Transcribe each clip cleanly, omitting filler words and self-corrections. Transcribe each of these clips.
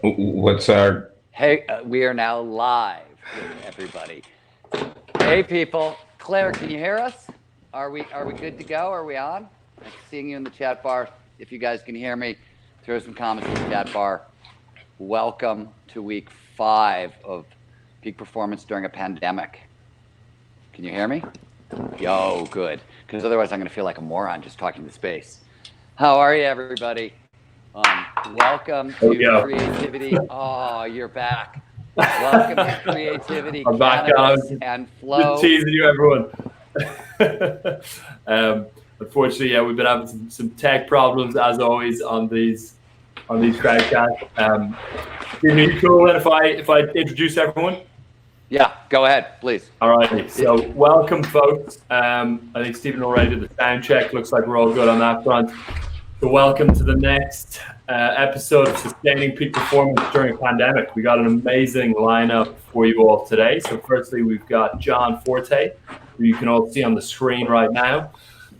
What's our? Hey, we are now live with everybody. Hey, people. Claire, can you hear us? Are we good to go? Are we on? I'm seeing you in the chat bar. If you guys can hear me, throw some comments in the chat bar. Welcome to week 5 of peak performance during a pandemic. Can you hear me? Yo, good. Because otherwise, I'm going to feel like a moron just talking to space. How are you, everybody? Welcome to Creativity. Oh, you're back. Welcome to Creativity, I'm back, Cannabis, and Flow. Just teasing you, everyone. Unfortunately, yeah, we've been having some tech problems as always on these crowdcasts. Are you cool then if I introduce everyone? Yeah, go ahead, please. All right. So welcome, folks. I think Stephen already did the sound check. Looks like we're all good on that front. So welcome to the next episode of Sustaining Peak Performance During a Pandemic. We got an amazing lineup for you all today. So firstly, we've got John Forte, who you can all see on the screen right now.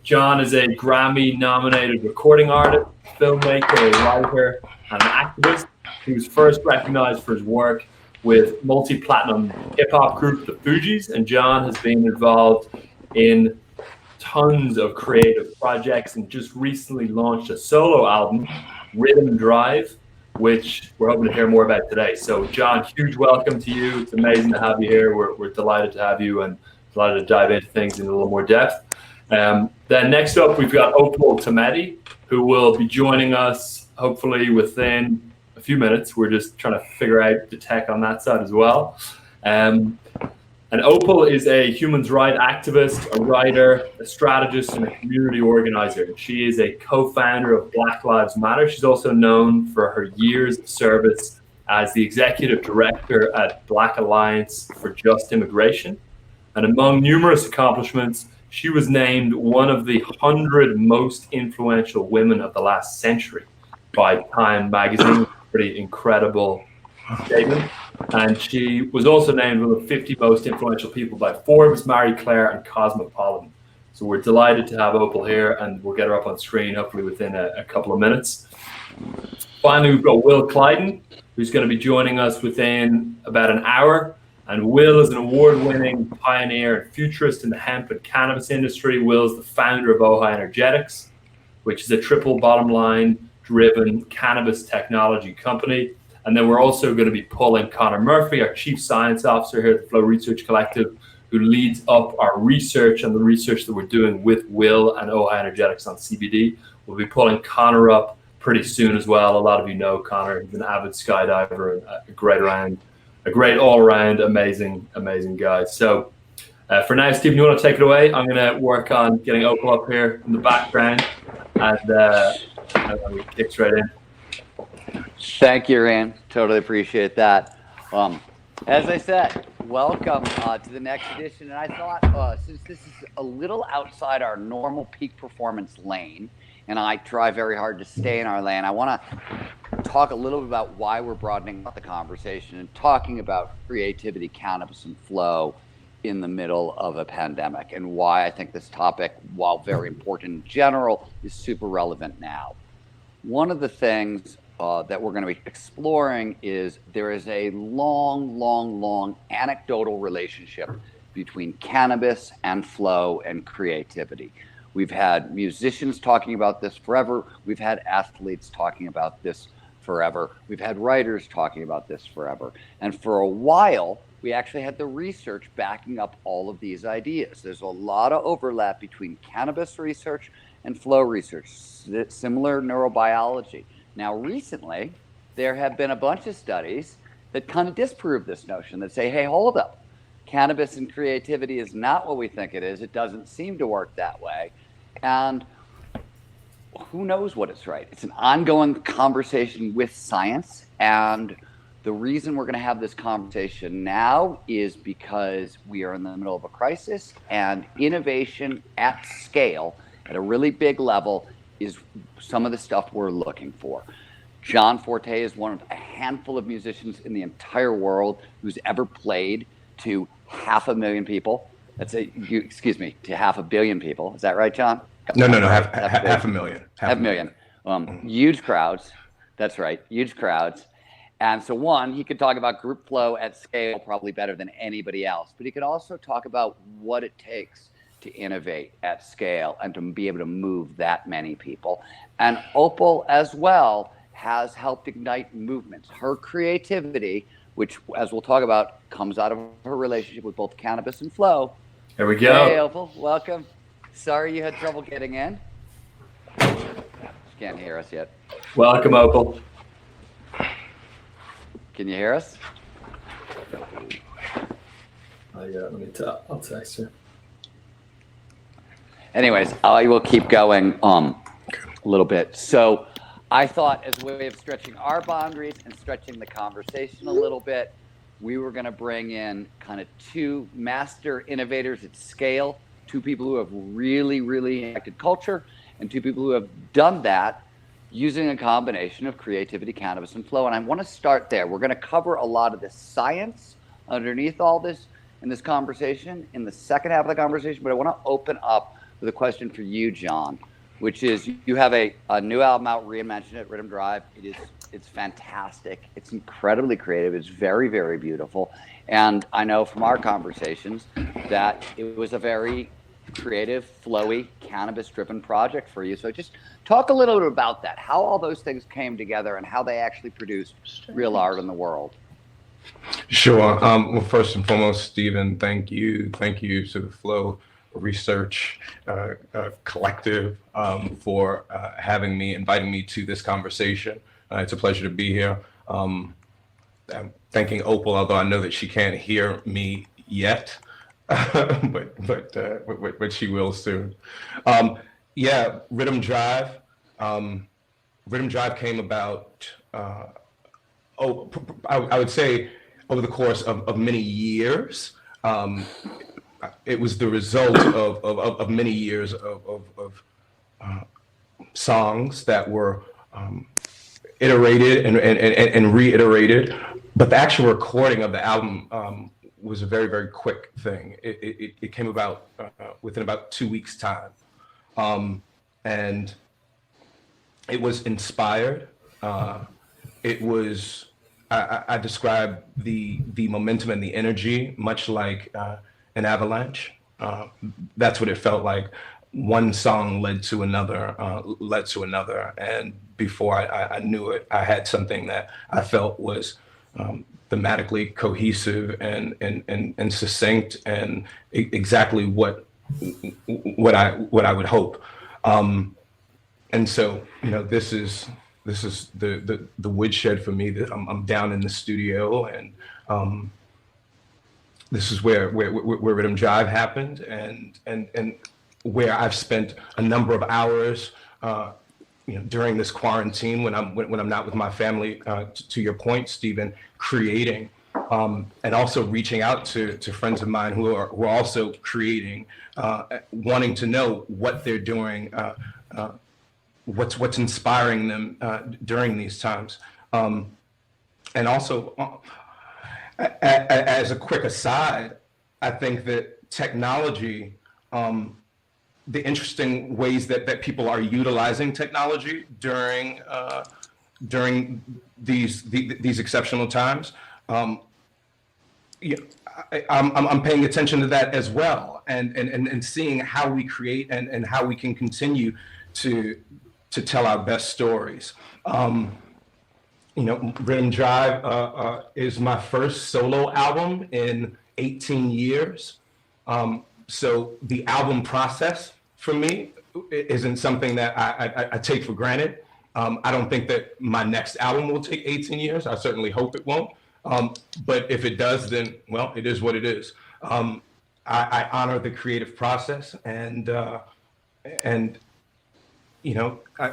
John is a Grammy-nominated recording artist, filmmaker, writer, and an activist. He was first recognized for his work with multi-platinum hip-hop group The Fugees, and John has been involved in tons of creative projects and just recently launched a solo album, Rhythm Drive, which we're hoping to hear more about today. So John, huge welcome to you. It's amazing to have you here. We're delighted to have you and delighted to dive into things in a little more depth. Then next up, we've got Opal Tometi, who will be joining us hopefully within a few minutes. We're just trying to figure out the tech on that side as well. And Opal is a human rights activist, a writer, a strategist, and a community organizer. She is a co-founder of Black Lives Matter. She's also known for her years of service as the executive director at Black Alliance for Just Immigration. And among numerous accomplishments, she was named one of the 100 most influential women of the last century by Time magazine. Pretty incredible statement. And she was also named one of the 50 most influential people by Forbes, Marie Claire, and Cosmopolitan. So we're delighted to have Opal here, and we'll get her up on screen hopefully within a couple of minutes. Finally, we've got Will Kleidon, who's going to be joining us within about an hour. And Will is an award-winning pioneer and futurist in the hemp and cannabis industry. Will is the founder of Ojai Energetics, which is a triple bottom line driven cannabis technology company. And then we're also going to be pulling Connor Murphy, our Chief Science Officer here at the Flow Research Collective, who leads up our research and the research that we're doing with Will and Ojai Energetics on CBD. We'll be pulling Connor up pretty soon as well. A lot of you know Connor. He's an avid skydiver and a great all-around amazing guy. So for now, Stephen, you want to take it away? I'm going to work on getting Opal up here in the background, and we kick straight in. Thank you, Rand. Totally appreciate that. As I said, welcome to the next edition. And I thought, since this is a little outside our normal peak performance lane, and I try very hard to stay in our lane, I want to talk a little bit about why we're broadening out the conversation and talking about creativity, cannabis, and flow in the middle of a pandemic, and why I think this topic, while very important in general, is super relevant now. One of the things that we're going to be exploring is there is a long anecdotal relationship between cannabis and flow and creativity. We've had musicians talking about this forever. We've had athletes talking about this forever. We've had writers talking about this forever. And for a while, we actually had the research backing up all of these ideas. There's a lot of overlap between cannabis research and flow research, similar neurobiology. Now, recently, there have been a bunch of studies that kind of disprove this notion, that say, hey, hold up. Cannabis and creativity is not what we think it is. It doesn't seem to work that way. And who knows what is right? It's an ongoing conversation with science. And the reason we're going to have this conversation now is because we are in the middle of a crisis, and innovation at scale, at a really big level, is some of the stuff we're looking for. John Forte is one of a handful of musicians in the entire world who's ever played to 500,000 people. To 500 million people. Is that right, John? No, half a million. Half a million. Huge crowds. That's right, huge crowds. And so, one, he could talk about group flow at scale probably better than anybody else, but he could also talk about what it takes to innovate at scale and to be able to move that many people. And Opal, as well, has helped ignite movements. Her creativity, which, as we'll talk about, comes out of her relationship with both cannabis and flow. There we go. Hey, Opal, welcome. Sorry you had trouble getting in. She can't hear us yet. Welcome, Opal. Can you hear us? I'll text her. Anyways, I will keep going a little bit. So I thought, as a way of stretching our boundaries and stretching the conversation a little bit, we were going to bring in kind of two master innovators at scale, two people who have really, really impacted culture, and two people who have done that using a combination of creativity, cannabis, and flow. And I want to start there. We're going to cover a lot of the science underneath all this in this conversation, in the second half of the conversation, but I want to open up with a question for you, John, which is, you have a new album out, Reinvention It, Rhythm Drive. It's fantastic. It's incredibly creative. It's very, very beautiful. And I know from our conversations that it was a very creative, flowy, cannabis-driven project for you. So just talk a little bit about that, how all those things came together and how they actually produced real art in the world. Sure. Well, first and foremost, Stephen, thank you to the Flow Research Collective for inviting me to this conversation. It's a pleasure to be here. I'm thanking Opal, although I know that she can't hear me yet, but she will soon. Yeah, Rhythm Drive. Rhythm Drive came about. I would say over the course of many years. It was the result of many years of songs that were iterated and reiterated, but the actual recording of the album was a very, very quick thing. It came about within about 2 weeks' time, and it was inspired. It was. I describe the momentum and the energy much like an avalanche. That's what it felt like. One song led to another, and before I knew it, I had something that I felt was thematically cohesive and succinct and exactly what I would hope. And so, this is the woodshed for me. That I'm down in the studio, and this is where Rhythm Drive happened, and where I've spent a number of hours, during this quarantine when I'm not with my family. To your point, Stephen, creating, and also reaching out to friends of mine who are also creating, wanting to know what they're doing. What's inspiring them during these times, and also as a quick aside, I think that technology, the interesting ways that people are utilizing technology during these exceptional times, I'm paying attention to that as well, and seeing how we create and how we can continue to tell our best stories. Rhythm Drive is my first solo album in 18 years. So the album process for me isn't something that I take for granted. I don't think that my next album will take 18 years. I certainly hope it won't. But if it does, then, well, it is what it is. I honor the creative process, and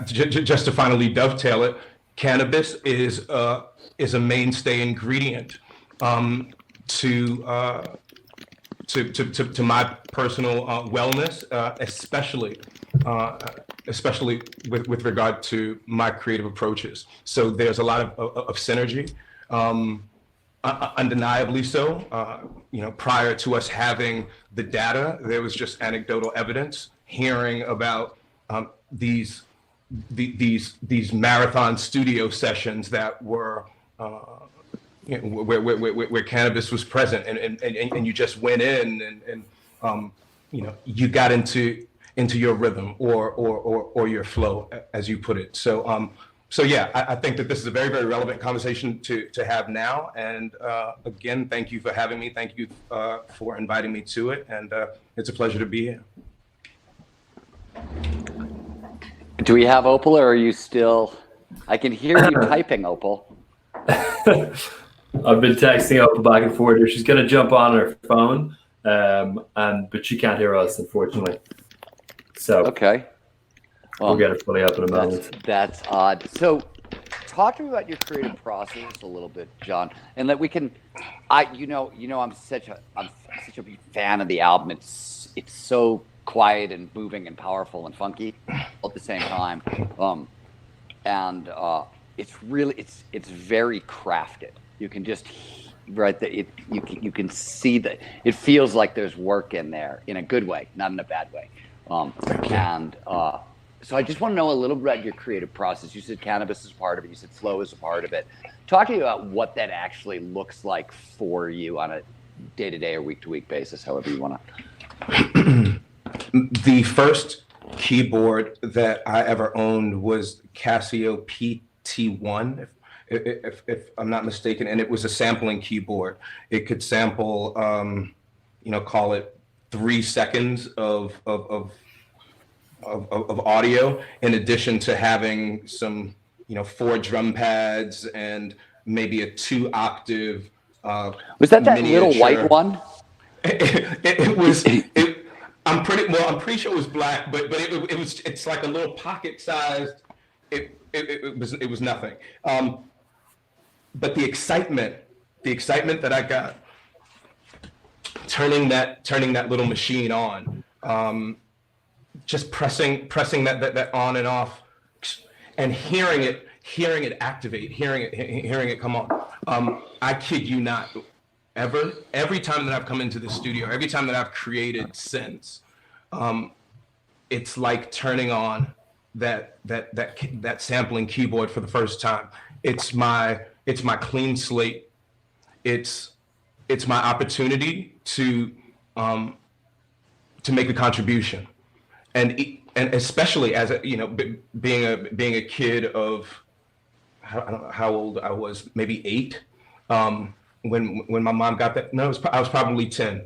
just to finally dovetail it, cannabis is a mainstay ingredient to my personal wellness, especially with regard to my creative approaches. So there's a lot of synergy, undeniably so. Prior to us having the data, there was just anecdotal evidence, hearing about these marathon studio sessions that were where cannabis was present, and you just went in and you got into your rhythm or your flow, as you put it. So yeah, I think that this is a very, very relevant conversation to have now. And again, thank you for having me. Thank you for inviting me to it. And it's a pleasure to be here. Do we have Opal, or are you still? I can hear you typing, Opal. I've been texting Opal back and forth here. She's going to jump on her phone, but she can't hear us, unfortunately. So okay. We'll get her fully up in a moment. That's odd. So, talk to me about your creative process a little bit, John, and that we can. I'm such a big fan of the album. It's so quiet and moving and powerful and funky all at the same time, it's really it's very crafted. You can just you can see that it feels like there's work in there in a good way, not in a bad way, So I just want to know a little bit about your creative process. You said cannabis is part of it. You said flow is a part of it. Talk to me about what that actually looks like for you on a day-to-day or week-to-week basis, however you want to. The first keyboard that I ever owned was Casio PT1, if I'm not mistaken, and it was a sampling keyboard. It could sample, call it 3 seconds of audio, in addition to having some, 4 drum pads and maybe a 2-octave. Was that miniature. Little white one? It was. I'm pretty sure it was black, but it's like a little pocket sized. It was nothing. But the excitement that I got turning that little machine on, just pressing that on and off, and hearing it activate, hearing it come on. I kid you not. Every time that I've come into the studio, every time that I've created since, it's like turning on that sampling keyboard for the first time. It's my clean slate. It's my opportunity to make a contribution, and especially as being a kid of, I don't know how old I was, maybe 8. When my mom got that, I was probably 10,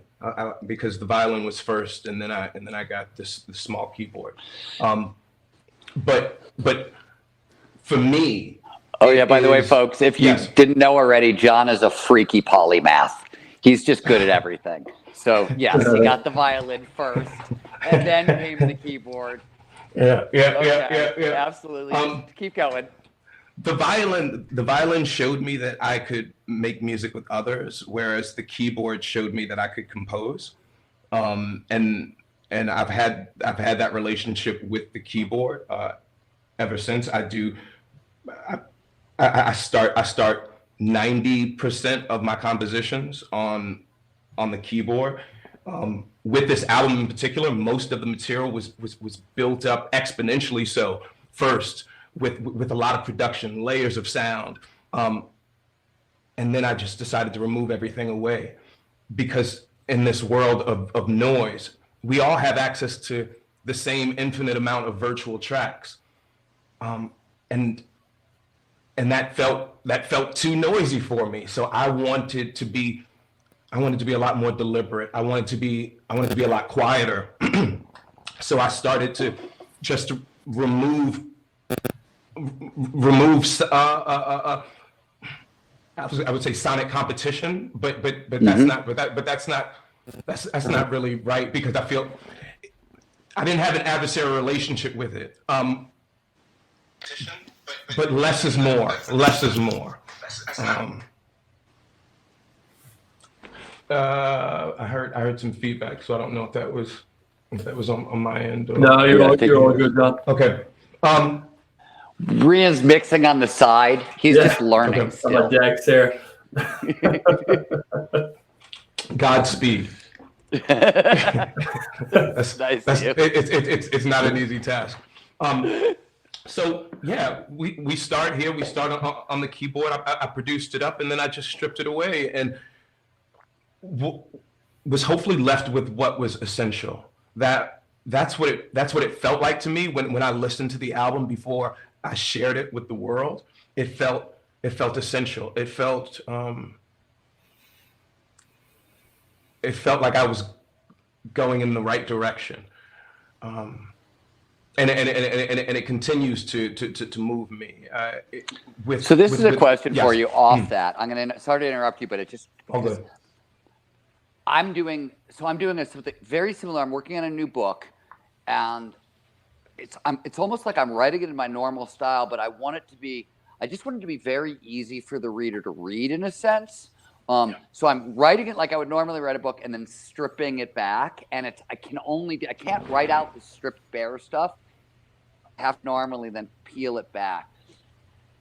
because the violin was first, and then I got this small keyboard. But for me. Oh yeah, by the way, folks, if you didn't know already, John is a freaky polymath. He's just good at everything. So yes, he got the violin first, and then came the keyboard. Yeah. Absolutely. Keep going. The violin showed me that I could make music with others, whereas the keyboard showed me that I could compose. And I've had that relationship with the keyboard ever since. I start 90% of my compositions on the keyboard. With this album in particular, most of the material was built up exponentially so first, with a lot of production, layers of sound. And then I just decided to remove everything away, because in this world of noise, we all have access to the same infinite amount of virtual tracks. And that felt too noisy for me. So I wanted to be a lot more deliberate. I wanted to be a lot quieter. So I started to just remove I would say sonic competition, but that's not really right, because I feel I didn't have an adversarial relationship with it. But less is more. Less is more. I heard some feedback, so I don't know if that was on my end. Or... No, you're all good, John. Okay. Rian's mixing on the side. He's just learning. Okay. On my decks here. Godspeed. That's nice. It's not an easy task. So yeah, we start here. We start on the keyboard. I produced it up, and then I just stripped it away, and was hopefully left with what was essential. That's what it felt like to me when I listened to the album before I shared it with the world. It felt essential. It felt like I was going in the right direction. And it continues to move me. So this is a question yes. for you off that. I'm going to sorry to interrupt you, but it just All good. I'm doing something very similar. I'm working on a new book, and it's almost like I'm writing it in my normal style, but I just want it to be very easy for the reader to read in a sense. So I'm writing it like I would normally write a book, and then stripping it back. And I can't write out the stripped bare stuff. I have to normally then peel it back.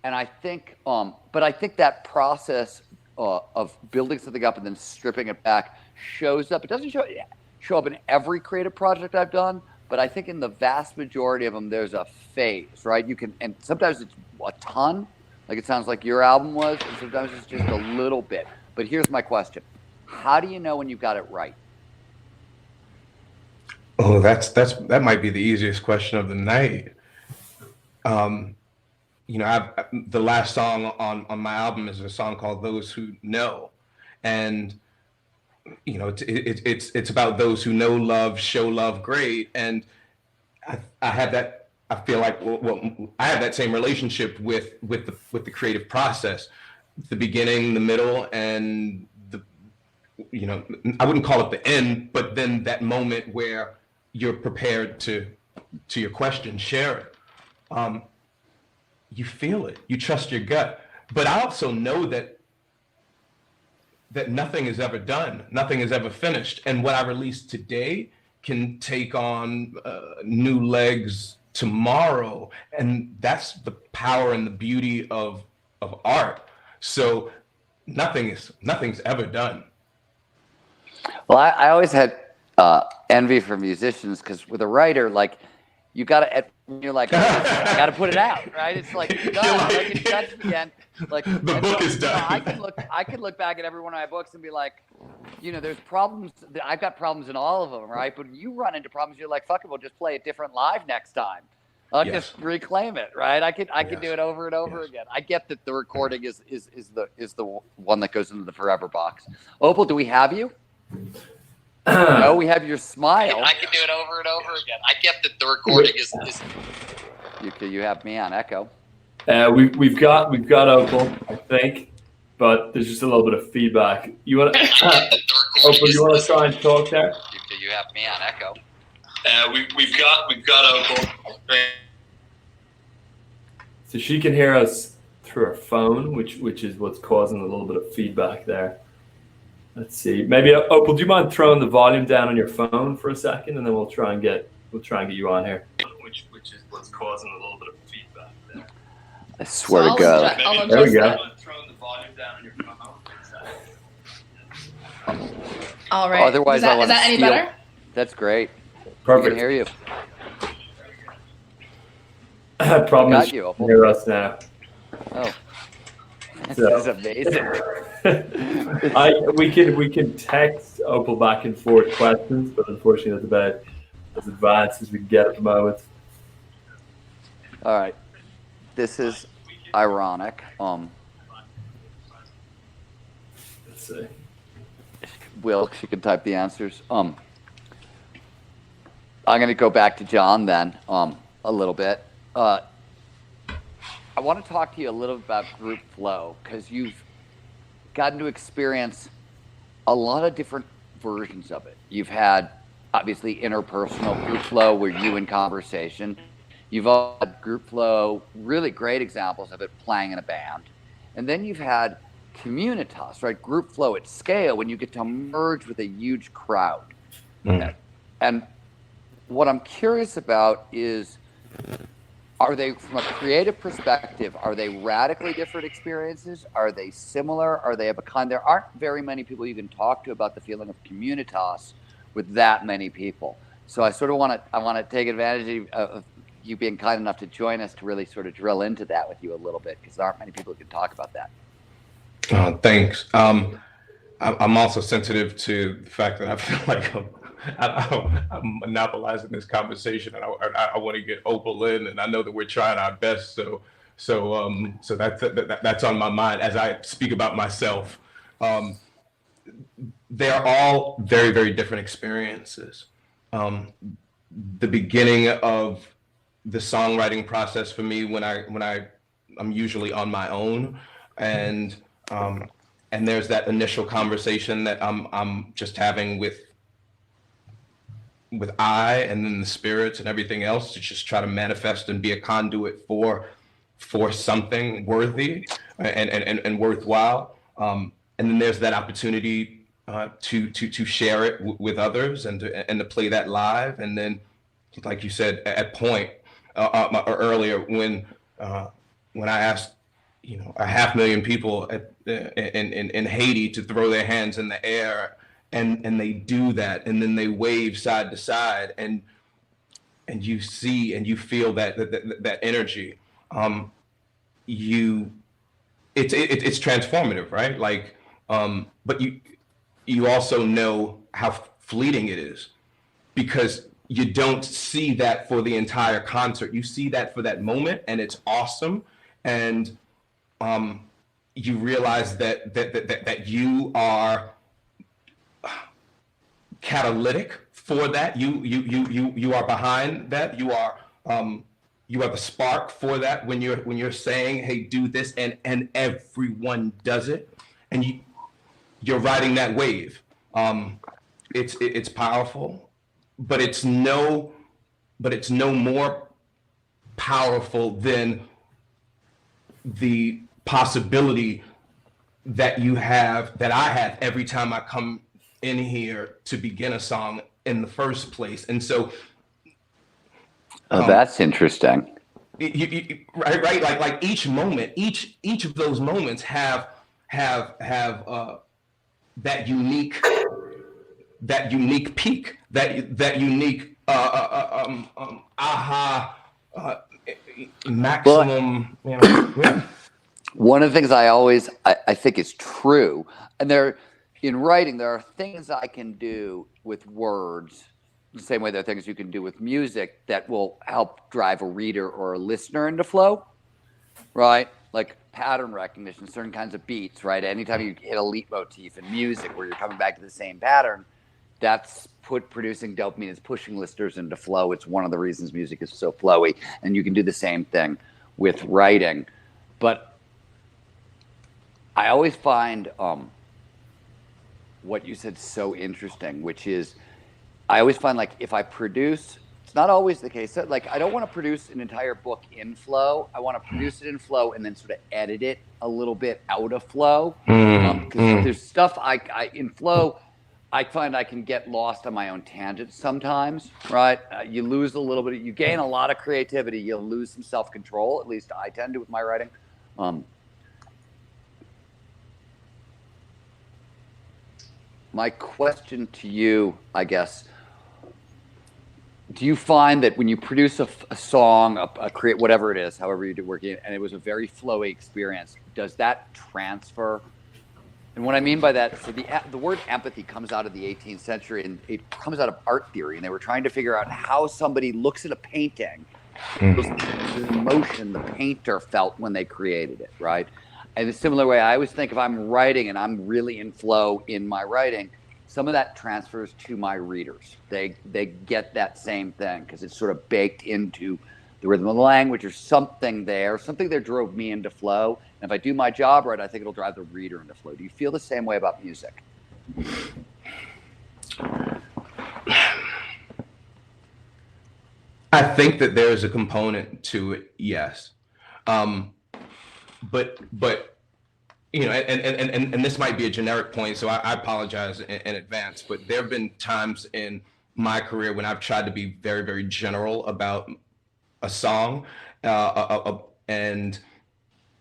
And I think, but I think that process of building something up and then stripping it back shows up. It doesn't show up in every creative project I've done, but I think in the vast majority of them, there's a phase, right? And sometimes it's a ton, like it sounds like your album was, and sometimes it's just a little bit. But here's my question: how do you know when you've got it right? Oh, that might be the easiest question of the night. The last song on my album is a song called "Those Who Know," and it's about those who know love, show love great, and I have that. I feel like I have that same relationship with the creative process, the beginning, the middle, and I wouldn't call it the end, but then that moment where you're prepared to your question, share it. You feel it, you trust your gut. But I also know that nothing is ever done, nothing is ever finished. And what I release today can take on new legs tomorrow. And that's the power and the beauty of art. So nothing's ever done. Well, I always had envy for musicians, because with a writer, like, you got to, you're like, I got to put it out, right? It's like, it's done. Like, it's done at the end. Like, the book is done. I can look back at every one of my books and be like, there's problems. I've got problems in all of them, right? But you run into problems, you're like, fuck it, we'll just play it different live next time. I'll just reclaim it, right? I can do it over and over again. I get that the recording is the one that goes into the forever box. Opal, do we have you? No, we have your smile. I can do it over and over again. I get that the recording is. You have me on echo. We've got Opal, I think, but there's just a little bit of feedback. You want to Opal? You want to try and talk there? You have me on echo. We've got Opal. So she can hear us through her phone, which is what's causing a little bit of feedback there. Let's see. Maybe Opal, do you mind throwing the volume down on your phone for a second, and then we'll try and get you on here. Which is what's causing a little bit of feedback there. I swear to God. There we go. Throwing the volume down on your phone for a second. All right. Otherwise, is that any better? That's great. Perfect. I can hear you. Problem Got is you, you Opal. can hear us now. Oh, this So- is amazing. We can text Opal back and forth questions, but unfortunately that's about as advanced as we can get at the moment. All right. This is ironic. Let's see. Will, she can type the answers. I'm going to go back to John then, a little bit. I want to talk to you a little bit about group flow, because you've gotten to experience a lot of different versions of it. You've had, obviously, interpersonal group flow where you in conversation. You've also had group flow, really great examples of it, playing in a band. And then you've had communitas, right? Group flow at scale, when you get to merge with a huge crowd. Mm. And what I'm curious about is, are they, from a creative perspective, are they radically different experiences? Are they similar? Are they of a kind? There aren't very many people you can talk to about the feeling of communitas with that many people. So I sort of want to take advantage of you being kind enough to join us to really sort of drill into that with you a little bit, because there aren't many people who can talk about that. Thanks. I'm also sensitive to the fact that I feel like I'm monopolizing this conversation, and I want to get Opal in, and I know that we're trying our best. So that's on my mind as I speak about myself. They're all very, very different experiences. The beginning of the songwriting process for me, when I'm usually on my own, and there's that initial conversation that I'm just having with I, and then the spirits and everything else, to just try to manifest and be a conduit for something worthy and worthwhile. And then there's that opportunity to share it with others, and to play that live. And then, like you said at point earlier, when I asked, 500,000 people in Haiti to throw their hands in the air, and they do that, and then they wave side to side, and you see and you feel that energy. It's transformative, right? Like, but you also know how fleeting it is, because you don't see that for the entire concert. You see that for that moment, and it's awesome. And you realize that you are catalytic for that. You are behind that. You are the spark for that, when you're saying, hey, do this, and everyone does it, and you're riding that wave. It's powerful, but it's no more powerful than the possibility that I have every time I come in here to begin a song in the first place. And so that's interesting. Right, like each moment, each of those moments have that unique peak, that unique maximum. Yeah. One of the things I think is true, and in writing, there are things I can do with words, the same way there are things you can do with music that will help drive a reader or a listener into flow, right? Like pattern recognition, certain kinds of beats, right? Anytime you hit a leitmotif in music where you're coming back to the same pattern, that's producing dopamine. It's pushing listeners into flow. It's one of the reasons music is so flowy. And you can do the same thing with writing. But I always find what you said so interesting, which is I always find, like, if I produce, it's not always the case. So, like, I don't want to produce an entire book in flow. I want to produce it in flow and then sort of edit it a little bit out of flow. Because there's stuff in flow, I find I can get lost on my own tangents sometimes, right? You lose a little bit, you gain a lot of creativity, you'll lose some self-control. At least I tend to with my writing. My question to you, I guess, do you find that when you produce a song, create whatever it is, however you do working, and it was a very flowy experience, does that transfer? And what I mean by that, so the word empathy comes out of the 18th century, and it comes out of art theory, and they were trying to figure out how somebody looks at a painting, the emotion the painter felt when they created it, right? In a similar way, I always think if I'm writing and I'm really in flow in my writing, some of that transfers to my readers. They get that same thing because it's sort of baked into the rhythm of the language, or something there drove me into flow. And if I do my job right, I think it'll drive the reader into flow. Do you feel the same way about music? I think that there is a component to it, yes. But you know, and this might be a generic point, so I apologize in advance, but there have been times in my career when I've tried to be very, very general about a song, and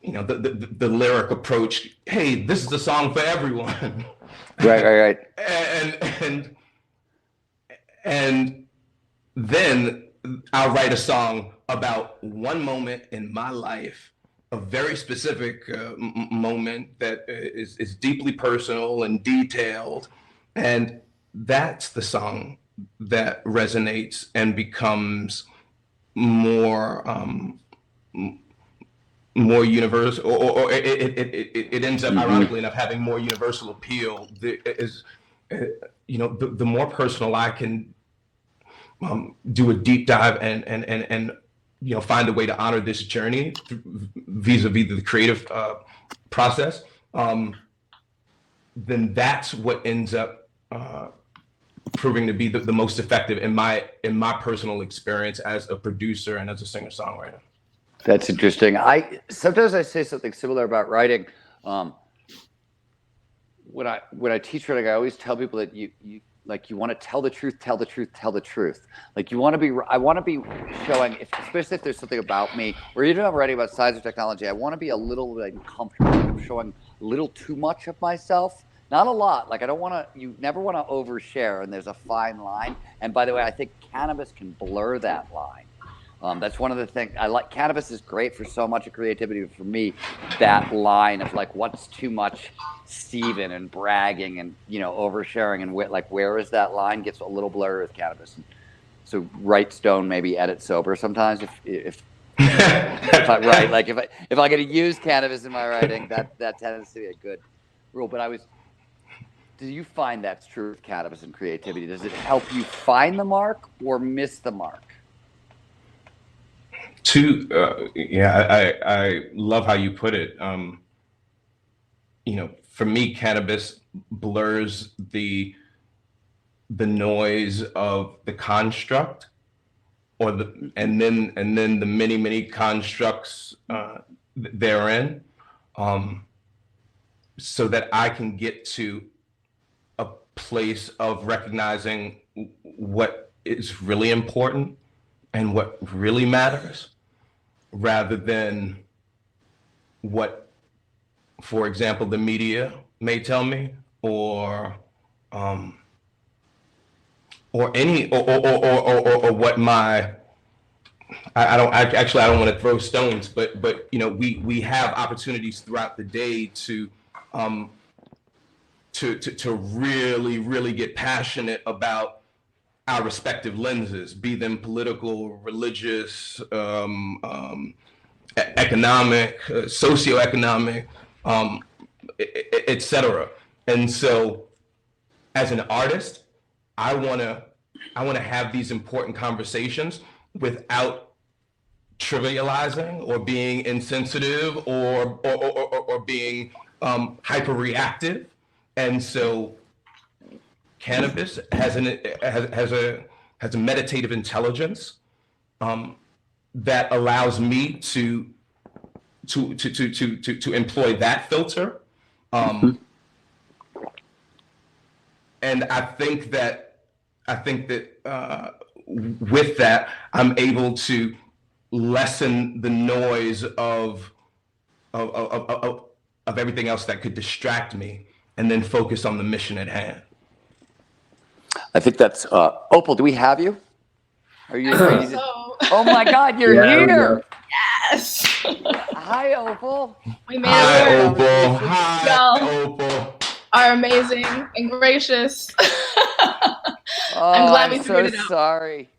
you know, the lyric approach, hey, this is a song for everyone. Right. And then I'll write a song about one moment in my life, a very specific moment that is deeply personal and detailed. And that's the song that resonates and becomes more more universal, or it ends up, ironically enough, having more universal appeal. The more personal I can do a deep dive and find a way to honor this journey vis-a-vis the creative process, then that's what ends up proving to be the most effective in my personal experience as a producer and as a singer-songwriter. That's interesting. Sometimes I say something similar about writing. When I teach writing, I always tell people that you want to tell the truth, tell the truth, tell the truth. Like I want to be showing, especially if there's something about me, or even if I'm writing about science or technology, I want to be a little uncomfortable. Like I'm showing a little too much of myself, not a lot. Like you never want to overshare, and there's a fine line. And by the way, I think cannabis can blur that line. That's one of the things I like. Cannabis is great for so much of creativity, but for me, that line of like what's too much Steven and bragging and oversharing and where is that line gets a little blurry with cannabis. And so write stone, maybe edit sober sometimes if I write, like if I got to use cannabis in my writing, that tends to be a good rule. But do you find that's true with cannabis and creativity? Does it help you find the mark or miss the mark? I love how you put it. For me, cannabis blurs the noise of the construct, and then the many constructs therein, so that I can get to a place of recognizing what is really important and what really matters, rather than what, for example, the media may tell me, or what my I don't want to throw stones, but we have opportunities throughout the day to really get passionate about our respective lenses, be them political, religious, economic, socioeconomic, etc. And so, as an artist, I want to have these important conversations without trivializing or being insensitive or being hyper reactive. And so cannabis has a meditative intelligence that allows me to employ that filter, and I think that with that I'm able to lessen the noise of everything else that could distract me, and then focus on the mission at hand. I think that's Opal. Do we have you? Are you? Oh my God, you're here! Yes. Hi, Opal. We made it work. Opal. Hi, Y'all Opal. are amazing and gracious. I'm glad we figured it out. Sorry.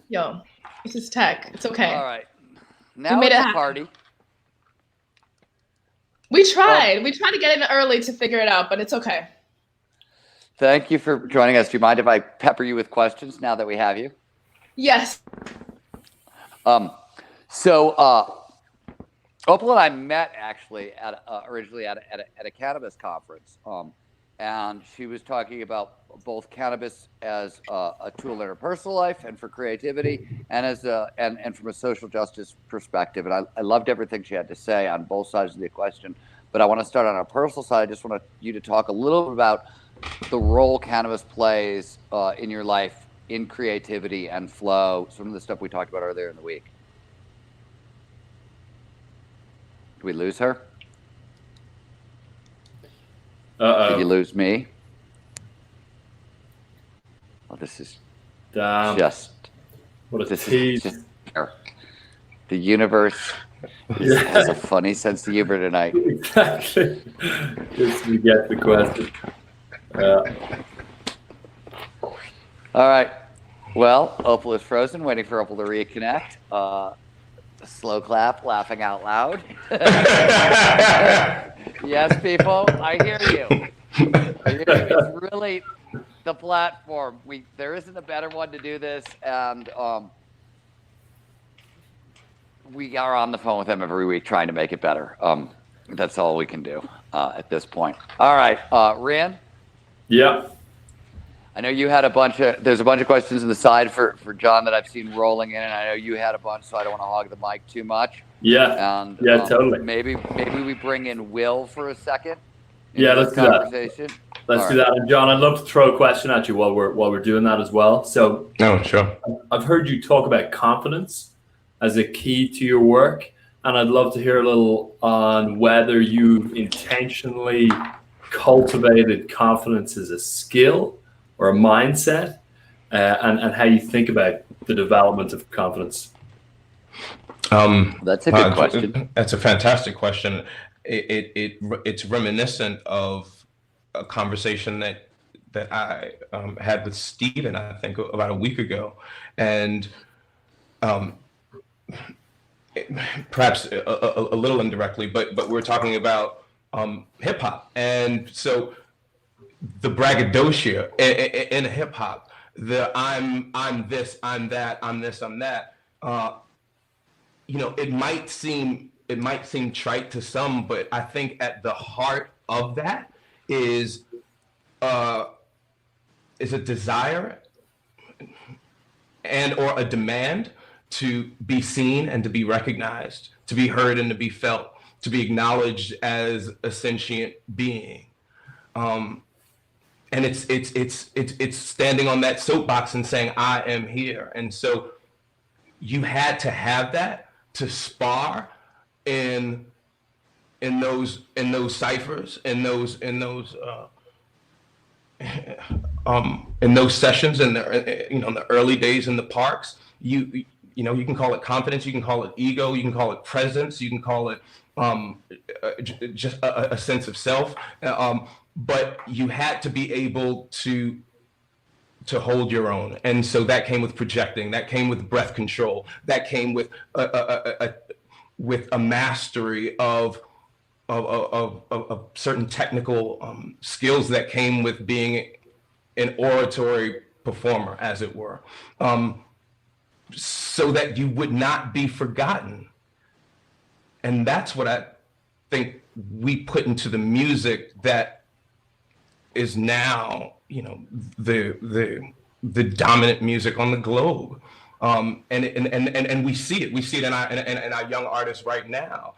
Yo, this is tech. It's okay. All right. Now made it's it a happen. party. We tried. We tried to get in early to figure it out, but it's okay. Thank you for joining us. Do you mind if I pepper you with questions now that we have you? Yes. So Opal and I met actually originally at a cannabis conference, and she was talking about both cannabis as a tool in her personal life and for creativity, and and from a social justice perspective. And I loved everything she had to say on both sides of the question. But I want to start on a personal side. I just want you to talk a little bit about the role cannabis plays in your life, in creativity and flow, some of the stuff we talked about earlier in the week. Did we lose her? Uh-oh. Did you lose me? Oh, this is Damn. just What a This tease. is just the universe has a funny sense of humor tonight. Exactly. Just to get the question. All right. Well, Opal is frozen, waiting for Opal to reconnect. Slow clap, laughing out loud. Yes, people, I hear you. It's really the platform. There isn't a better one to do this, and we are on the phone with them every week trying to make it better. That's all we can do at this point. All right, Rand. Yeah. I know you had there's a bunch of questions on the side for John that I've seen rolling in, and I know you had a bunch, so I don't want to hog the mic too much. Yeah. And yeah, totally. Maybe we bring in Will for a second. Yeah, let's do that. Let's All do that. And John, I'd love to throw a question at you while we're doing that as well. So, Sure. I've heard you talk about confidence as a key to your work, and I'd love to hear a little on whether you've intentionally cultivated confidence as a skill or a mindset, and how you think about the development of confidence. That's a good question. That's a fantastic question. It's reminiscent of a conversation that I had with Steven, I think, about a week ago, and perhaps a little indirectly, but we're talking about hip hop, and so the braggadocio in hip hop, the I'm this, I'm that, I'm this, I'm that. It might seem trite to some, but I think at the heart of that is a desire and or a demand to be seen and to be recognized, to be heard and to be felt, to be acknowledged as a sentient being. And it's standing on that soapbox and saying, I am here. And so you had to have that to spar in those ciphers, in those sessions, in the early days in the parks. You can call it confidence, you can call it ego, you can call it presence, you can call it just a sense of self. But you had to be able to hold your own, and so that came with projecting. That came with breath control. That came with a mastery of certain technical skills that came with being an oratory performer, as it were, so that you would not be forgotten. And that's what I think we put into the music that is now, the dominant music on the globe, and we see it. We see it in our young artists right now.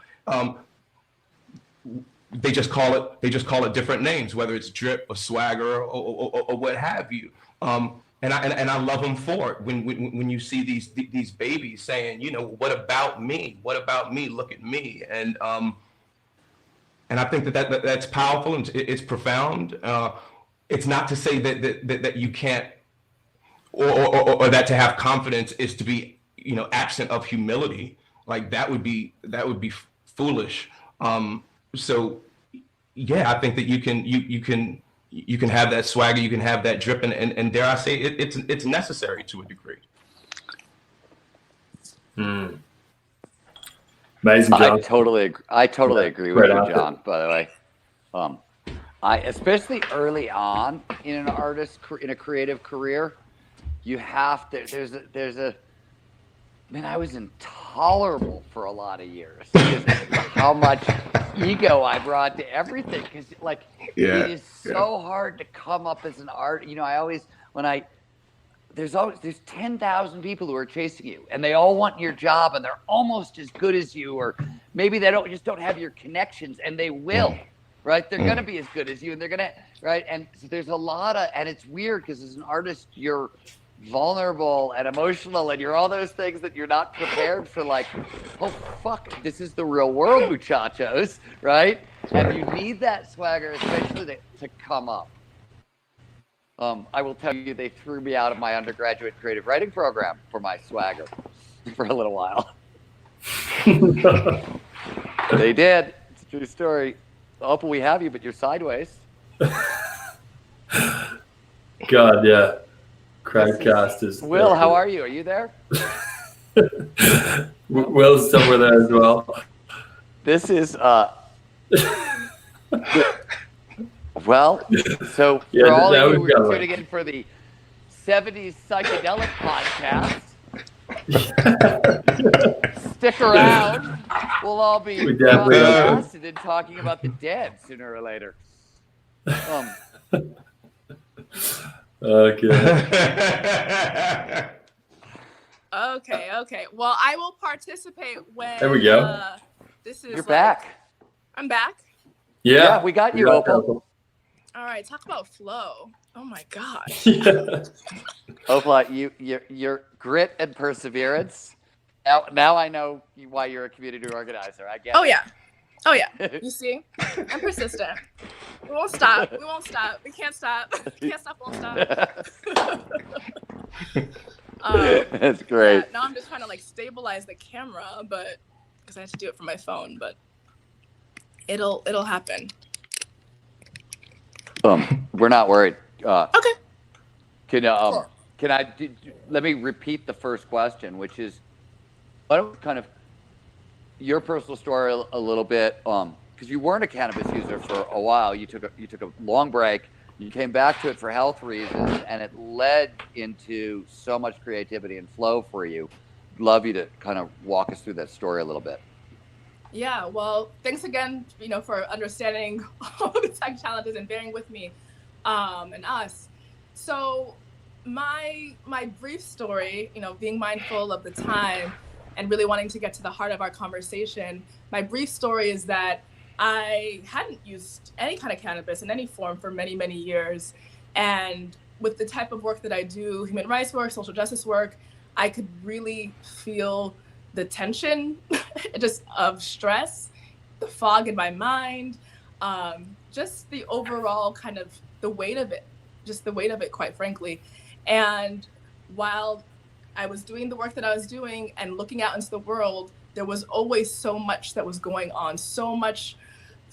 They just call it different names, whether it's drip or swagger or what have you. And I love them for it. When you see these babies saying, what about me? What about me? Look at me. And I think that's powerful and it's profound. It's not to say that you can't, or that to have confidence is to be, absent of humility. Like that would be foolish. So yeah, I think that you can have that swagger, you can have that drip, and dare I say it's necessary to a degree. Amazing, John. I totally agree with you, John. By the way, especially early on in a creative career, you have to. I was intolerable for a lot of years because how much ego I brought to everything. Because it is so hard to come up as an art. There's 10,000 people who are chasing you, and they all want your job, and they're almost as good as you, or maybe they don't have your connections, and they will, right? They're gonna be as good as you, and they're gonna, right? And so there's a lot of, and it's weird because as an artist, you're vulnerable and emotional, and you're all those things that you're not prepared for. Like, oh fuck, this is the real world, muchachos, right? And you need that swagger, especially to come up. I will tell you, they threw me out of my undergraduate creative writing program for my swagger for a little while. They did. It's a true story. Opal, we have you, but you're sideways. God, yeah. Crowdcast is. Will, how are you? Are you there? Will's somewhere there as well. This is well, so for all of you who are tuning in for the 70s psychedelic podcast, stick around. We'll all be acid and talking about the dead sooner or later. Okay. Well, I will participate when. There we go. You're back. I'm back. Yeah, we got you, Opal. All right, talk about flow. Oh my gosh. Opal, your grit and perseverance. Now I know why you're a community organizer. I get it. Oh yeah. You see, I'm persistent. We won't stop. We can't stop. Won't stop. That's great. Yeah, now I'm just trying to stabilize the camera, but because I have to do it from my phone, but it'll happen. We're not worried. Okay. Can I let me repeat the first question, which is, what kind of your personal story a little bit, because you weren't a cannabis user for a while. You took a long break. You came back to it for health reasons, and it led into so much creativity and flow for you. Love you to kind of walk us through that story a little bit. Yeah, well, thanks again, for understanding all the tech challenges and bearing with me, and us. So my brief story, being mindful of the time and really wanting to get to the heart of our conversation, my brief story is that I hadn't used any kind of cannabis in any form for many, many years. And with the type of work that I do, human rights work, social justice work, I could really feel the tension just of stress, the fog in my mind, just the overall kind of the weight of it, quite frankly. And while I was doing the work that I was doing and looking out into the world, there was always so much that was going on, so much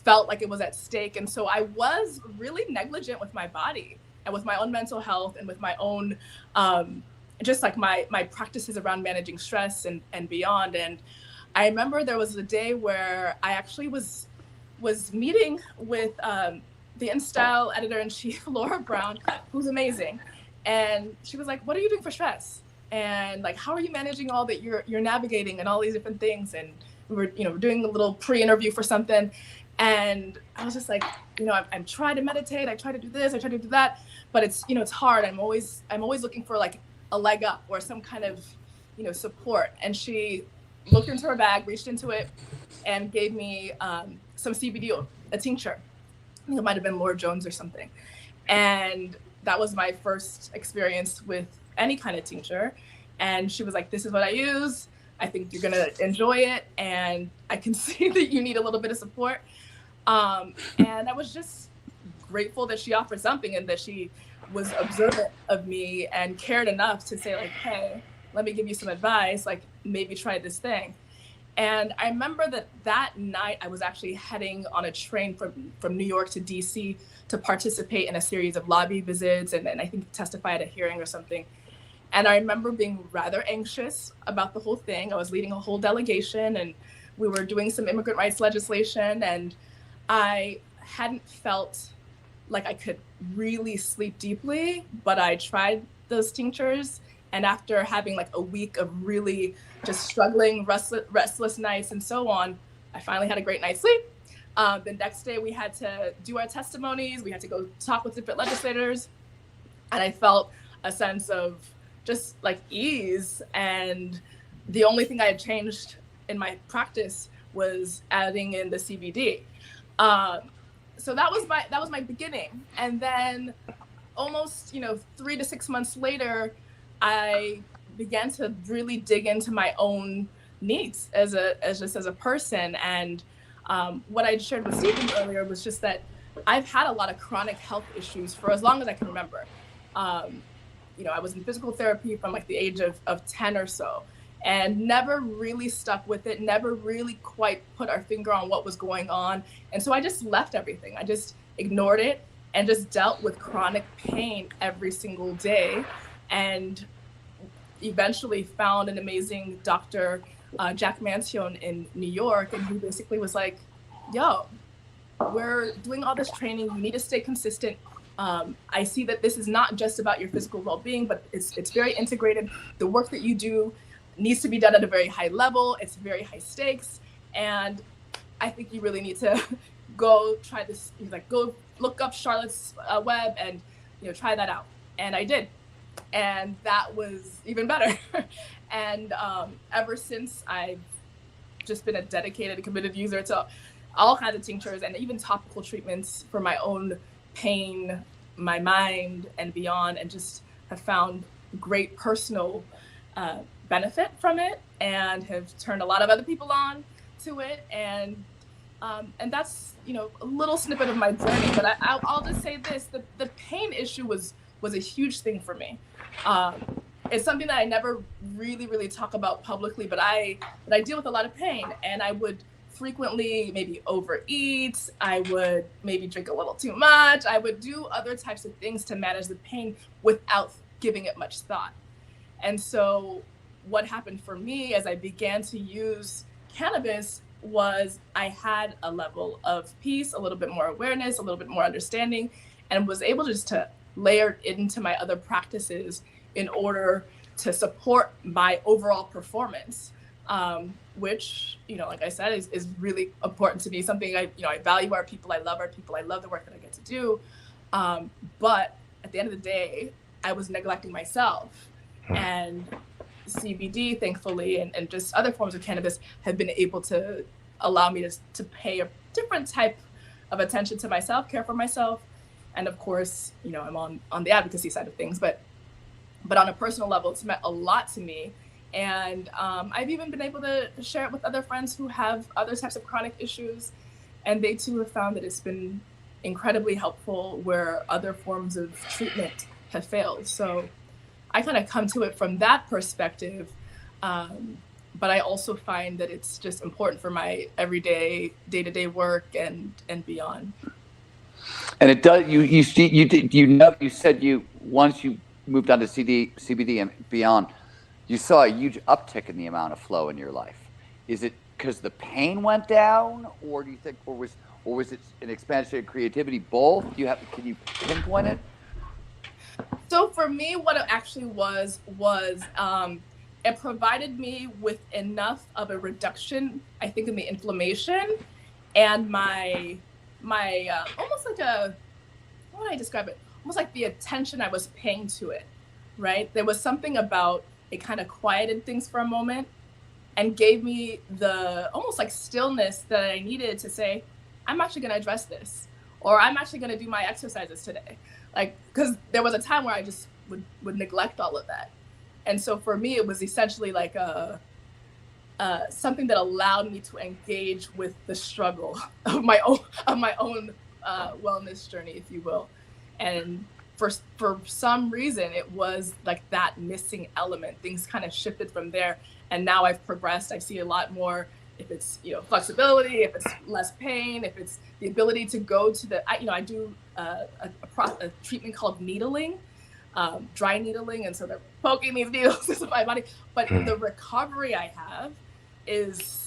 felt like it was at stake. And so I was really negligent with my body and with my own mental health and with my own, just my practices around managing stress and beyond. And I remember there was a day where I actually was meeting with the InStyle editor-in-chief, Laura Brown, who's amazing. And she was like, what are you doing for stress? And how are you managing all that you're navigating and all these different things? And we were, doing a little pre-interview for something. And I was just like, I'm trying to meditate. I try to do this. I try to do that. But it's, it's hard. I'm always looking for a leg up or some kind of, support. And she looked into her bag, reached into it, and gave me some CBD, a tincture. I think it might have been Laura Jones or something. And that was my first experience with any kind of tincture. And she was like, this is what I use. I think you're going to enjoy it. And I can see that you need a little bit of support. And I was just grateful that she offered something and that she was observant of me and cared enough to say hey, let me give you some advice, maybe try this thing. And I remember that night I was actually heading on a train from New York to DC to participate in a series of lobby visits and I think testify at a hearing or something. And I remember being rather anxious about the whole thing. I was leading a whole delegation and we were doing some immigrant rights legislation, and I hadn't felt like I could really sleep deeply, but I tried those tinctures. And after having a week of really just struggling, restless nights and so on, I finally had a great night's sleep. The next day we had to do our testimonies. We had to go talk with different legislators. And I felt a sense of just ease. And the only thing I had changed in my practice was adding in the CBD. So that was my beginning. And then almost 3 to 6 months later, I began to really dig into my own needs as a person. And what I shared with Stephen earlier was just that I've had a lot of chronic health issues for as long as I can remember. I was in physical therapy from like the age of 10 or so, and never really stuck with it, never really quite put our finger on what was going on. And so I just left everything. I just ignored it and just dealt with chronic pain every single day. And eventually found an amazing doctor, Jack Mansion in New York. And he basically was like, yo, we're doing all this training. You need to stay consistent. I see that this is not just about your physical well-being, but it's very integrated. The work that you do needs to be done at a very high level. It's very high stakes. And I think you really need to go try this, like go look up Charlotte's Web and, try that out. And I did. And that was even better. And ever since, I've just been a dedicated and committed user to all kinds of tinctures and even topical treatments for my own pain, my mind, and beyond, and just have found great personal benefit from it, and have turned a lot of other people on to it. And that's a little snippet of my journey. But I'll just say this: the pain issue was a huge thing for me. It's something that I never really talk about publicly, but I deal with a lot of pain, and I would frequently maybe overeat. I would maybe drink a little too much. I would do other types of things to manage the pain without giving it much thought. And so what happened for me as I began to use cannabis was I had a level of peace, a little bit more awareness, a little bit more understanding, and was able just to layer it into my other practices in order to support my overall performance, which, like I said, is really important to me. Something I value our people. I love our people. I love the work that I get to do. But at the end of the day, I was neglecting myself. And CBD, thankfully, and just other forms of cannabis have been able to allow me to pay a different type of attention to myself, care for myself. And of course, I'm on the advocacy side of things, but on a personal level, it's meant a lot to me. And I've even been able to share it with other friends who have other types of chronic issues. And they too have found that it's been incredibly helpful where other forms of treatment have failed. So I kind of come to it from that perspective. But I also find that it's just important for my everyday, day-to-day work and beyond. And it does. You said once you moved on to CBD and beyond, you saw a huge uptick in the amount of flow in your life. Is it because the pain went down, or do you think, or was it an expansion of creativity? Both? Can you pinpoint it? So for me, what it actually was it provided me with enough of a reduction, I think, in the inflammation and my almost like how would I describe it? Almost like the attention I was paying to it, right? There was something about it kind of quieted things for a moment and gave me the almost like stillness that I needed to say, I'm actually going to address this, or I'm actually going to do my exercises today. Like, because there was a time where I just would neglect all of that. And so for me, it was essentially like something that allowed me to engage with the struggle of my own wellness journey, if you will. And for some reason, it was like that missing element. Things kind of shifted from there. And now I've progressed. I see a lot more, if it's, flexibility, if it's less pain, if it's the ability to go to I do a treatment called needling, dry needling. And so they're poking these needles into my body. But the recovery I have is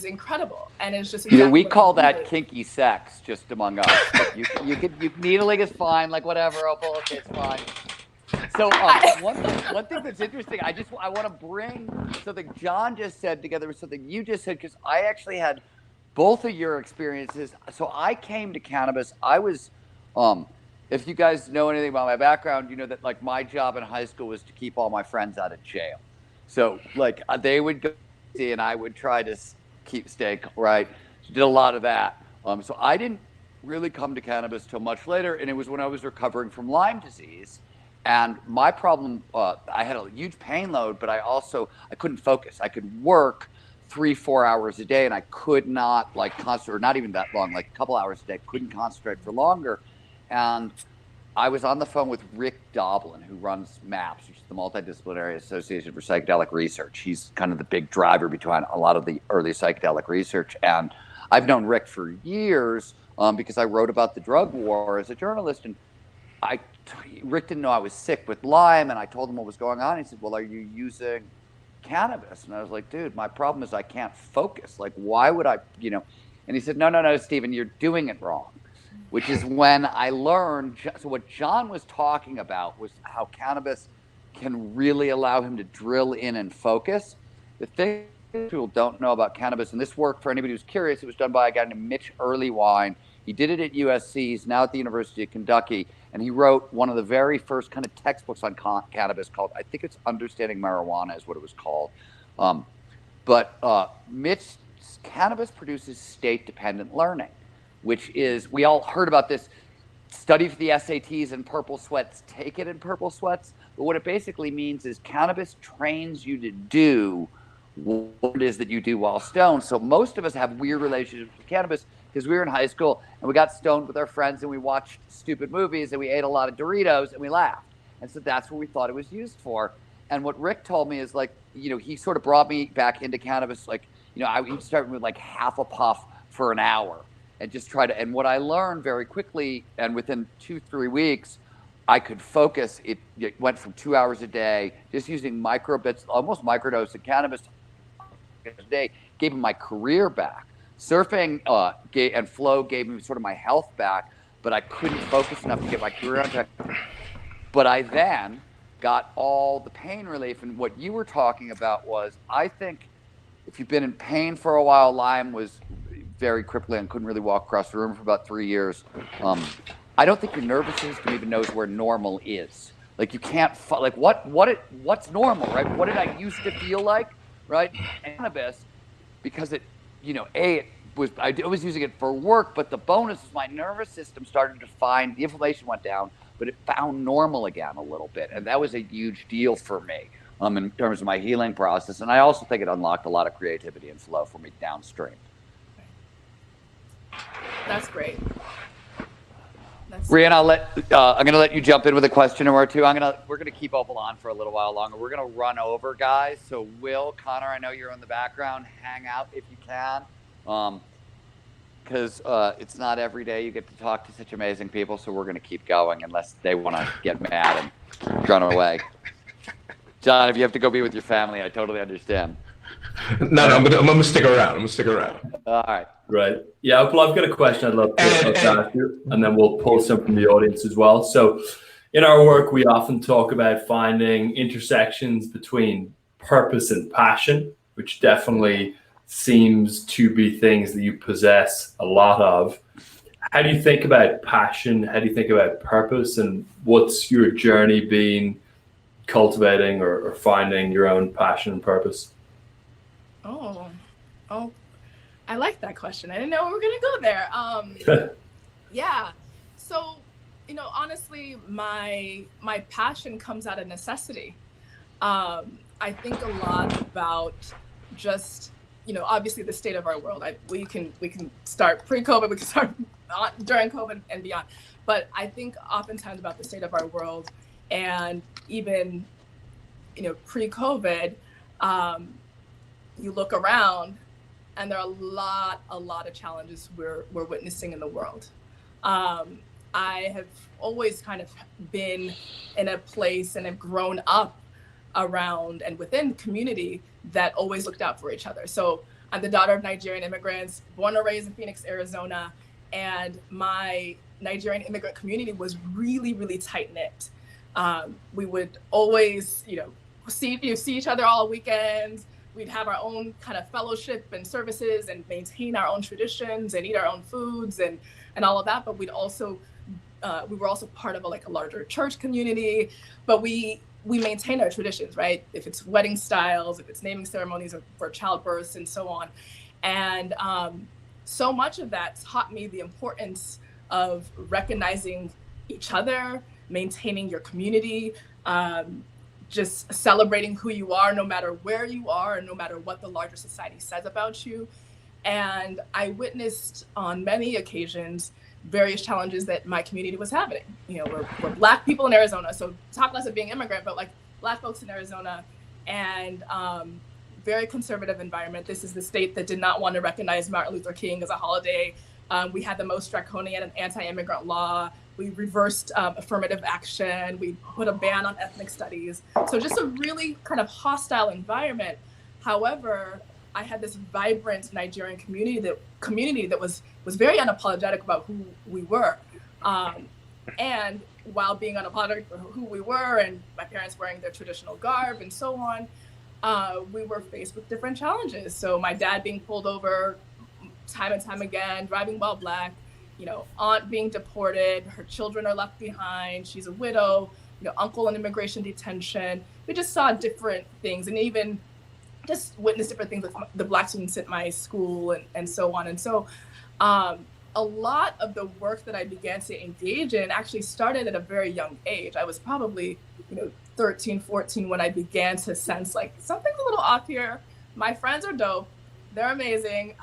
incredible, and it's just exactly we call that kinky sex, just among us. you needling is fine, like whatever, Opal, okay, it's fine. So one thing that's interesting, I want to bring something John just said together with something you just said, because I actually had both of your experiences. So I came to cannabis. I was, if you guys know anything about my background, you know that like my job in high school was to keep all my friends out of jail. So like they would go and I would try to stay right. Did a lot of that. So I didn't really come to cannabis till much later, and it was when I was recovering from Lyme disease. And my problem, I had a huge pain load, but I couldn't focus. I could work 3-4 hours a day, and I could not concentrate, or not even that long, like a couple hours a day. Couldn't concentrate for longer. And I was on the phone with Rick Doblin, who runs MAPS, which is the Multidisciplinary Association for Psychedelic Research. He's kind of the big driver behind a lot of the early psychedelic research. And I've known Rick for years because I wrote about the drug war as a journalist. And Rick didn't know I was sick with Lyme, and I told him what was going on. He said, well, are you using cannabis? And I was like, dude, my problem is I can't focus. Like, why would I, And he said, no, Stephen, you're doing it wrong. Which is when I learned, so what John was talking about was how cannabis can really allow him to drill in and focus. The thing people don't know about cannabis, and this work for anybody who's curious, it was done by a guy named Mitch Earlywine. He did it at USC, he's now at the University of Kentucky, and he wrote one of the very first kind of textbooks on cannabis called, I think it's Understanding Marijuana is what it was called. Cannabis produces state-dependent learning, which is, we all heard about this, study for the SATs in purple sweats, take it in purple sweats. But what it basically means is cannabis trains you to do what it is that you do while stoned. So most of us have weird relationships with cannabis because we were in high school and we got stoned with our friends and we watched stupid movies and we ate a lot of Doritos and we laughed. And so that's what we thought it was used for. And what Rick told me is he sort of brought me back into cannabis. I would start with half a puff for an hour. And just and what I learned very quickly, and within 2-3 weeks, I could focus. It went from 2 hours a day, just using microbits, almost microdose of cannabis a day, gave me my career back. Surfing and flow gave me sort of my health back, but I couldn't focus enough to get my career on track. But I then got all the pain relief. And what you were talking about was, I think if you've been in pain for a while, Lyme was very crippling and couldn't really walk across the room for about 3 years. I don't think your nervous system even knows where normal is. You can't what's normal, right? What did I used to feel like, right? And cannabis, because I was using it for work, but the bonus is my nervous system started to find, the inflammation went down, but it found normal again a little bit, and that was a huge deal for me in terms of my healing process. And I also think it unlocked a lot of creativity and flow for me downstream. That's great. Rian, I'm going to let you jump in with a question or two. We're going to keep Opal on for a little while longer. We're going to run over, guys. So Will, Connor, I know you're in the background. Hang out if you can, because it's not every day you get to talk to such amazing people. So we're going to keep going unless they want to get mad and run away. John, if you have to go be with your family, I totally understand. No, I'm gonna stick around. All right. Right. Yeah, Opal, I've got a question I'd love to ask you, and then we'll pull some from the audience as well. So in our work, we often talk about finding intersections between purpose and passion, which definitely seems to be things that you possess a lot of. How do you think about passion? How do you think about purpose? And what's your journey been cultivating or finding your own passion and purpose? Oh, I like that question. I didn't know we were gonna go there. Yeah. So, honestly, my passion comes out of necessity. I think a lot about just, obviously the state of our world. We can start pre-COVID, we can start during COVID and beyond. But I think oftentimes about the state of our world, and even, pre-COVID, you look around and there are a lot of challenges we're witnessing in the world. I have always kind of been in a place and have grown up around and within community that always looked out for each other. So I'm the daughter of Nigerian immigrants, born and raised in Phoenix, Arizona, and my Nigerian immigrant community was really, really tight knit. We would always, see each other all weekends. We'd have our own kind of fellowship and services and maintain our own traditions and eat our own foods and all of that. But we were also part of a larger church community, but we maintain our traditions, right? If it's wedding styles, if it's naming ceremonies for childbirths and so on. And so much of that taught me the importance of recognizing each other, maintaining your community, just celebrating who you are, no matter where you are, and no matter what the larger society says about you. And I witnessed on many occasions various challenges that my community was having. We're Black people in Arizona, so talk less of being immigrant, but like Black folks in Arizona, and very conservative environment. This is the state that did not want to recognize Martin Luther King as a holiday. We had the most draconian anti-immigrant law. We reversed affirmative action. We put a ban on ethnic studies. So just a really kind of hostile environment. However, I had this vibrant Nigerian community that was very unapologetic about who we were. And while being unapologetic for who we were, and my parents wearing their traditional garb and so on, we were faced with different challenges. So my dad being pulled over time and time again, driving while Black, aunt being deported, her children are left behind, she's a widow, uncle in immigration detention. We just saw different things, and even just witnessed different things with the Black students at my school and so on. And so a lot of the work that I began to engage in actually started at a very young age. I was probably 13, 14 when I began to sense like something's a little off here. My friends are dope. They're amazing.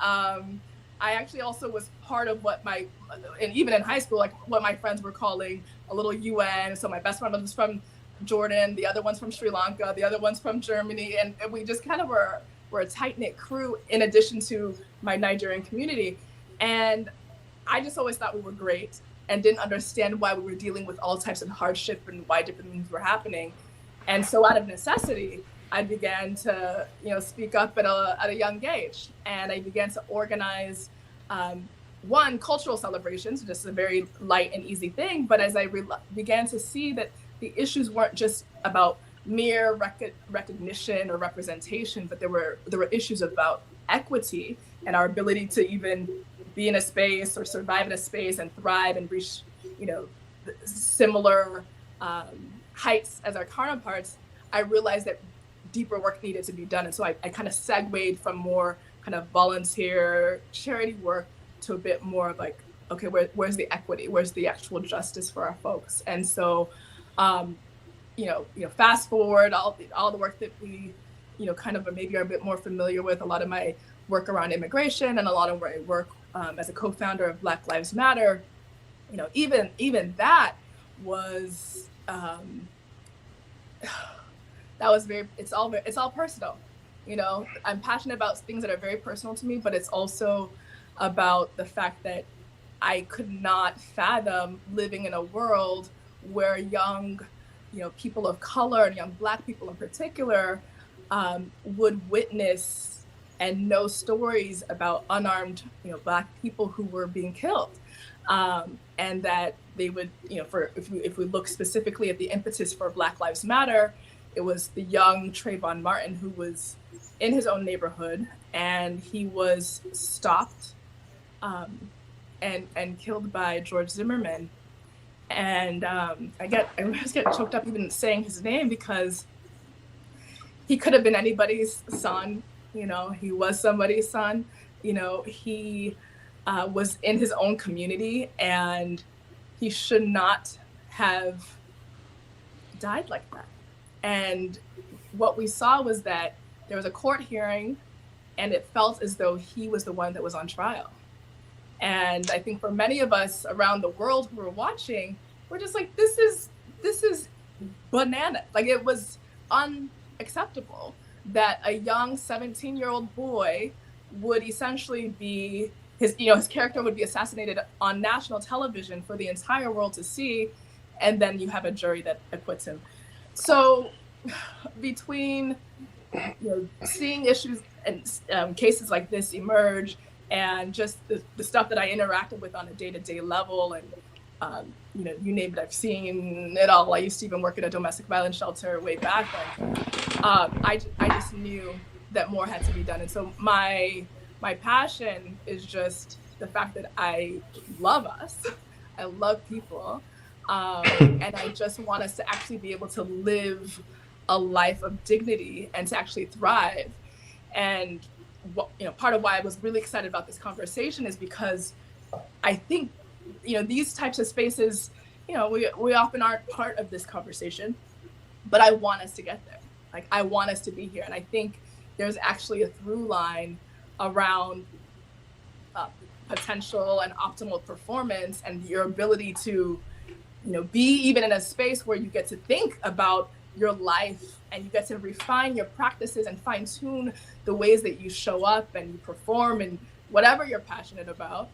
I actually also was part of what and even in high school, like what my friends were calling a little UN. So my best friend was from Jordan, the other one's from Sri Lanka, the other one's from Germany. And we just kind of were a tight-knit crew in addition to my Nigerian community. And I just always thought we were great and didn't understand why we were dealing with all types of hardship and why different things were happening. And so out of necessity, I began to, speak up at a young age, and I began to organize, cultural celebrations, just a very light and easy thing. But as I began to see that the issues weren't just about mere recognition or representation, but there were issues about equity and our ability to even be in a space or survive in a space and thrive and reach, similar heights as our counterparts. I realized that deeper work needed to be done. And so I kind of segued from more kind of volunteer charity work to a bit more of like, okay, where's the equity? Where's the actual justice for our folks? And so, fast forward all the work that we, kind of maybe are a bit more familiar with, a lot of my work around immigration and a lot of my work as a co-founder of Black Lives Matter, even that was, that was it's all personal. I'm passionate about things that are very personal to me, but it's also about the fact that I could not fathom living in a world where young, people of color and young Black people in particular would witness and know stories about unarmed, Black people who were being killed. And that they would, if we look specifically at the impetus for Black Lives Matter, it was the young Trayvon Martin who was in his own neighborhood, and he was stopped and killed by George Zimmerman. And I just get choked up even saying his name, because he could have been anybody's son. He was somebody's son. He was in his own community, and he should not have died like that. And what we saw was that there was a court hearing, and it felt as though he was the one that was on trial. And I think for many of us around the world who were watching, we're just like, this is banana. Like, it was unacceptable that a young 17-year-old boy would essentially be his character would be assassinated on national television for the entire world to see, and then you have a jury that acquits him. So between seeing issues and cases like this emerge, and just the stuff that I interacted with on a day-to-day level, and you name it, I've seen it all. I used to even work at a domestic violence shelter way back when. I just knew that more had to be done. And so my passion is just the fact that I love us. I love people. And I just want us to actually be able to live a life of dignity and to actually thrive. And part of why I was really excited about this conversation is because I think, these types of spaces, we often aren't part of this conversation, but I want us to get there. Like, I want us to be here. And I think there's actually a through line around potential and optimal performance, and your ability to, be even in a space where you get to think about your life and you get to refine your practices and fine tune the ways that you show up and you perform and whatever you're passionate about.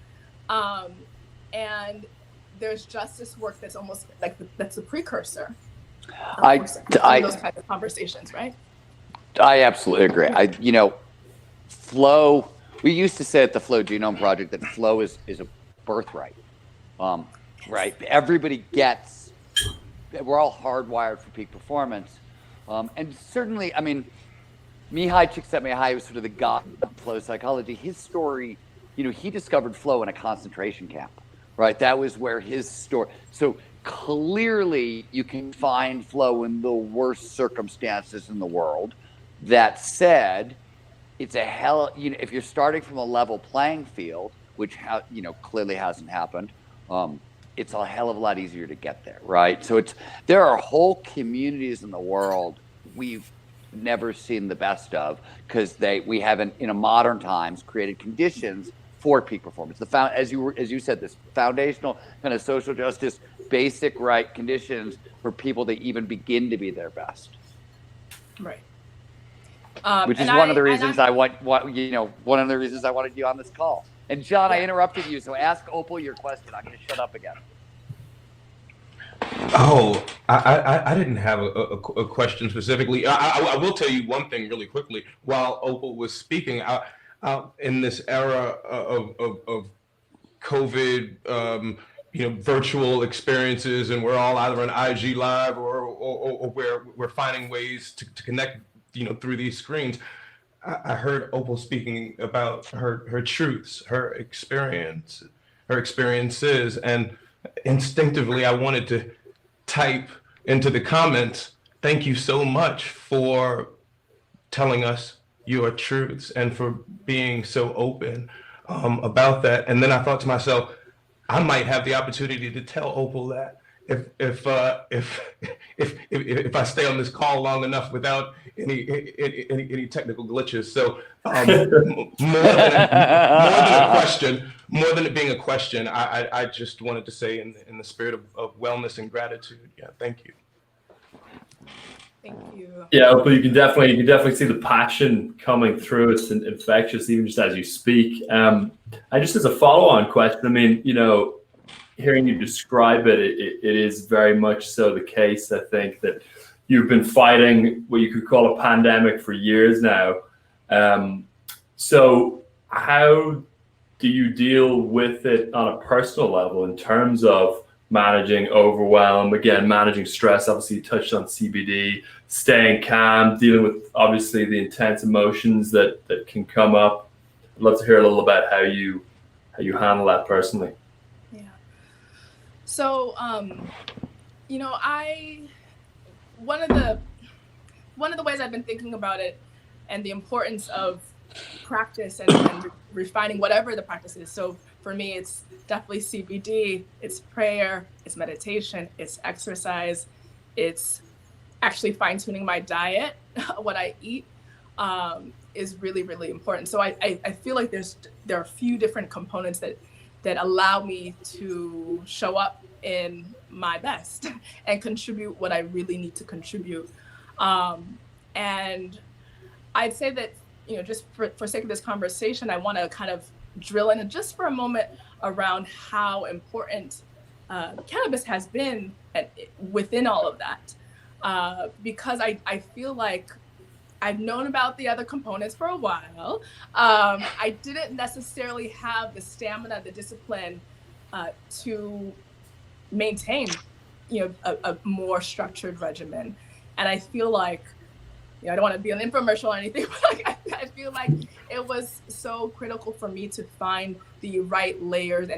And there's justice work that's almost like that's a precursor. Those kinds of conversations, right? I absolutely agree. Flow, we used to say at the Flow Genome Project that flow is a birthright. Right? Everybody gets, we're all hardwired for peak performance. And certainly, I mean, Mihai Csikszentmihalyi was sort of the god of flow psychology. His story, he discovered flow in a concentration camp, right? That was where his story. So clearly you can find flow in the worst circumstances in the world. That said, it's a hell, if you're starting from a level playing field, which, clearly hasn't happened, it's a hell of a lot easier to get there, right? So there are whole communities in the world we've never seen the best of because we haven't, in a modern times, created conditions for peak performance. As you said, this foundational kind of social justice, basic right conditions for people to even begin to be their best. Right. Which is one of the reasons I wanted you on this call. And John, I interrupted you, so ask Opal your question. I'm going to shut up again. Oh, I didn't have a question specifically. I will tell you one thing really quickly. While Opal was speaking, in this era of COVID, virtual experiences, and we're all either on IG Live or we're finding ways to connect, through these screens. I heard Opal speaking about her truths, her experiences, and instinctively I wanted to type into the comments, thank you so much for telling us your truths and for being so open about that. And then I thought to myself, I might have the opportunity to tell Opal that if I stay on this call long enough without any technical glitches. So more than it being a question, I just wanted to say in the spirit of wellness and gratitude. Yeah, thank you. Thank you. Yeah, Opal, you can definitely see the passion coming through. It's infectious, even just as you speak. And just as a follow-on question, I mean, hearing you describe it is very much so the case. I think that you've been fighting what you could call a pandemic for years now. So how do you deal with it on a personal level in terms of managing overwhelm, again, managing stress? Obviously, you touched on CBD, staying calm, dealing with obviously the intense emotions that can come up. I'd love to hear a little about how you handle that personally. Yeah. So, one of the ways I've been thinking about it and the importance of practice and refining whatever the practice is. So for me, it's definitely CBD, it's prayer, it's meditation, it's exercise, it's actually fine tuning my diet, what I eat is really, really important. So I feel like there are a few different components that allow me to show up in my best and contribute what I really need to contribute. And I'd say that, just for sake of this conversation, I want to kind of drill in just for a moment around how important cannabis has been within all of that. Because I feel like I've known about the other components for a while. I didn't necessarily have the stamina, the discipline to maintain, a more structured regimen. And I feel like, I don't want to be an infomercial or anything, but I feel like it was so critical for me to find the right layers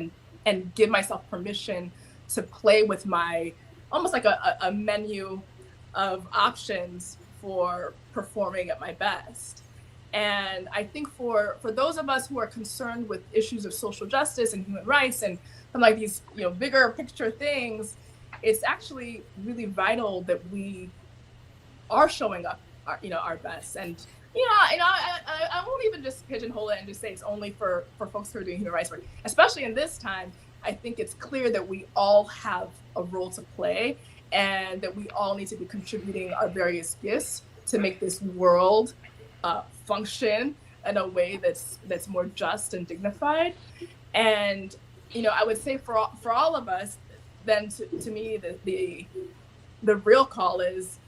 and give myself permission to play with my, almost like a menu of options for performing at my best. And I think for those of us who are concerned with issues of social justice and human rights and some like these, bigger picture things, it's actually really vital that we are showing up our best. And Yeah, I won't even just pigeonhole it and just say it's only for folks who are doing human rights work. Especially in this time, I think it's clear that we all have a role to play and that we all need to be contributing our various gifts to make this world function in a way that's more just and dignified. And I would say for all of us, then to me the real call is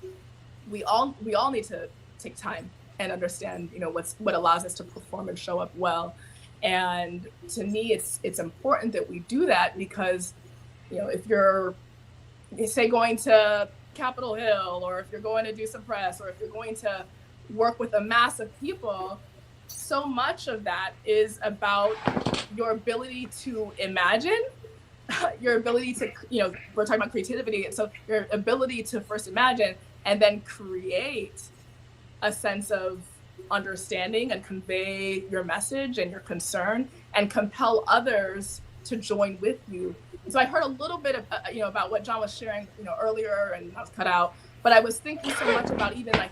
we all need to take time and understand what allows us to perform and show up well. And to me it's important that we do that, because if you're, say, going to Capitol Hill, or if you're going to do some press, or if you're going to work with a mass of people, so much of that is about your ability to imagine, your ability to, we're talking about creativity, and so your ability to first imagine and then create a sense of understanding and convey your message and your concern and compel others to join with you. So I heard a little bit of, about what John was sharing, earlier, and I was cut out, but I was thinking so much about even like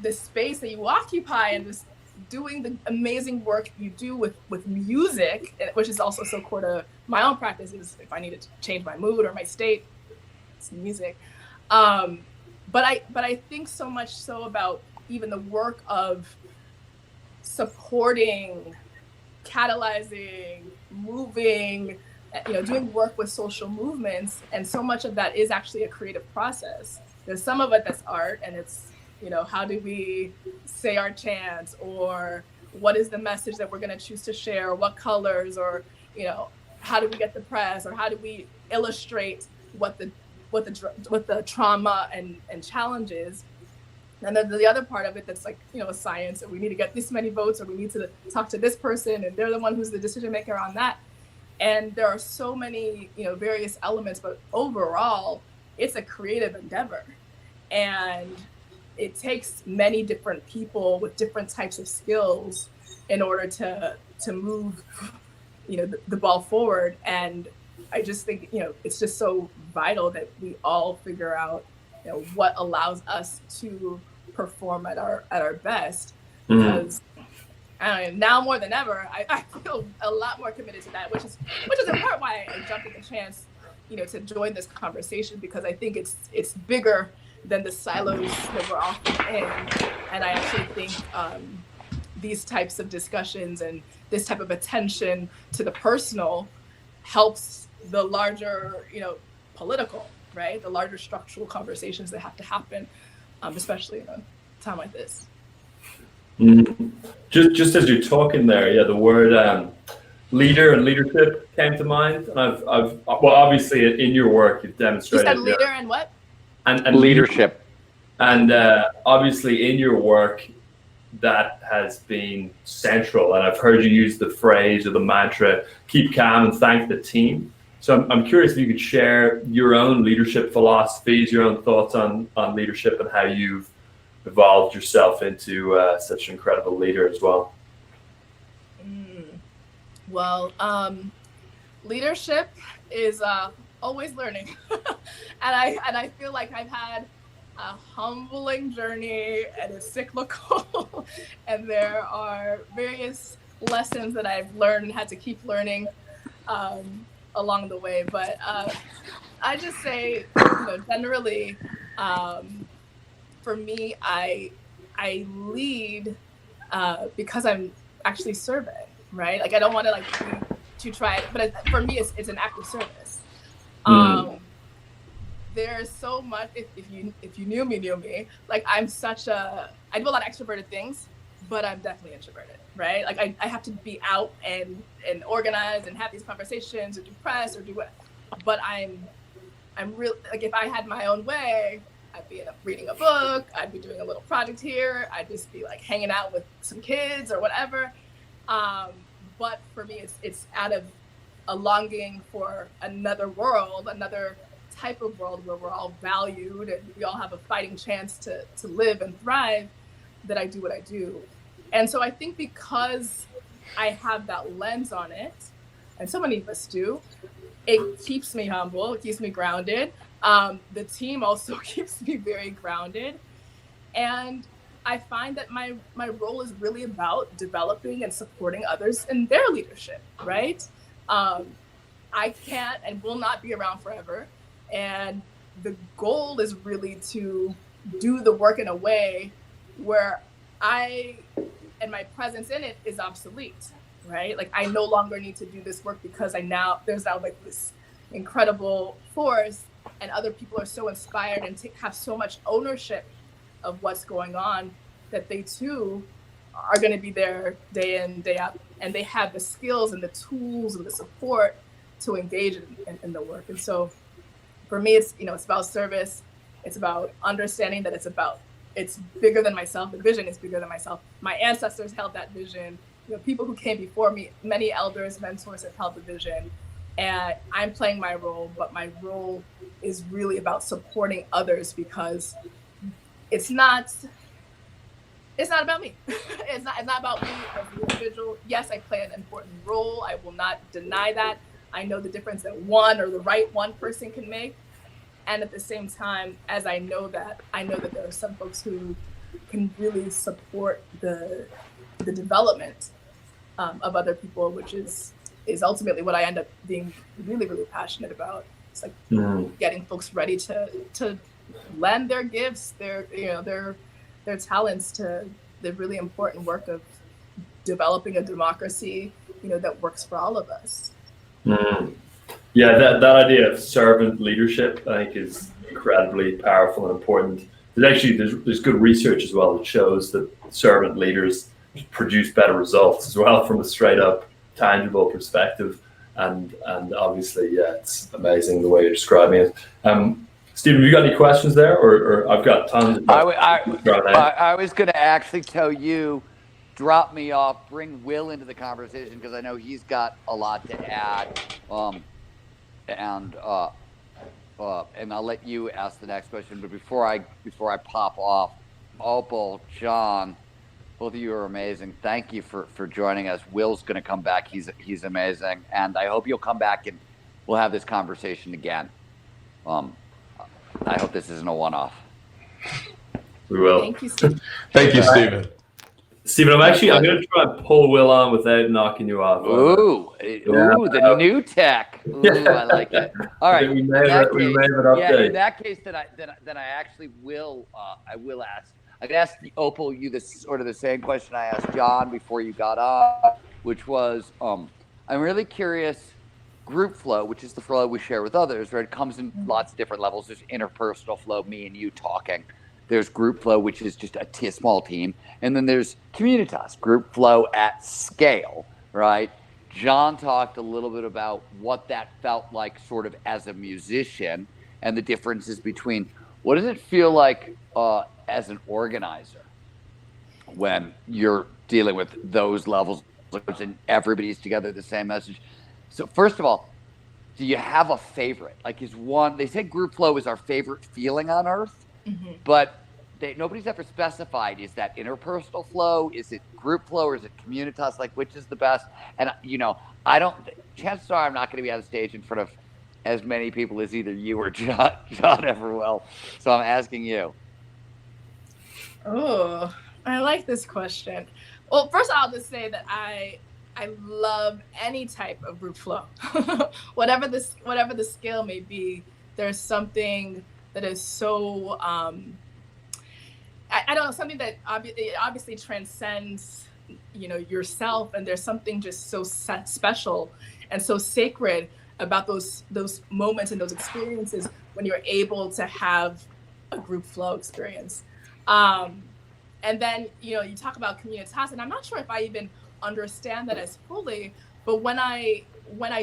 the space that you occupy and just doing the amazing work you do with music, which is also so core to my own practices. If I need to change my mood or my state, it's music. But I think so much so about even the work of supporting, catalyzing, moving, doing work with social movements. And so much of that is actually a creative process. There's some of it that's art, and it's, how do we say our chants, or what is the message that we're going to choose to share, what colors, or, how do we get the press, or how do we illustrate what the trauma and challenges. And then the other part of it that's like, a science, and we need to get this many votes, or we need to talk to this person, and they're the one who's the decision maker on that. And there are so many, various elements, but overall, it's a creative endeavor. And it takes many different people with different types of skills in order to move, the ball forward. And I just think, it's just so vital that we all figure out, what allows us to perform at our best. Because I don't know, now more than ever, I feel a lot more committed to that, which is in part why I jumped at the chance, to join this conversation, because I think it's bigger than the silos that we're often in. And I actually think these types of discussions and this type of attention to the personal helps the larger, political, right? The larger structural conversations that have to happen, especially in a time like this. Just as you're talking there, the word leader and leadership came to mind. And I've well, obviously in your work you've demonstrated. You said leader and what? And leadership. And obviously in your work that has been central. And I've heard you use the phrase or the mantra, keep calm and thank the team. So I'm curious if you could share your own leadership philosophies, your own thoughts on leadership, and how you've evolved yourself into such an incredible leader as well. Well, leadership is always learning. and I feel like I've had a humbling journey, and it's cyclical. And there are various lessons that I've learned and had to keep learning along the way. But I just say, generally, for me, I lead because I'm actually serving, right? Like I don't want to try it, but for me, it's an act of service. There's so much. If you knew me, like I do a lot of extroverted things, but I'm definitely introverted, right? Like I have to be out and organize and have these conversations or do press or do what, but I'm real. Like if I had my own way, I'd be reading a book, I'd be doing a little project here, I'd just be like hanging out with some kids or whatever. But for me, it's out of a longing for another world, another type of world where we're all valued and we all have a fighting chance to live and thrive, that I do what I do. And so I think because I have that lens on it, and so many of us do, it keeps me humble, it keeps me grounded. The team also keeps me very grounded. And I find that my role is really about developing and supporting others in their leadership, right? I can't and will not be around forever. And the goal is really to do the work in a way where I and my presence in it is obsolete, right? Like I no longer need to do this work because there's now like this incredible force, and other people are so inspired and have so much ownership of what's going on that they too are going to be there day in, day out, and they have the skills and the tools and the support to engage in the work. And so for me, it's about service. It's about understanding that it's bigger than myself. The vision is bigger than myself. My ancestors held that vision. People who came before me, many elders, mentors have held the vision. And I'm playing my role, but my role is really about supporting others, because it's not about me. It's not about me as an individual. Yes, I play an important role. I will not deny that. I know the difference that one person can make. And at the same time, as I know that there are some folks who can really support the development of other people, which is ultimately what I end up being really, really passionate about. It's like getting folks ready to lend their gifts, their talents to the really important work of developing a democracy, that works for all of us. Yeah, that idea of servant leadership, I think, is incredibly powerful and important. There's good research as well that shows that servant leaders produce better results as well from a straight up tangible perspective. And obviously, yeah, it's amazing the way you're describing it. Stephen, have you got any questions there, or I've got tons of questions. I was going to actually tell you, drop me off, bring Will into the conversation, because I know he's got a lot to add. And I'll let you ask the next question. But before I pop off, Opal, John, both of you are amazing. Thank you for joining us. Will's going to come back. He's amazing, and I hope you'll come back and we'll have this conversation again. I hope this isn't a one-off. We will. Thank you, Steve. Thank you, Stephen. Stephen, I'm going to try and pull Will on without knocking you off. The new tech. Ooh, I like it. All right. We may have an update. In that case, then I actually will. I will ask. I can ask Opal you the same question I asked John before you got on, which was, I'm really curious. Group flow, which is the flow we share with others, right? It comes in lots of different levels. There's interpersonal flow, me and you talking. There's group flow, which is just a small team. And then there's communitas, group flow at scale, right? John talked a little bit about what that felt like sort of as a musician and the differences between what does it feel like as an organizer when you're dealing with those levels and everybody's together, the same message. So first of all, do you have a favorite? Like they say group flow is our favorite feeling on earth, but nobody's ever specified, is that interpersonal flow? Is it group flow, or is it communitas? Like, which is the best? And, chances are I'm not going to be on stage in front of as many people as either you or John ever will. So I'm asking you. Oh, I like this question. Well, first I'll just say that I love any type of group flow. whatever the scale may be, there's something that is so I don't know, something that obviously transcends yourself, and there's something just so special and so sacred about those moments and those experiences when you're able to have a group flow experience. And then you talk about communitas, and I'm not sure if I even understand that as fully, but when I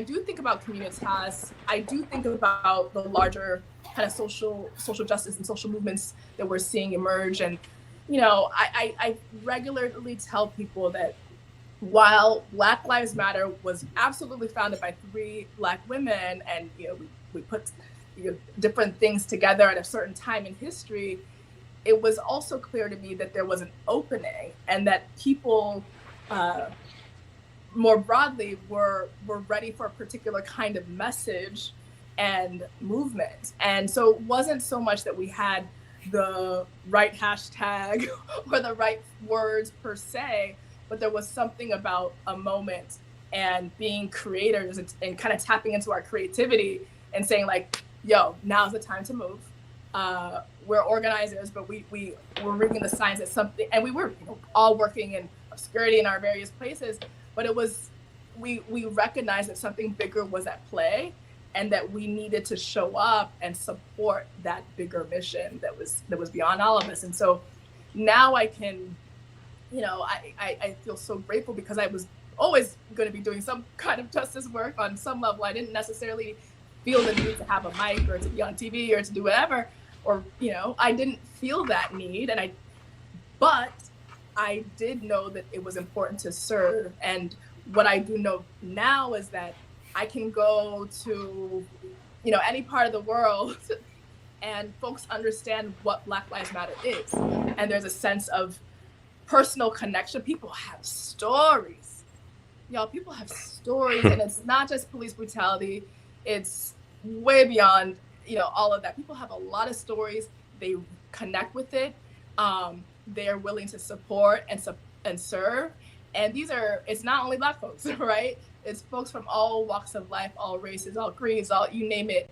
do think about communitas, I do think about the larger kind of social justice and social movements that we're seeing emerge. And I regularly tell people that while Black Lives Matter was absolutely founded by 3 Black women, and we put different things together at a certain time in history, it was also clear to me that there was an opening, and that people more broadly were ready for a particular kind of message and movement. And so it wasn't so much that we had the right hashtag or the right words per se, but there was something about a moment and being creators and kind of tapping into our creativity and saying like, yo, now's the time to move. We're organizers, but we were reading the signs that something, and we were all working in obscurity in our various places, but it was, we recognized that something bigger was at play and that we needed to show up and support that bigger mission that was beyond all of us. And so now I can, I feel so grateful because I was always going to be doing some kind of justice work on some level. I didn't necessarily feel the need to have a mic or to be on TV or to do whatever, or, I didn't feel that need. But I did know that it was important to serve. And what I do know now is that I can go to, any part of the world and folks understand what Black Lives Matter is. And there's a sense of personal connection. People have stories. Y'all, people have stories, and it's not just police brutality. It's way beyond, all of that. People have a lot of stories. They connect with it. They're willing to support and serve. And it's not only Black folks, right? It's folks from all walks of life, all races, all creeds, all, you name it.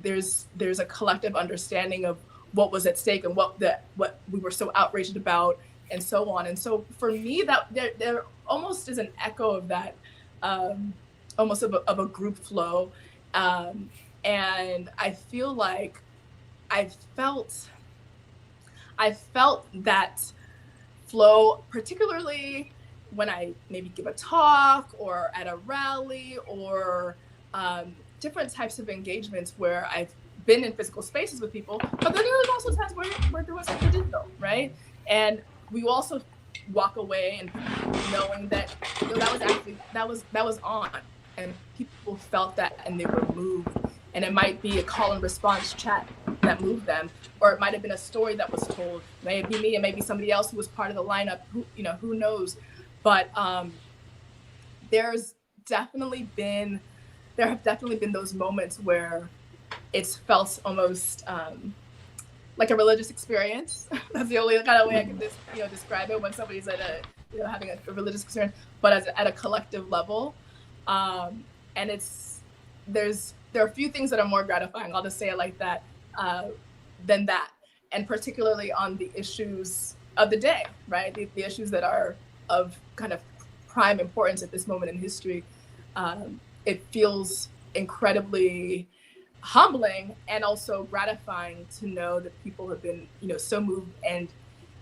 There's a collective understanding of what was at stake and what we were so outraged about, and so on. And so for me, that there almost is an echo of that, almost of a group flow. And I feel like I felt that flow, particularly when I maybe give a talk or at a rally or different types of engagements where I've been in physical spaces with people, but then there's also times where we're doing something digital, right? And we also walk away and knowing that that was on, and people felt that and they were moved. And it might be a call and response chat that moved them, or it might have been a story that was told. Maybe me and maybe somebody else who was part of the lineup. Who knows? But there have definitely been those moments where it's felt almost like a religious experience. That's the only kind of way I can describe it, when somebody's at having a religious experience, but at a collective level. And there are a few things that are more gratifying, I'll just say it like that, than that. And particularly on the issues of the day, right? The issues that are of kind of prime importance at this moment in history. It feels incredibly humbling and also gratifying to know that people have been, so moved, and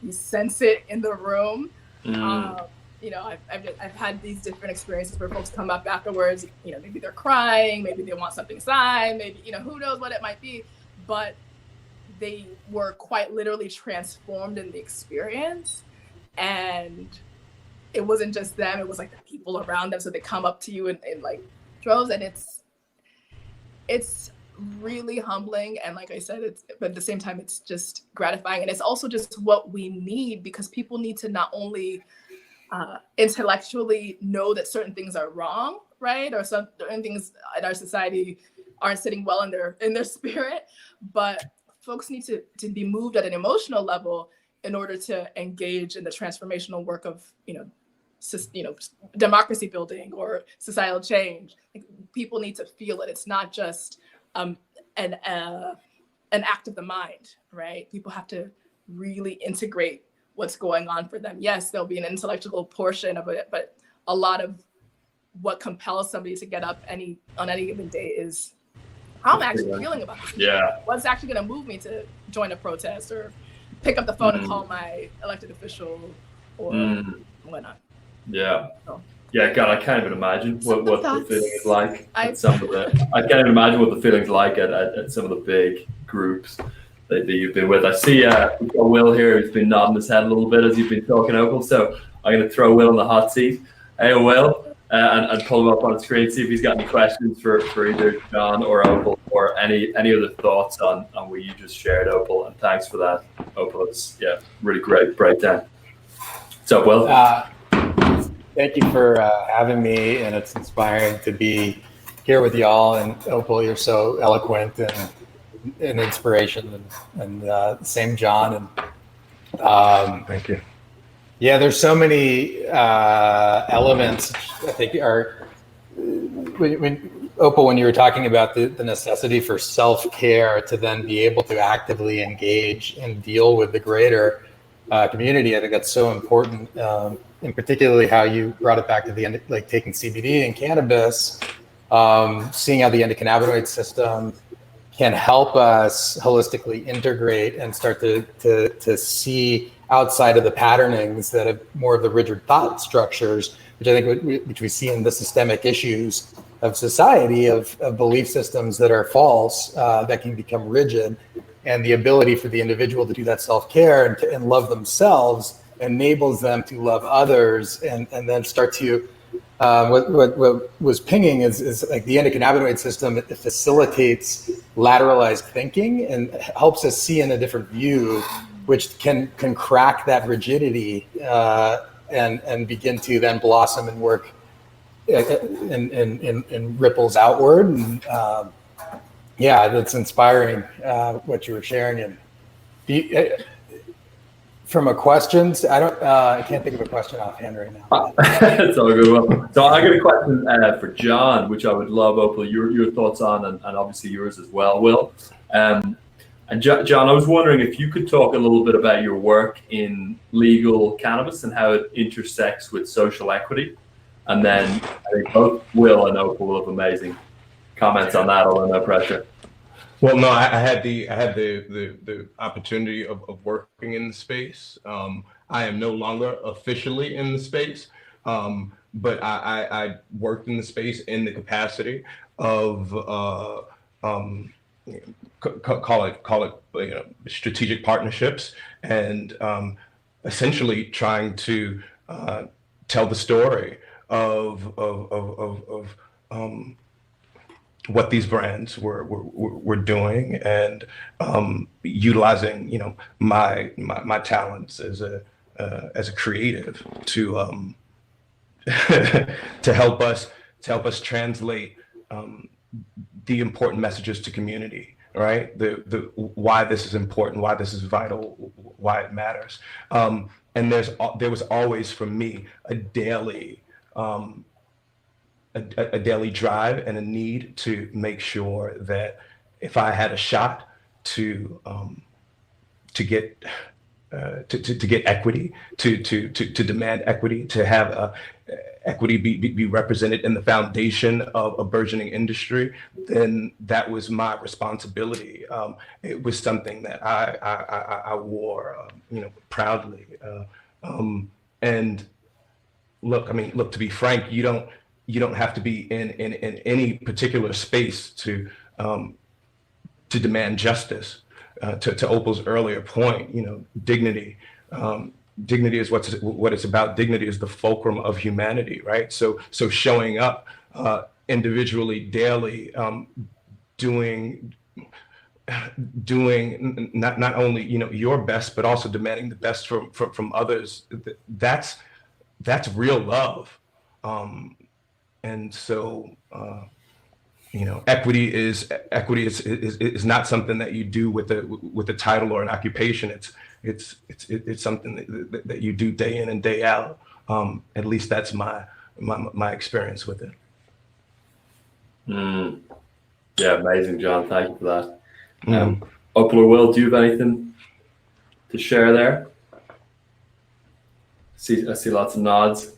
you sense it in the room. I've had these different experiences where folks come up afterwards, maybe they're crying, maybe they want something signed, maybe, who knows what it might be, but they were quite literally transformed in the experience. And it wasn't just them, it was like the people around them. So they come up to you in like droves, and it's really humbling. And like I said, but at the same time, it's just gratifying. And it's also just what we need, because people need to not only intellectually know that certain things are wrong, right? Or certain things in our society aren't sitting well in their spirit, but folks need to be moved at an emotional level in order to engage in the transformational work of, democracy building or societal change. Like, people need to feel that it's not just an act of the mind, right? People have to really integrate what's going on for them. Yes, there'll be an intellectual portion of it, but a lot of what compels somebody to get up on any given day is how I'm actually feeling about this. Yeah. What's actually going to move me to join a protest or pick up the phone and call my elected official or whatnot. Yeah. So. Yeah, God, I can't even imagine what the feeling is like at some of the. I can't even imagine what the feeling's like at some of the big groups that you've been with. I see we've got Will here who's been nodding his head a little bit as you've been talking, Opal. So I'm going to throw Will in the hot seat. Hey, Will, and pull him up on the screen, see if he's got any questions for either John or Opal, or any other thoughts on what you just shared, Opal. And thanks for that, Opal. It's really great breakdown. What's up, Will? Thank you for having me, and it's inspiring to be here with y'all. And Opal, you're so eloquent, and an inspiration, and same John. And Thank you. yeah, there's so many elements I think are when Opal, when you were talking about the necessity for self-care to then be able to actively engage and deal with the greater community, I think that's so important. And particularly how you brought it back to the end, like taking CBD and cannabis, seeing how the endocannabinoid system can help us holistically integrate and start to see outside of the patternings that have more of the rigid thought structures, which I think which we see in the systemic issues of society, of belief systems that are false, that can become rigid, and the ability for the individual to do that self-care and love themselves enables them to love others, and then start to what was pinging is like the endocannabinoid system. It facilitates lateralized thinking and helps us see in a different view, which can crack that rigidity and begin to then blossom and work in ripples outward. And yeah, that's inspiring what you were sharing. And from a questions, I can't think of a question offhand right now. It's all good. Well, so I got a question for John, which I would love, Opal, your thoughts on, and obviously yours as well, Will. And John, I was wondering if you could talk a little bit about your work in legal cannabis and how it intersects with social equity. And then I think both Will and Opal will have amazing comments on that, although no pressure. Well, no, I had the opportunity of working in the space. I am no longer officially in the space, but I worked in the space in the capacity of call it strategic partnerships, and essentially trying to tell the story of what these brands were doing, and utilizing my talents as a creative to to help us translate the important messages to community, right? The why this is important, why this is vital, why it matters. And there was always for me a daily a daily drive and a need to make sure that if I had a shot to get equity, to demand equity, to have equity be represented in the foundation of a burgeoning industry, then that was my responsibility. It was something that I wore, proudly. And look, to be frank, you don't have to be in any particular space to demand justice. To Opal's earlier point, dignity. Dignity is what it's about. Dignity is the fulcrum of humanity, right? So showing up individually, daily, doing not only your best, but also demanding the best from others. That's real love. And so, equity is not something that you do with a title or an occupation. It's something that you do day in and day out. At least that's my experience with it. Yeah, amazing, John. Thank you for that. Opal or Will, do you have anything to share there? I see lots of nods.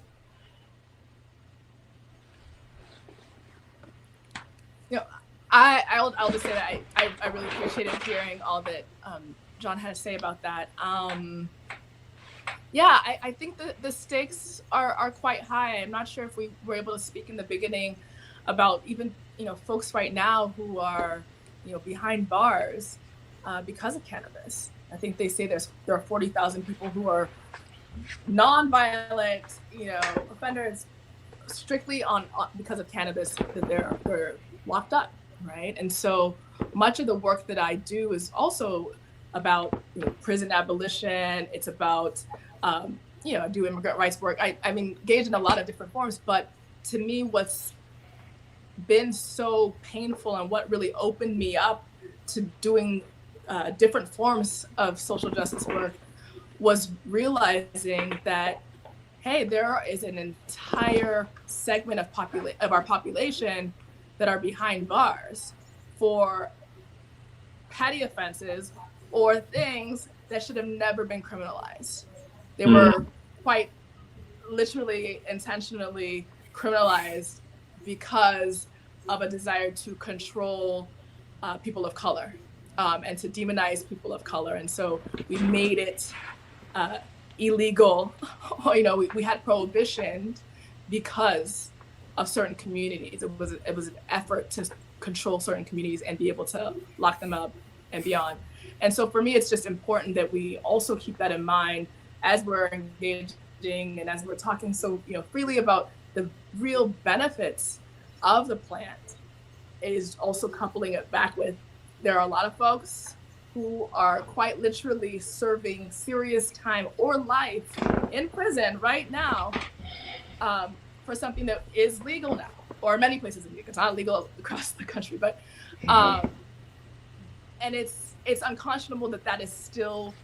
I'll just say that I really appreciated hearing all that John had to say about that. Yeah, I think the stakes are quite high. I'm not sure if we were able to speak in the beginning about even folks right now who are behind bars because of cannabis. I think they say there are 40,000 people who are non-violent offenders strictly because of cannabis, that they're locked up, right? And so much of the work that I do is also about prison abolition. It's about I do immigrant rights work. I'm engaged in a lot of different forms, but to me, what's been so painful and what really opened me up to doing different forms of social justice work was realizing that, hey, there is an entire segment of our population that are behind bars for petty offenses or things that should have never been criminalized. They were quite literally intentionally criminalized because of a desire to control people of color and to demonize people of color. And so we made it illegal. You know, we had prohibition because of certain communities. It was an effort to control certain communities and be able to lock them up and beyond. And so for me, it's just important that we also keep that in mind as we're engaging and as we're talking so freely about the real benefits of the plant, is also coupling it back with, there are a lot of folks who are quite literally serving serious time or life in prison right now for something that is legal now, or many places illegal. It's not legal across the country, but and it's unconscionable that is still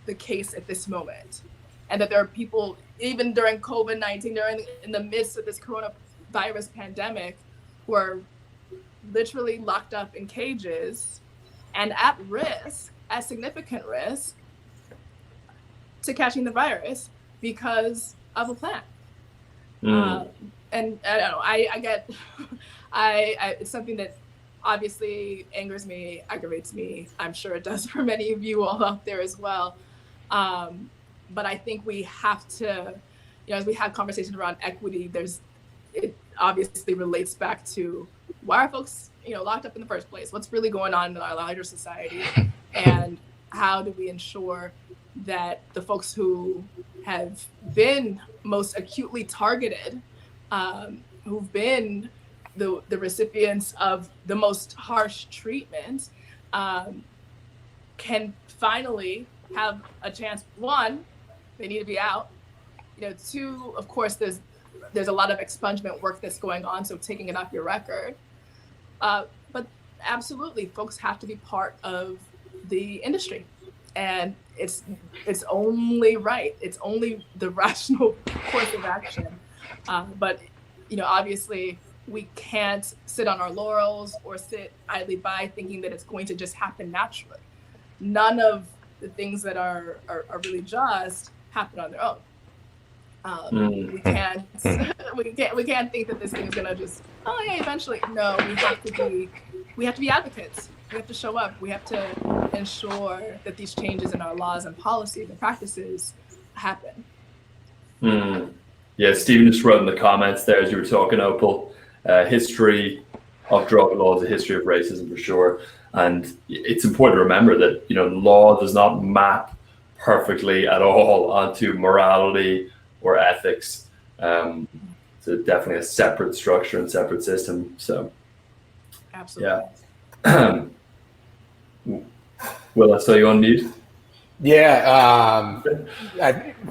the case at this moment, and that there are people even during COVID-19, in the midst of this coronavirus pandemic, who are literally locked up in cages and at risk, at significant risk, to catching the virus because of a plant. And I don't know, I get, it's something that obviously angers me, aggravates me. I'm sure it does for many of you all out there as well. But I think we have to, as we have conversations around equity, it obviously relates back to why are folks, locked up in the first place? What's really going on in our larger society? And how do we ensure that the folks who have been most acutely targeted, who've been the recipients of the most harsh treatment, can finally have a chance? One, they need to be out. Two, of course, there's a lot of expungement work that's going on, so taking it off your record. But absolutely, folks have to be part of the industry, and it's only right. It's only the rational course of action. But obviously, we can't sit on our laurels or sit idly by thinking that it's going to just happen naturally. None of the things that are really just happen on their own. We can't think that this thing's gonna just eventually. No, we have to be advocates. We have to show up. We have to ensure that these changes in our laws and policies and practices happen. Yeah, Stephen just wrote in the comments there as you were talking, Opal, history of drug laws, a history of racism for sure. And it's important to remember that law does not map perfectly at all onto morality or ethics. So definitely a separate structure and separate system. So absolutely. Yeah. Will, I saw you on mute. Yeah.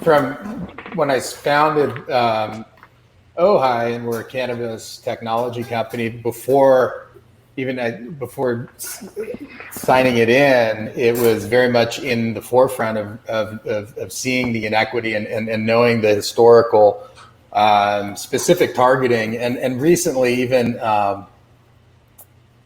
From when I founded Ojai, and we're a cannabis technology company, before signing it in, it was very much in the forefront of seeing the inequity and knowing the historical specific targeting. And recently, even I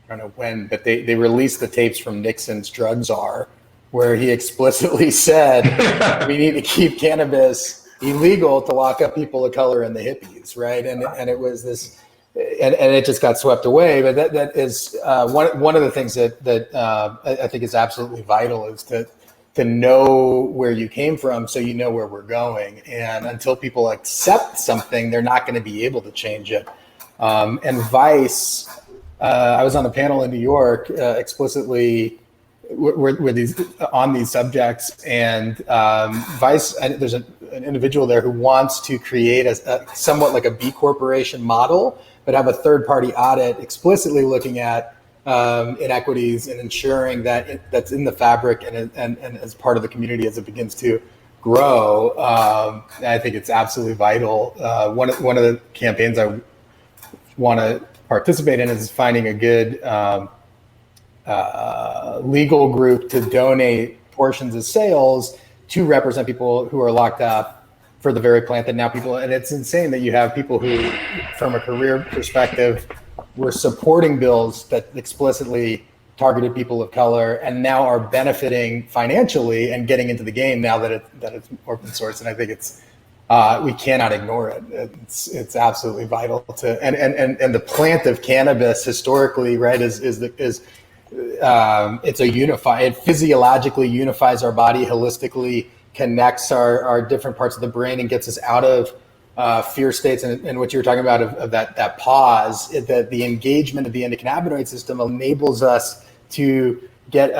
don't know when, but they released the tapes from Nixon's drug czar, where he explicitly said we need to keep cannabis illegal to lock up people of color and the hippies, right? And it was this. And it just got swept away. But that is one of the things that I think is absolutely vital, is to know where you came from, so you know where we're going. And until people accept something, they're not going to be able to change it. And Vice, I was on a panel in New York explicitly with these subjects, and Vice. There's an individual there who wants to create a somewhat like a B corporation model, but have a third-party audit explicitly looking at inequities and ensuring that that's in the fabric and as part of the community as it begins to grow. I think it's absolutely vital. One of the campaigns I want to participate in is finding a good legal group to donate portions of sales to represent people who are locked up for the very plant that now people, and it's insane that you have people who, from a career perspective, were supporting bills that explicitly targeted people of color and now are benefiting financially and getting into the game now that it's open source. And I think it's, we cannot ignore it. It's absolutely vital to, and the plant of cannabis historically, right, it's a it physiologically unifies our body holistically, connects our different parts of the brain and gets us out of fear states. And what you were talking about of that pause, that the engagement of the endocannabinoid system enables us to get,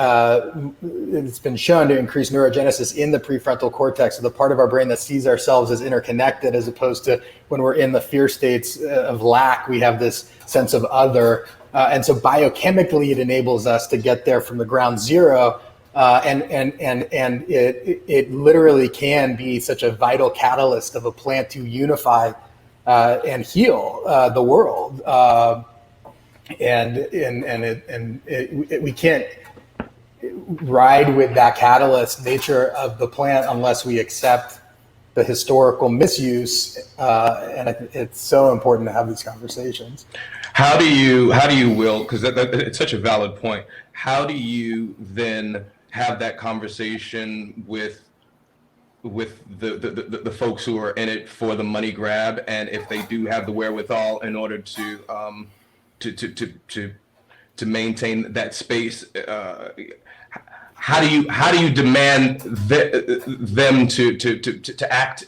it's been shown to increase neurogenesis in the prefrontal cortex, so the part of our brain that sees ourselves as interconnected, as opposed to when we're in the fear states of lack, we have this sense of other. And so biochemically, it enables us to get there from the ground zero. And it literally can be such a vital catalyst of a plant to unify and heal the world. We can't ride with that catalyst nature of the plant unless we accept the historical misuse. And it's so important to have these conversations. How do you will, because it's such a valid point. How do you then have that conversation with the folks who are in it for the money grab, and if they do have the wherewithal in order to maintain that space, how do you demand them to act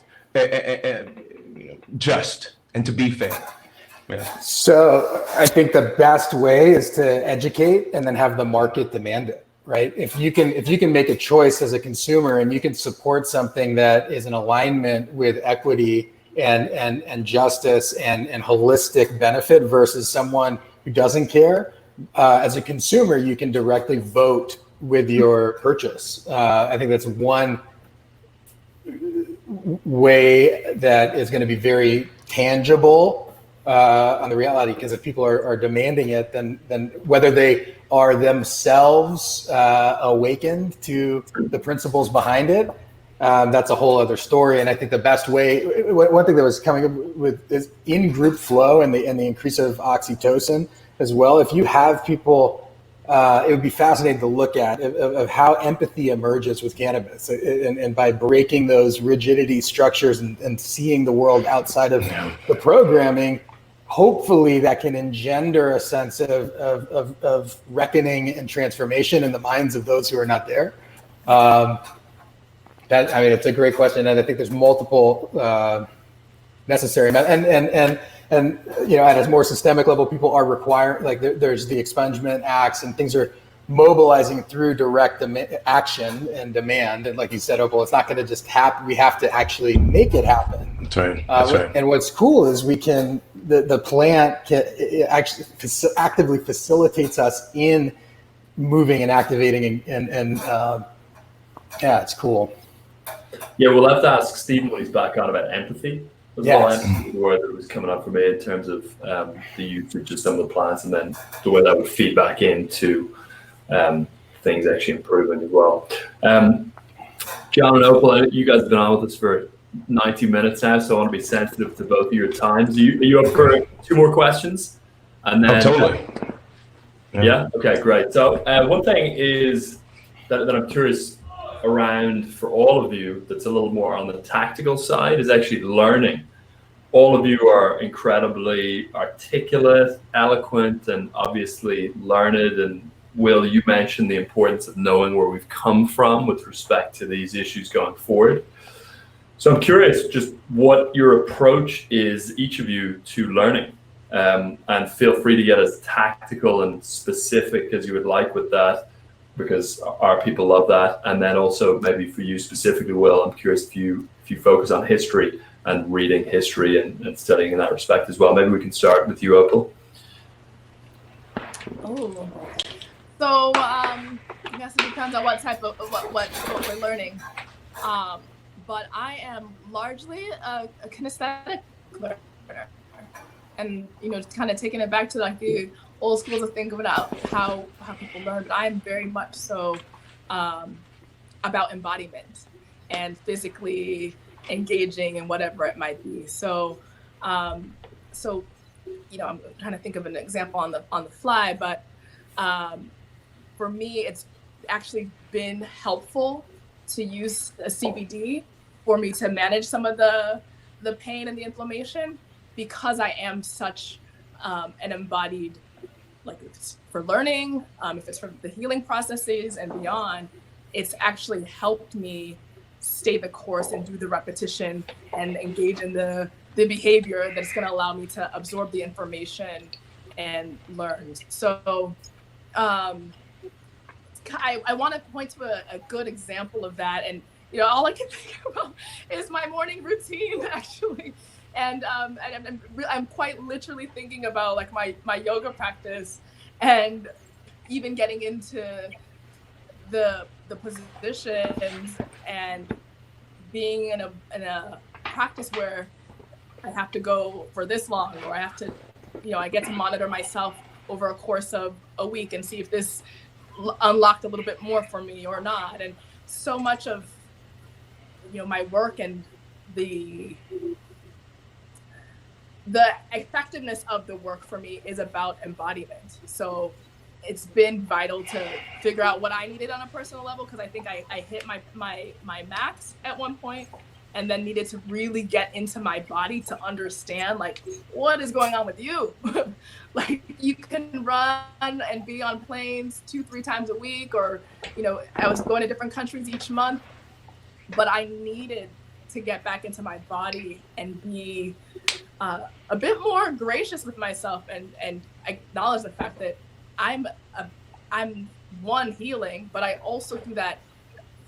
just and to be fair? Yeah. So I think the best way is to educate and then have the market demand it, right? If you can make a choice as a consumer and you can support something that is in alignment with equity and justice and holistic benefit versus someone who doesn't care, as a consumer, you can directly vote with your purchase. I think that's one way that is going to be very tangible on the reality, because if people are demanding it, then whether they are themselves awakened to the principles behind it, that's a whole other story. And I think the best way, one thing that was coming up with is in-group flow and the increase of oxytocin as well. If you have people, it would be fascinating to look at of how empathy emerges with cannabis, and by breaking those rigidity structures and seeing the world outside of the programming. Hopefully that can engender a sense of reckoning and transformation in the minds of those who are not there. It's a great question, and I think there's multiple necessary, and at a more systemic level, people are required, like there's the expungement acts and things are mobilizing through direct action and demand. And like you said, Opal, it's not going to just happen. We have to actually make it happen. That's right. That's right. And what's cool is the plant can actually actively facilitates us in moving and activating and it's cool. Yeah, we'll have to ask Stephen when he's back on about empathy. Yes. The word that was coming up for me in terms of the usage of some of the plants, and then the way that would feed back into things actually improving as well. John and Opal, you guys have been on with us for 90 minutes now, so I want to be sensitive to both of your times. Are you up for 2 more questions? And then, totally. Yeah. Okay. Great. So one thing is that I'm curious around for all of you that's a little more on the tactical side is actually learning. All of you are incredibly articulate, eloquent, and obviously learned. And Will, you mentioned the importance of knowing where we've come from with respect to these issues going forward. So I'm curious just what your approach is, each of you, to learning. And feel free to get as tactical and specific as you would like with that, because our people love that. And then also maybe for you specifically, Will, I'm curious if you focus on history and reading history and studying in that respect as well. Maybe we can start with you, Opal. Oh, so I guess it depends on what type of what we're learning. But I am largely a kinesthetic learner. and kind of taking it back to like the old schools of thinking about how people learn. But I'm very much so about embodiment and physically engaging in whatever it might be. So I'm trying to think of an example on the fly, but for me, it's actually been helpful to use a CBD for me to manage some of the pain and the inflammation, because I am such an embodied, like if it's for learning, if it's for the healing processes and beyond, it's actually helped me stay the course and do the repetition and engage in the behavior that's going to allow me to absorb the information and learn. So I want to point to a good example of that. And, all I can think about is my morning routine, actually. And I'm quite literally thinking about like my yoga practice, and even getting into the positions and being in a practice where I have to go for this long, or I have to, I get to monitor myself over a course of a week and see if this unlocked a little bit more for me or not. And so much of, my work and the effectiveness of the work for me is about embodiment. So it's been vital to figure out what I needed on a personal level, because I think I hit my max at one point, and then needed to really get into my body to understand like what is going on with you. Like you can run and be on planes 2-3 times a week, or I was going to different countries each month, but I needed to get back into my body and be a bit more gracious with myself, and acknowledge the fact that I'm one, healing, but I also, through that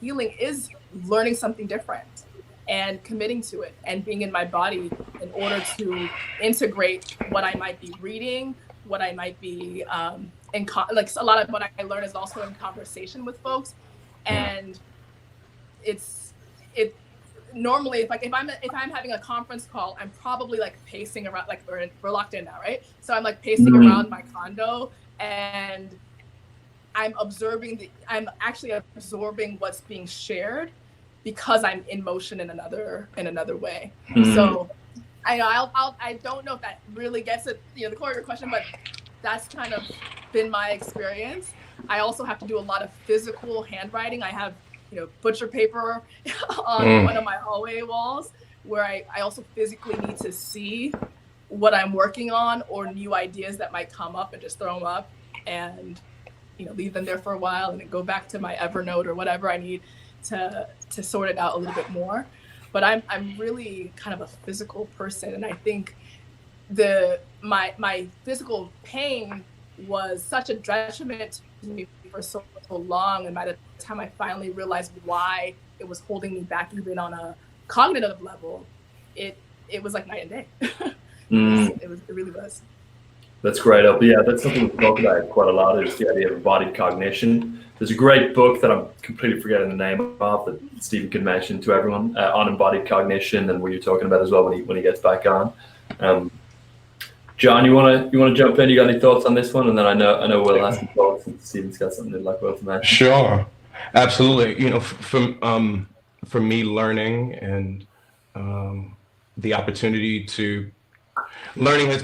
healing, is learning something different and committing to it and being in my body in order to integrate what I might be reading, what I might be like a lot of what I learn is also in conversation with folks. And it normally if I'm having a conference call, I'm probably like pacing around, like we're locked in now, right? So I'm like pacing around my condo, and I'm actually absorbing what's being shared, because I'm in motion in another way. So I don't know if that really gets at the core of your question, but that's kind of been my experience. I also have to do a lot of physical handwriting. I have butcher paper on one of my hallway walls, where I also physically need to see what I'm working on, or new ideas that might come up, and just throw them up and leave them there for a while, and then go back to my Evernote or whatever I need to sort it out a little bit more. But I'm really kind of a physical person, and I think my physical pain was such a detriment to me for so long, and by the time I finally realized why it was holding me back, even on a cognitive level, it was like night and day. It really was. That's great, Opal. Yeah, that's something we talk about quite a lot, is the idea of embodied cognition. There's a great book that I'm completely forgetting the name of that Stephen can mention to everyone on embodied cognition, and what you're talking about as well when he gets back on. John, you want to jump in? You got any thoughts on this one? And then I know Will has some thoughts, and Stephen's got something he'd like Will to mention. Sure, absolutely. For me, learning and the opportunity to learning has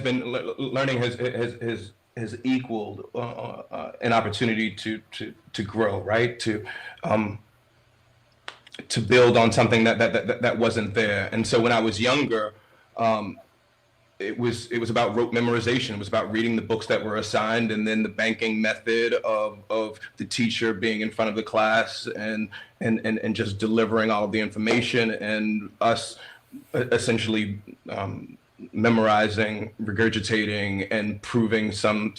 equaled an opportunity to grow, right? To build on something that wasn't there. And so when I was younger, it was about rote memorization. It was about reading the books that were assigned, and then the banking method of the teacher being in front of the class and just delivering all of the information, and us essentially memorizing, regurgitating, and proving some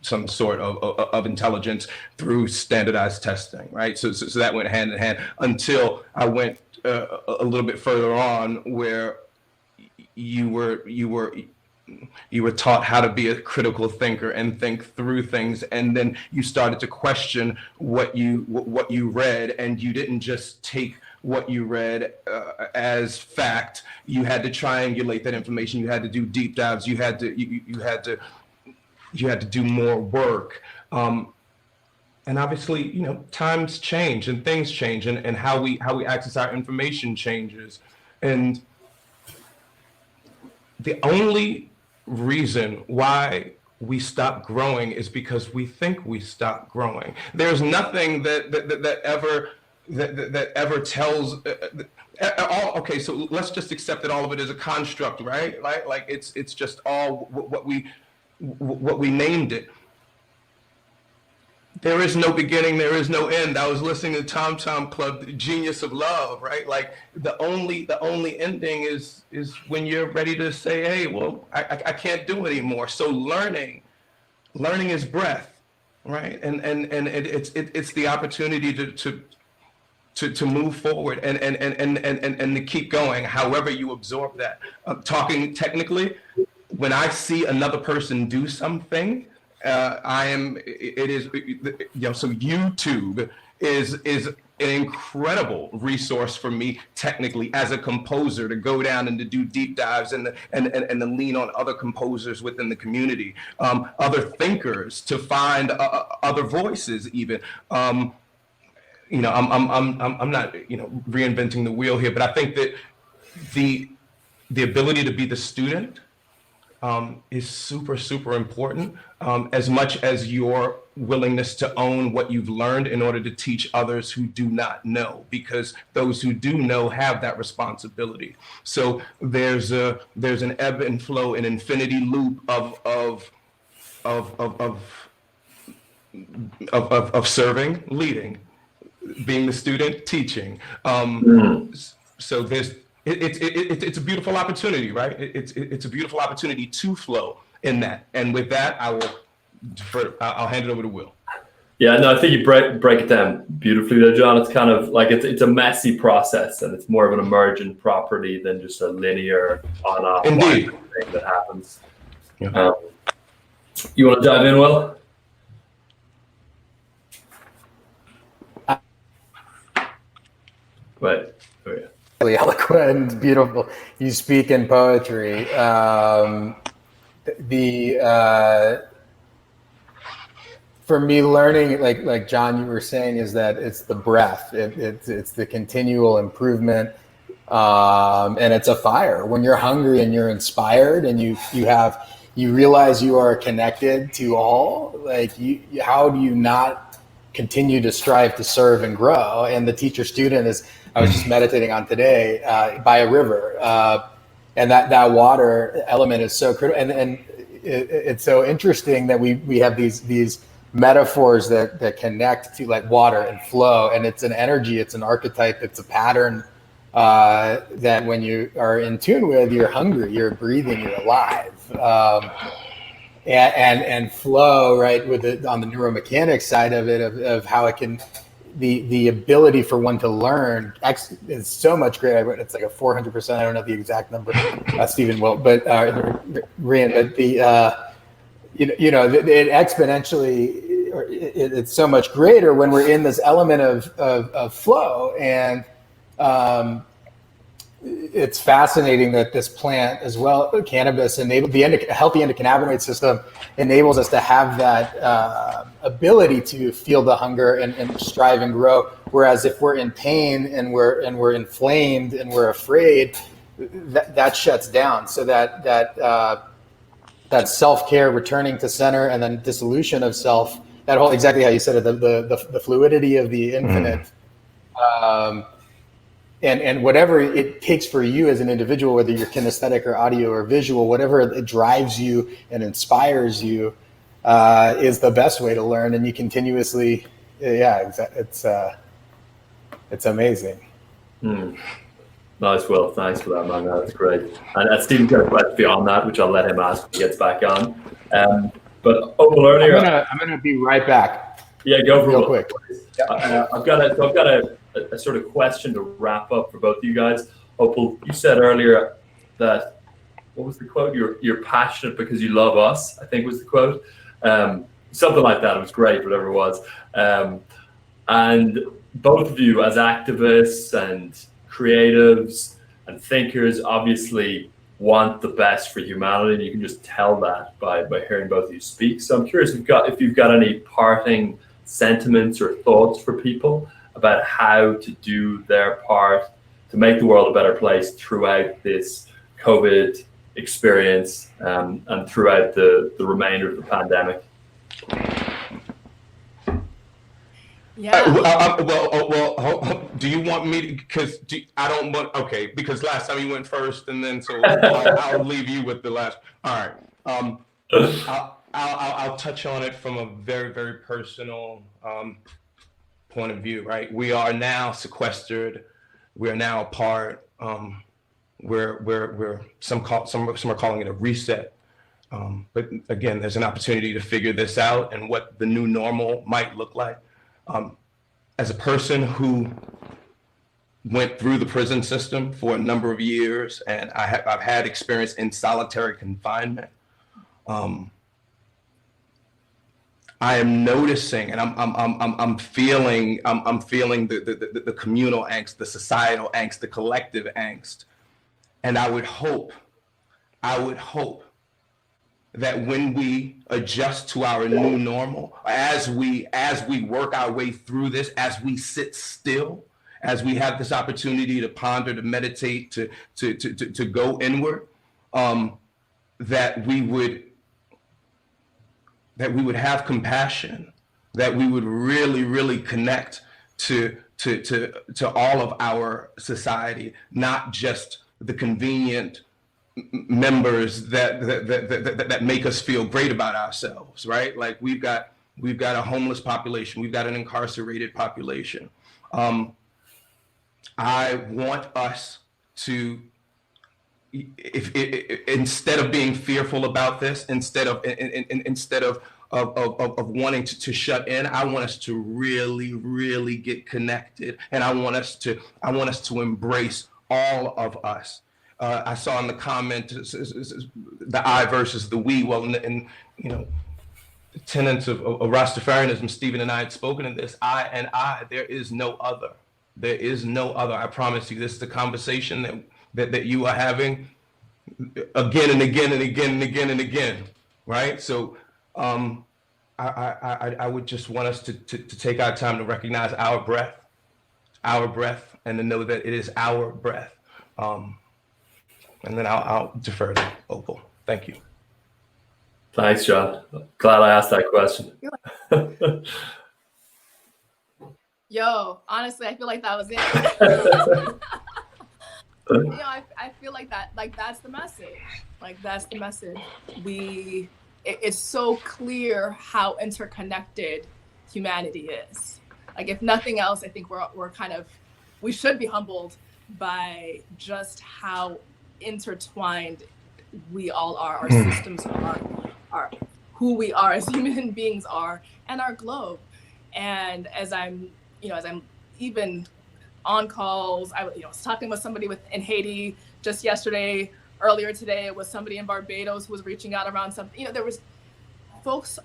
sort of intelligence through standardized testing, right? So that went hand in hand until I went a little bit further on, where you were taught how to be a critical thinker and think through things, and then you started to question what you read, and you didn't just take what you read as fact. You had to triangulate that information. You had to do deep dives. You had to do more work. And obviously, times change and things change, and how we access our information changes. And the only reason why we stop growing is because we think we stop growing. There's nothing that ever tells okay, so let's just accept that all of it is a construct, right? Like it's just all what we named it. There is no beginning, there is no end. I was listening to Tom Club, the Genius of Love, right? Like the only ending is when you're ready to say, hey, well, I can't do anymore. So learning is breath, right? And it's the opportunity to move forward and to keep going, however you absorb that. Talking technically, when I see another person do something, so YouTube is an incredible resource for me technically as a composer, to go down and to do deep dives and to lean on other composers within the community, other thinkers, to find other voices even. I'm not reinventing the wheel here, but I think that the ability to be the student is super, super important, as much as your willingness to own what you've learned in order to teach others who do not know, because those who do know have that responsibility. So there's an ebb and flow, an infinity loop of serving, leading, being the student, teaching. So it's a beautiful opportunity, right? It's a beautiful opportunity to flow in that. And with that, I'll hand it over to Will. Yeah, no, I think you break it down beautifully there, John. It's kind of like it's a messy process, and it's more of an emergent property than just a linear on-off thing that happens. Yeah. You want to dive in, Will? Right. Oh, yeah. Really eloquent, beautiful. You speak in poetry. For me, learning, like John, you were saying, is that it's the breath. It's the continual improvement, and it's a fire. When you're hungry and you're inspired, and you realize you are connected to all. How do you not continue to strive to serve and grow? And the teacher-student is. I was just meditating on today by a river, and that water element is so critical. And it's so interesting that we have these metaphors that connect to like water and flow, and it's an energy, it's an archetype, it's a pattern that when you are in tune with, you're hungry, you're breathing, you're alive. And flow, right, on the neuromechanics side of it, of how it can. The ability for one to learn is so much greater. It's like a 400%. I don't know the exact number, Stephen will, but Rian, but it exponentially, it's so much greater when we're in this element of flow. And it's fascinating that this plant as well, cannabis, the healthy endocannabinoid system enables us to have that ability to feel the hunger and strive and grow. Whereas if we're in pain and we're inflamed and we're afraid, that shuts down. So that self-care, returning to center, and then dissolution of self, that whole, exactly how you said it, the fluidity of the infinite. And whatever it takes for you as an individual, whether you're kinesthetic or audio or visual, whatever it drives you and inspires you is the best way to learn. And you continuously, it's amazing. Nice, Will. Thanks for that, man. That's great. And Stephen's got a question beyond that, which I'll let him ask when he gets back on. But Opal, earlier, I'm gonna be right back. Yeah, go for real it. Quick. I've got a sort of question to wrap up for both of you guys. Opal, you said earlier that, what was the quote? You're passionate because you love us, I think was the quote. Something like that. It was great, whatever it was. And both of you as activists and creatives and thinkers obviously want the best for humanity, and you can just tell that by hearing both of you speak. So I'm curious if you've got any parting sentiments or thoughts for people about how to do their part to make the world a better place throughout this COVID experience, and throughout the remainder of the pandemic. Yeah. Do you want me to? Because I don't want. Okay, because last time you went first, and then so I'll leave you with the last. All right. I'll touch on it from a very, very personal point of view. Right. We are now sequestered. We are now apart. We're some are calling it a reset. But again, there's an opportunity to figure this out and what the new normal might look like. As a person who went through the prison system for a number of years, and I've had experience in solitary confinement, I am noticing, and I'm feeling the communal angst, the societal angst, the collective angst, and I would hope that when we adjust to our new normal, as we work our way through this, as we sit still, as we have this opportunity to ponder, to meditate, to go inward, that we would have compassion, that we would really connect to all of our society, not just the convenient members that make us feel great about ourselves, right? Like we've got a homeless population, we've got an incarcerated population. I want us to, if instead of being fearful about this, instead of wanting to shut in, I want us to really get connected, and I want us to embrace all of us. I saw in the comment the I versus the we. Well, and tenets of Rastafarianism, Stephen and I had spoken in this. I and I. There is no other. There is no other. I promise you. This is the conversation that you are having again and again and again and again and again. Right. So, I would just want us to take our time to recognize our breath, and to know that it is our breath. And then I'll defer to Opal. Thank you. Thanks, John. Glad I asked that question. Yo, honestly, I feel like that was it. I feel like that's the message. Like that's the message. It's so clear how interconnected humanity is. Like if nothing else, I think we should be humbled by just how intertwined we all are, our systems are who we are as human beings are, and our globe. And as I'm even on calls, I was talking with somebody in Haiti just yesterday. Earlier today, it was somebody in Barbados who was reaching out around something. There was folks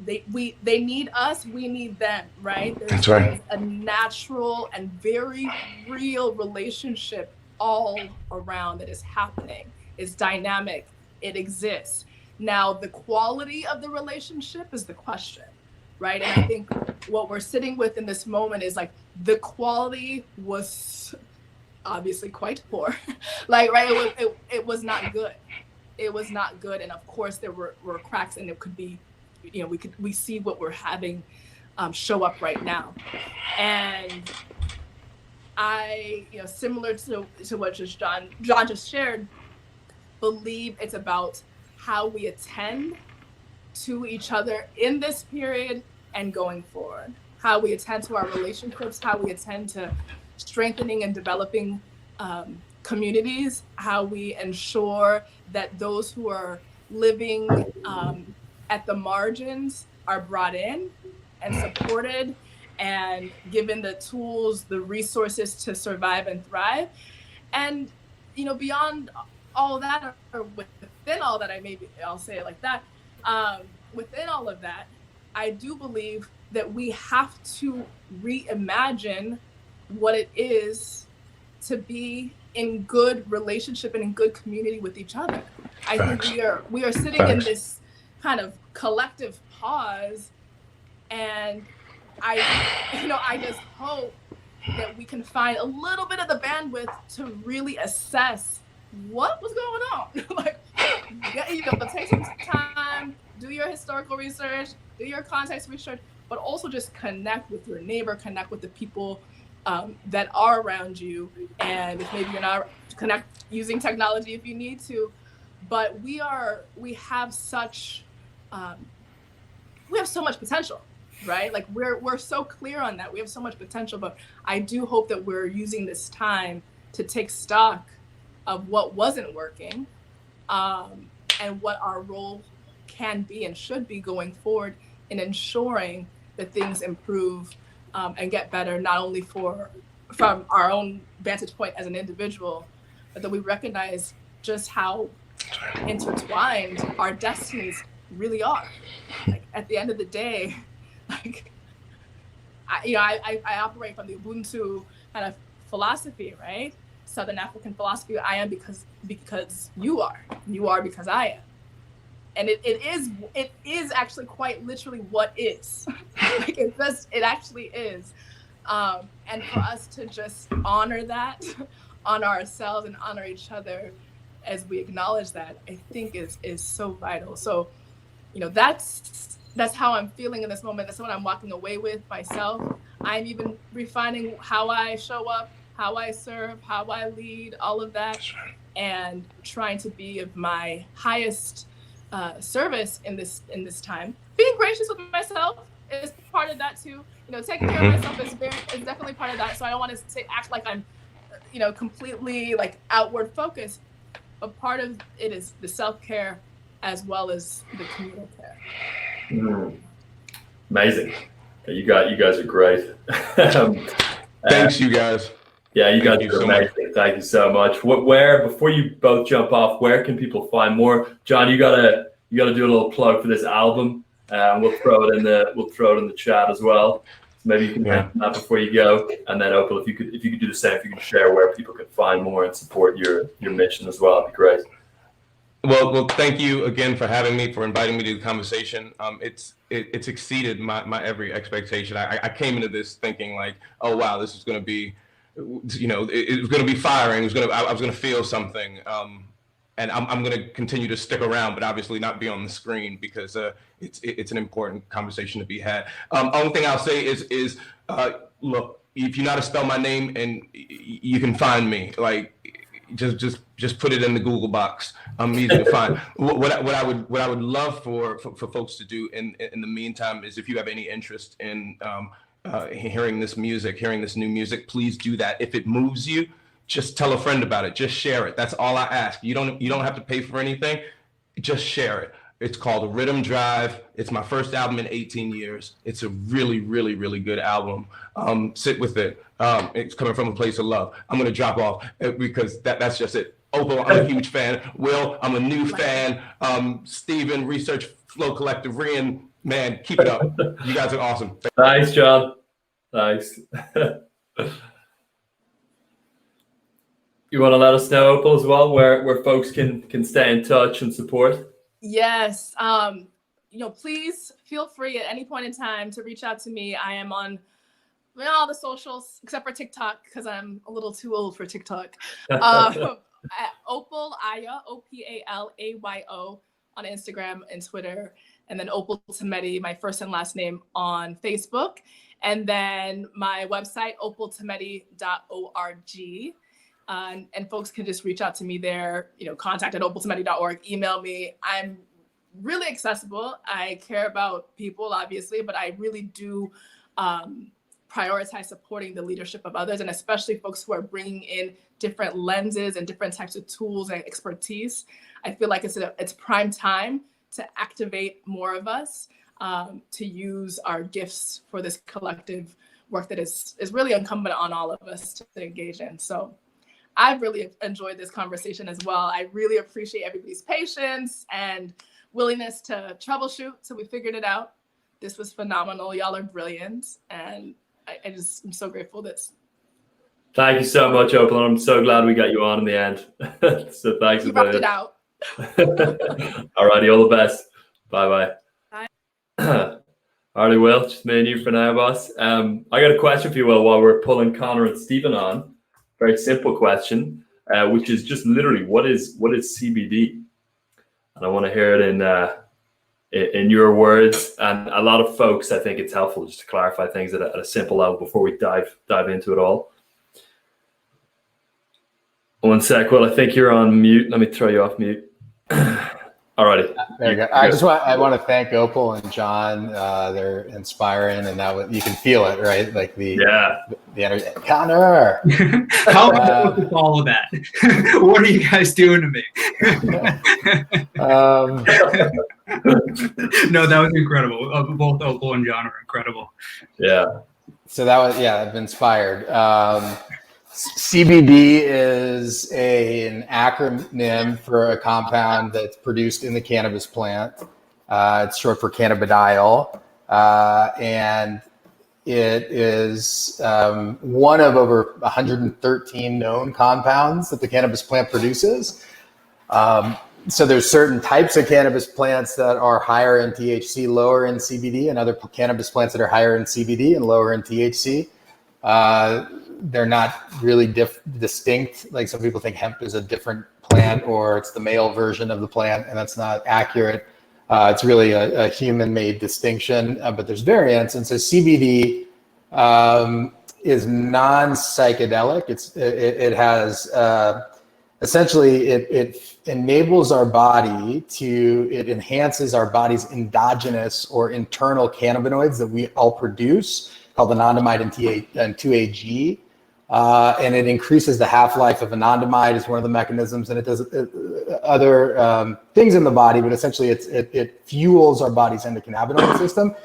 they need us, we need them, right? That's right. A natural and very real relationship all around that is happening. It's dynamic. It exists. Now, the quality of the relationship is the question, right? And I think what we're sitting with in this moment is like the quality was obviously quite poor. Like, right? It was not good. It was not good. And of course there were cracks, and it could be, we see what we're having show up right now. And I, similar to what John just shared, believe it's about how we attend to each other in this period and going forward. How we attend to our relationships, how we attend to strengthening and developing communities, how we ensure that those who are living at the margins are brought in and supported and given the tools, the resources to survive and thrive. And, beyond all that, or within all that, I'll say it like that, within all of that, I do believe that we have to reimagine what it is to be in good relationship and in good community with each other. I think we are sitting in this kind of collective pause, and I just hope that we can find a little bit of the bandwidth to really assess what was going on. Like, but take some time, do your historical research, do your context research, but also just connect with your neighbor, connect with the people that are around you. And if maybe you're not, connect using technology if you need to. But we have such much potential, right? Like we're so clear on that. We have so much potential, but I do hope that we're using this time to take stock of what wasn't working, and what our role can be and should be going forward in ensuring that things improve and get better, not only from our own vantage point as an individual, but that we recognize just how intertwined our destinies really are. Like, at the end of the day, like, I operate from the Ubuntu kind of philosophy, right? Southern African philosophy. I am because you are because I am. And it is actually quite literally what is. Like, it actually is. And for us to just honor that, honor ourselves and honor each other as we acknowledge that, I think is so vital. So, that's how I'm feeling in this moment. That's what I'm walking away with myself. I'm even refining how I show up, how I serve, how I lead, all of that, and trying to be of my highest service in this time. Being gracious with myself is part of that too. Taking care of myself is definitely part of that. So I don't want to act like I'm, completely like outward focused, but part of it is the self-care as well as the communal care. Amazing. You guys are great. Thanks, you guys. Yeah, you guys are amazing. Thank you so much. Before you both jump off, where can people find more? John, you gotta do a little plug for this album. We'll throw it in the chat as well. So maybe you can mention that before you go. And then Opal, if you could do the same, if you can share where people can find more and support your mission as well, it'd be great. Well, thank you again for having me, for inviting me to the conversation. It's exceeded my every expectation. I came into this thinking like, oh wow, this is going to be, it was going to be firing. I was going to feel something, and I'm going to continue to stick around, but obviously not be on the screen because it's an important conversation to be had. Only thing I'll say is look, if you know how to spell my name, and you can find me, like. Just put it in the Google box. I'm easy to find. What I would love for folks to do in the meantime is, if you have any interest in hearing this new music, please do that. If it moves you, just tell a friend about it. Just share it. That's all I ask. You don't have to pay for anything. Just share it. It's called Rhythm Drive. It's my first album in 18 years. It's a really, really, really good album. Sit with it. It's coming from a place of love. I'm going to drop off because that's just it. Opal, I'm a huge fan. Will, I'm a new fan. Steven, Research Flow Collective, Rian, man, keep it up. You guys are awesome. Thanks, John. Thanks. You want to let us know, Opal, as well, where folks can stay in touch and support? Yes. Please feel free at any point in time to reach out to me. I am on all the socials except for TikTok because I'm a little too old for TikTok. At Opal Aya, OPALAYO on Instagram and Twitter, and then Opal Tometi, my first and last name, on Facebook, and then my website opaltometi.org. And folks can just reach out to me there, contact at opaltometi.org, email me. I'm really accessible. I care about people, obviously, but I really do prioritize supporting the leadership of others, and especially folks who are bringing in different lenses and different types of tools and expertise. I feel like it's prime time to activate more of us, to use our gifts for this collective work that is really incumbent on all of us to engage in. So I've really enjoyed this conversation as well. I really appreciate everybody's patience and willingness to troubleshoot, so we figured it out. This was phenomenal. Y'all are brilliant. And I'm so grateful this. Thank you so much, Opal. I'm so glad we got you on in the end. So thanks You a rocked it million. out. All righty, all the best. Bye-bye. Bye. All right, Will, just me and you for now, boss. I got a question for you, Will, while we're pulling Connor and Stephen on. Very simple question, which is just literally, what is CBD? And I want to hear it in your words. And a lot of folks, I think it's helpful just to clarify things at a simple level before we dive into it all. One sec, Will, I think you're on mute. Let me throw you off mute. All righty. There you go. I want to thank Opal and John. They're inspiring, and you can feel it, right? Like the energy. Connor, how am I supposed to follow that? What are you guys doing to me? No, that was incredible. Both Opal and John are incredible. Yeah. So I've been inspired. CBD is an acronym for a compound that's produced in the cannabis plant. It's short for cannabidiol, and it is one of over 113 known compounds that the cannabis plant produces. So there's certain types of cannabis plants that are higher in THC, lower in CBD, and other cannabis plants that are higher in CBD and lower in THC. They're not really distinct. Like some people think hemp is a different plant or it's the male version of the plant, and that's not accurate. It's really a human-made distinction, but there's variants. And so CBD is non-psychedelic. It has essentially it enables our body it enhances our body's endogenous or internal cannabinoids that we all produce, called anandamide and 2-AG. And it increases the half-life of anandamide is one of the mechanisms, and it does other things in the body, but essentially it fuels our body's endocannabinoid system.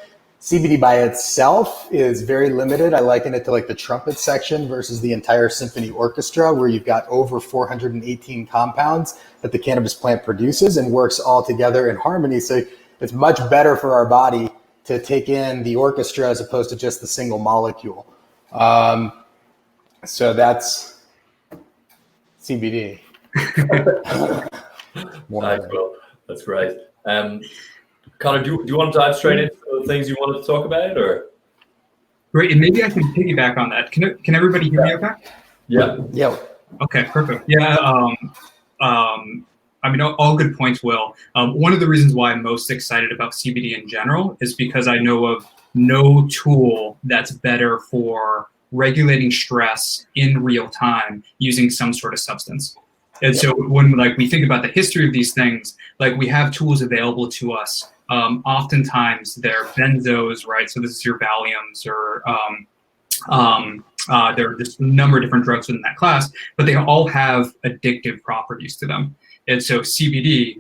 CBD by itself is very limited. I liken it to like the trumpet section versus the entire symphony orchestra, where you've got over 418 compounds that the cannabis plant produces and works all together in harmony. So it's much better for our body to take in the orchestra as opposed to just the single molecule. So that's CBD. Thanks, Will. That's great. Connor, do you want to dive straight into the things you wanted to talk about, or? Great, and maybe I can piggyback on that. Can everybody hear me okay? Yeah. Yeah. Okay, perfect. Yeah, I mean, all good points, Will. One of the reasons why I'm most excited about CBD in general is because I know of no tool that's better for regulating stress in real time using some sort of substance. And so when we think about the history of these things, we have tools available to us. Oftentimes they're benzos, right? So this is your Valiums, or there are just a number of different drugs within that class, but they all have addictive properties to them. And so CBD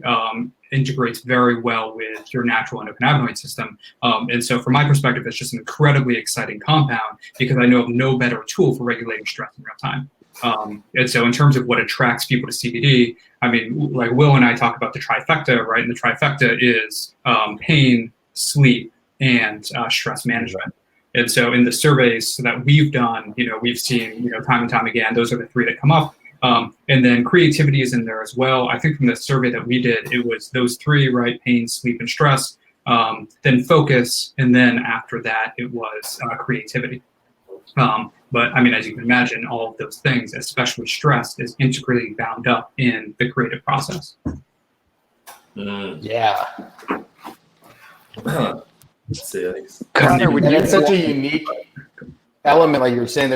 integrates very well with your natural endocannabinoid system. And so from my perspective, it's just an incredibly exciting compound because I know of no better tool for regulating stress in real time. And so in terms of what attracts people to CBD, I mean, like Will and I talk about the trifecta, right? And the trifecta is pain, sleep, and stress management. And so in the surveys that we've done, we've seen, time and time again, those are the three that come up. And then creativity is in there as well. I think from the survey that we did, it was those three, right? Pain, sleep, and stress. Then focus, and then after that, it was creativity. But I mean, as you can imagine, all of those things, especially stress, is integrally bound up in the creative process. Yeah. Let's see. Connor, And it's such a unique element, like you were saying.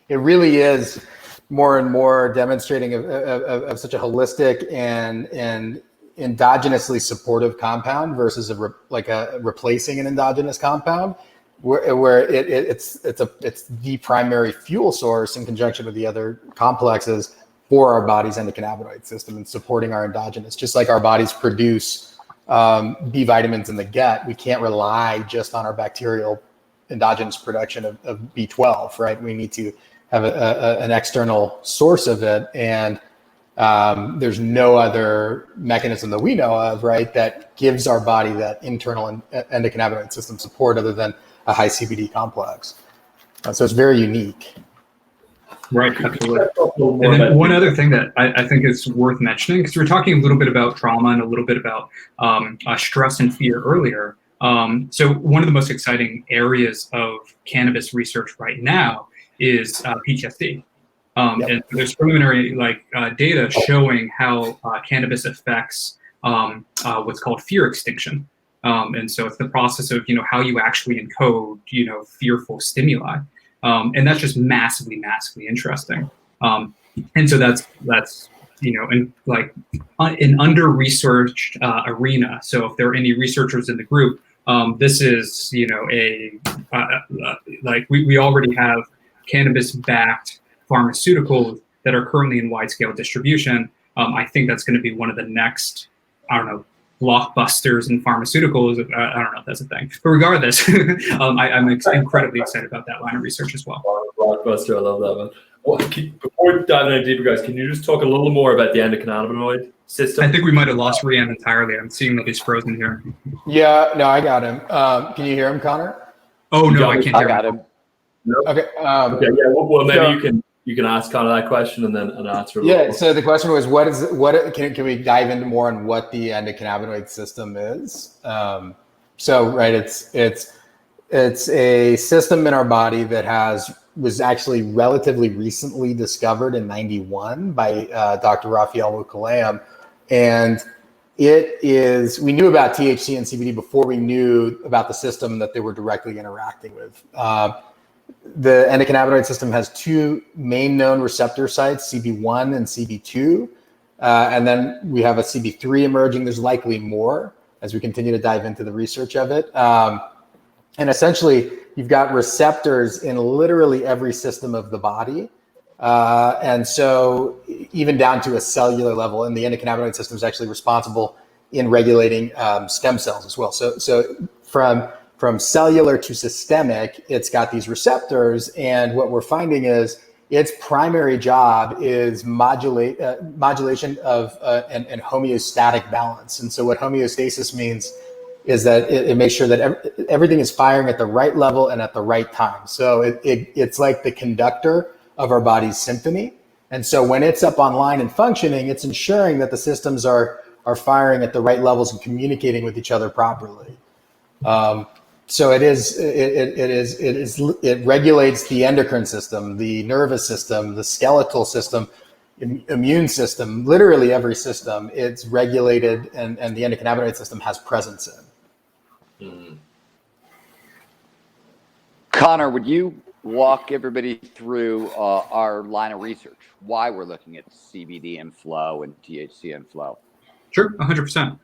It really is more and more demonstrating of such a holistic and endogenously supportive compound versus a replacing an endogenous compound, where it's the primary fuel source in conjunction with the other complexes for our body's endocannabinoid system and supporting our endogenous. Just like our bodies produce B vitamins in the gut, we can't rely just on our bacterial endogenous production of B12, right? We need to have an external source of it. And There's no other mechanism that we know of, right, that gives our body that internal endocannabinoid system support other than a high CBD complex. So it's very unique. Right, absolutely. And then one other thing that I think is worth mentioning, because we were talking a little bit about trauma and a little bit about stress and fear earlier. So one of the most exciting areas of cannabis research right now is PTSD. And there's preliminary data showing how cannabis affects what's called fear extinction. And so it's the process of how you actually encode fearful stimuli. And that's just massively interesting. And so that's in an under-researched arena. So if there are any researchers in the group, this is we already have cannabis-backed pharmaceuticals that are currently in wide-scale distribution. I think that's going to be one of the next, blockbusters in pharmaceuticals. I don't know if that's a thing, but regardless, I'm incredibly excited about that line of research as well. Blockbuster, I love that one. Well, before diving in deeper, guys, can you just talk a little more about the endocannabinoid system? I think we might have lost Rian entirely. I'm seeing that he's frozen here. Yeah, no, I got him. Can you hear him, Connor? Oh no, I can't hear him. No? Okay. Okay. Yeah. Well, maybe you can ask Connor that question and then answer. Yeah. So the question was, can we dive into more on what the endocannabinoid system is? It's a system in our body that was actually relatively recently discovered in '91 by Dr. Raphael Mukalayan, and we knew about THC and CBD before we knew about the system that they were directly interacting with. The endocannabinoid system has two main known receptor sites, CB1 and CB2. And then we have a CB3 emerging. There's likely more as we continue to dive into the research of it. And essentially, you've got receptors in literally every system of the body. And so even down to a cellular level, and the endocannabinoid system is actually responsible in regulating stem cells as well. So from cellular to systemic, it's got these receptors, and what we're finding is its primary job is modulation of and homeostatic balance. And so what homeostasis means is that it makes sure that everything is firing at the right level and at the right time. So it's like the conductor of our body's symphony. And so when it's up online and functioning, it's ensuring that the systems are firing at the right levels and communicating with each other properly. So it regulates the endocrine system, the nervous system, the skeletal system, immune system, literally every system. It's regulated, and the endocannabinoid system has presence in. Mm-hmm. Connor, would you walk everybody through our line of research, why we're looking at CBD and flow and THC and flow? Sure, 100%.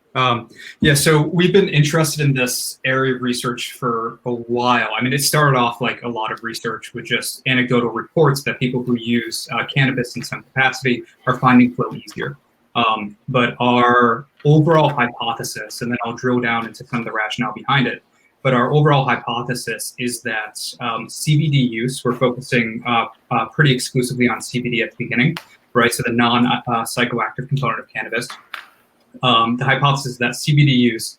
So we've been interested in this area of research for a while. I mean, it started off like a lot of research with just anecdotal reports that people who use cannabis in some capacity are finding flow easier. But our overall hypothesis, and then I'll drill down into some of the rationale behind it, but our overall hypothesis is that CBD use, we're focusing pretty exclusively on CBD at the beginning, right? So the non-psychoactive component of cannabis. The hypothesis is that CBD use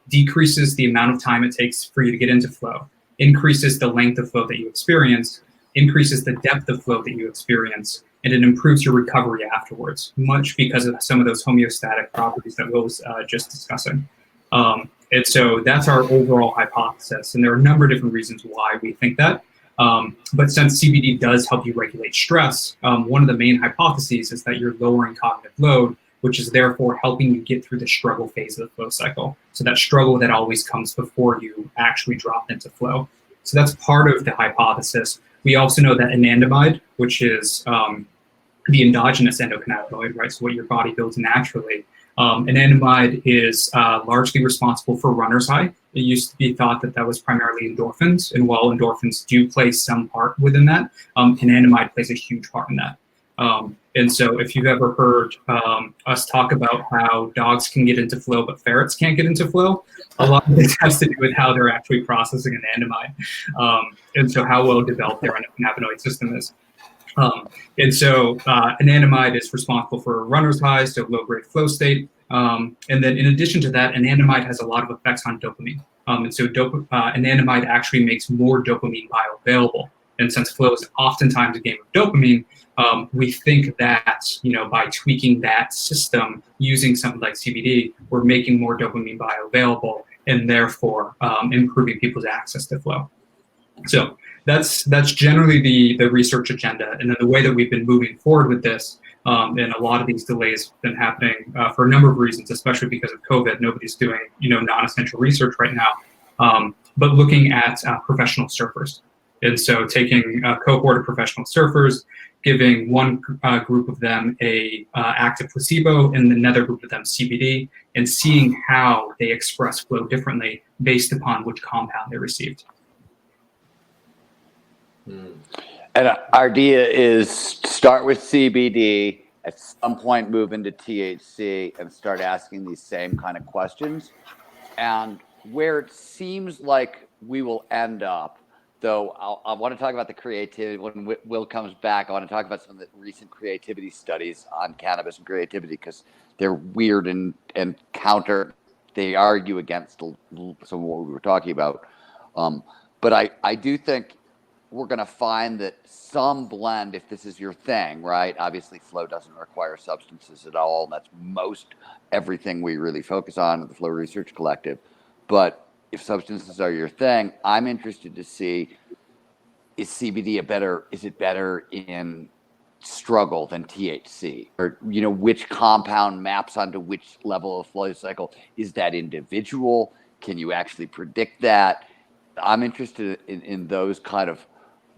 decreases the amount of time it takes for you to get into flow, increases the length of flow that you experience, increases the depth of flow that you experience, and it improves your recovery afterwards, much because of some of those homeostatic properties that Will was just discussing. And so that's our overall hypothesis. And there are a number of different reasons why we think that. But since CBD does help you regulate stress, one of the main hypotheses is that you're lowering cognitive load, which is therefore helping you get through the struggle phase of the flow cycle. So that struggle that always comes before you actually drop into flow. So that's part of the hypothesis. We also know that anandamide, which is the endogenous endocannabinoid, right? So what your body builds naturally. Anandamide is largely responsible for runner's high. It used to be thought that that was primarily endorphins. And while endorphins do play some part within that, anandamide plays a huge part in that. And so if you've ever heard us talk about how dogs can get into flow, but ferrets can't get into flow, a lot of this has to do with how they're actually processing anandamide. And so how well developed their endocannabinoid system is. And so anandamide is responsible for runner's highs to low-grade flow state. And then in addition to that, anandamide has a lot of effects on dopamine. And so anandamide actually makes more dopamine bioavailable. And since flow is oftentimes a game of dopamine, we think that, by tweaking that system using something like CBD, we're making more dopamine bioavailable and therefore improving people's access to flow. So that's generally the research agenda. And then the way that we've been moving forward with this, and a lot of these delays have been happening for a number of reasons, especially because of COVID. Nobody's doing, non-essential research right now, but looking at professional surfers. And so taking a cohort of professional surfers, giving one group of them a active placebo and another group of them CBD, and seeing how they express flow differently based upon which compound they received. And our idea is start with CBD, at some point move into THC and start asking these same kind of questions. And where it seems like we will end up, though, I want to talk about the creativity. When Will comes back, I want to talk about some of the recent creativity studies on cannabis and creativity, because they're weird and counter. They argue against some of what we were talking about. But I do think we're going to find that some blend, if this is your thing, right? Obviously, flow doesn't require substances at all. And that's most everything we really focus on at the Flow Research Collective. But if substances are your thing, I'm interested to see, is CBD is it better in struggle than THC? Or, which compound maps onto which level of flow cycle? Is that individual? Can you actually predict that? I'm interested in those kind of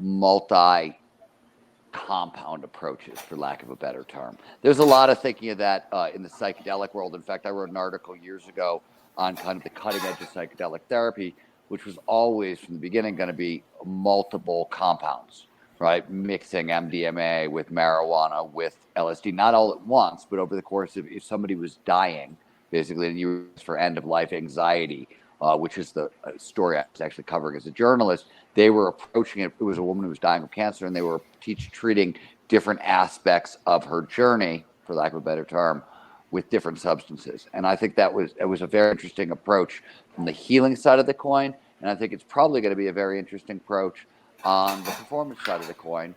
multi-compound approaches, for lack of a better term. There's a lot of thinking of that in the psychedelic world. In fact, I wrote an article years ago on kind of the cutting edge of psychedelic therapy, which was always from the beginning going to be multiple compounds, right? Mixing MDMA with marijuana with LSD, not all at once, but over the course of, if somebody was dying, basically, and you for end of life anxiety, which is the story I was actually covering as a journalist, they were approaching it. It was a woman who was dying of cancer, and they were treating different aspects of her journey, for lack of a better term, with different substances. And I think it was a very interesting approach from the healing side of the coin. And I think it's probably going to be a very interesting approach on the performance side of the coin.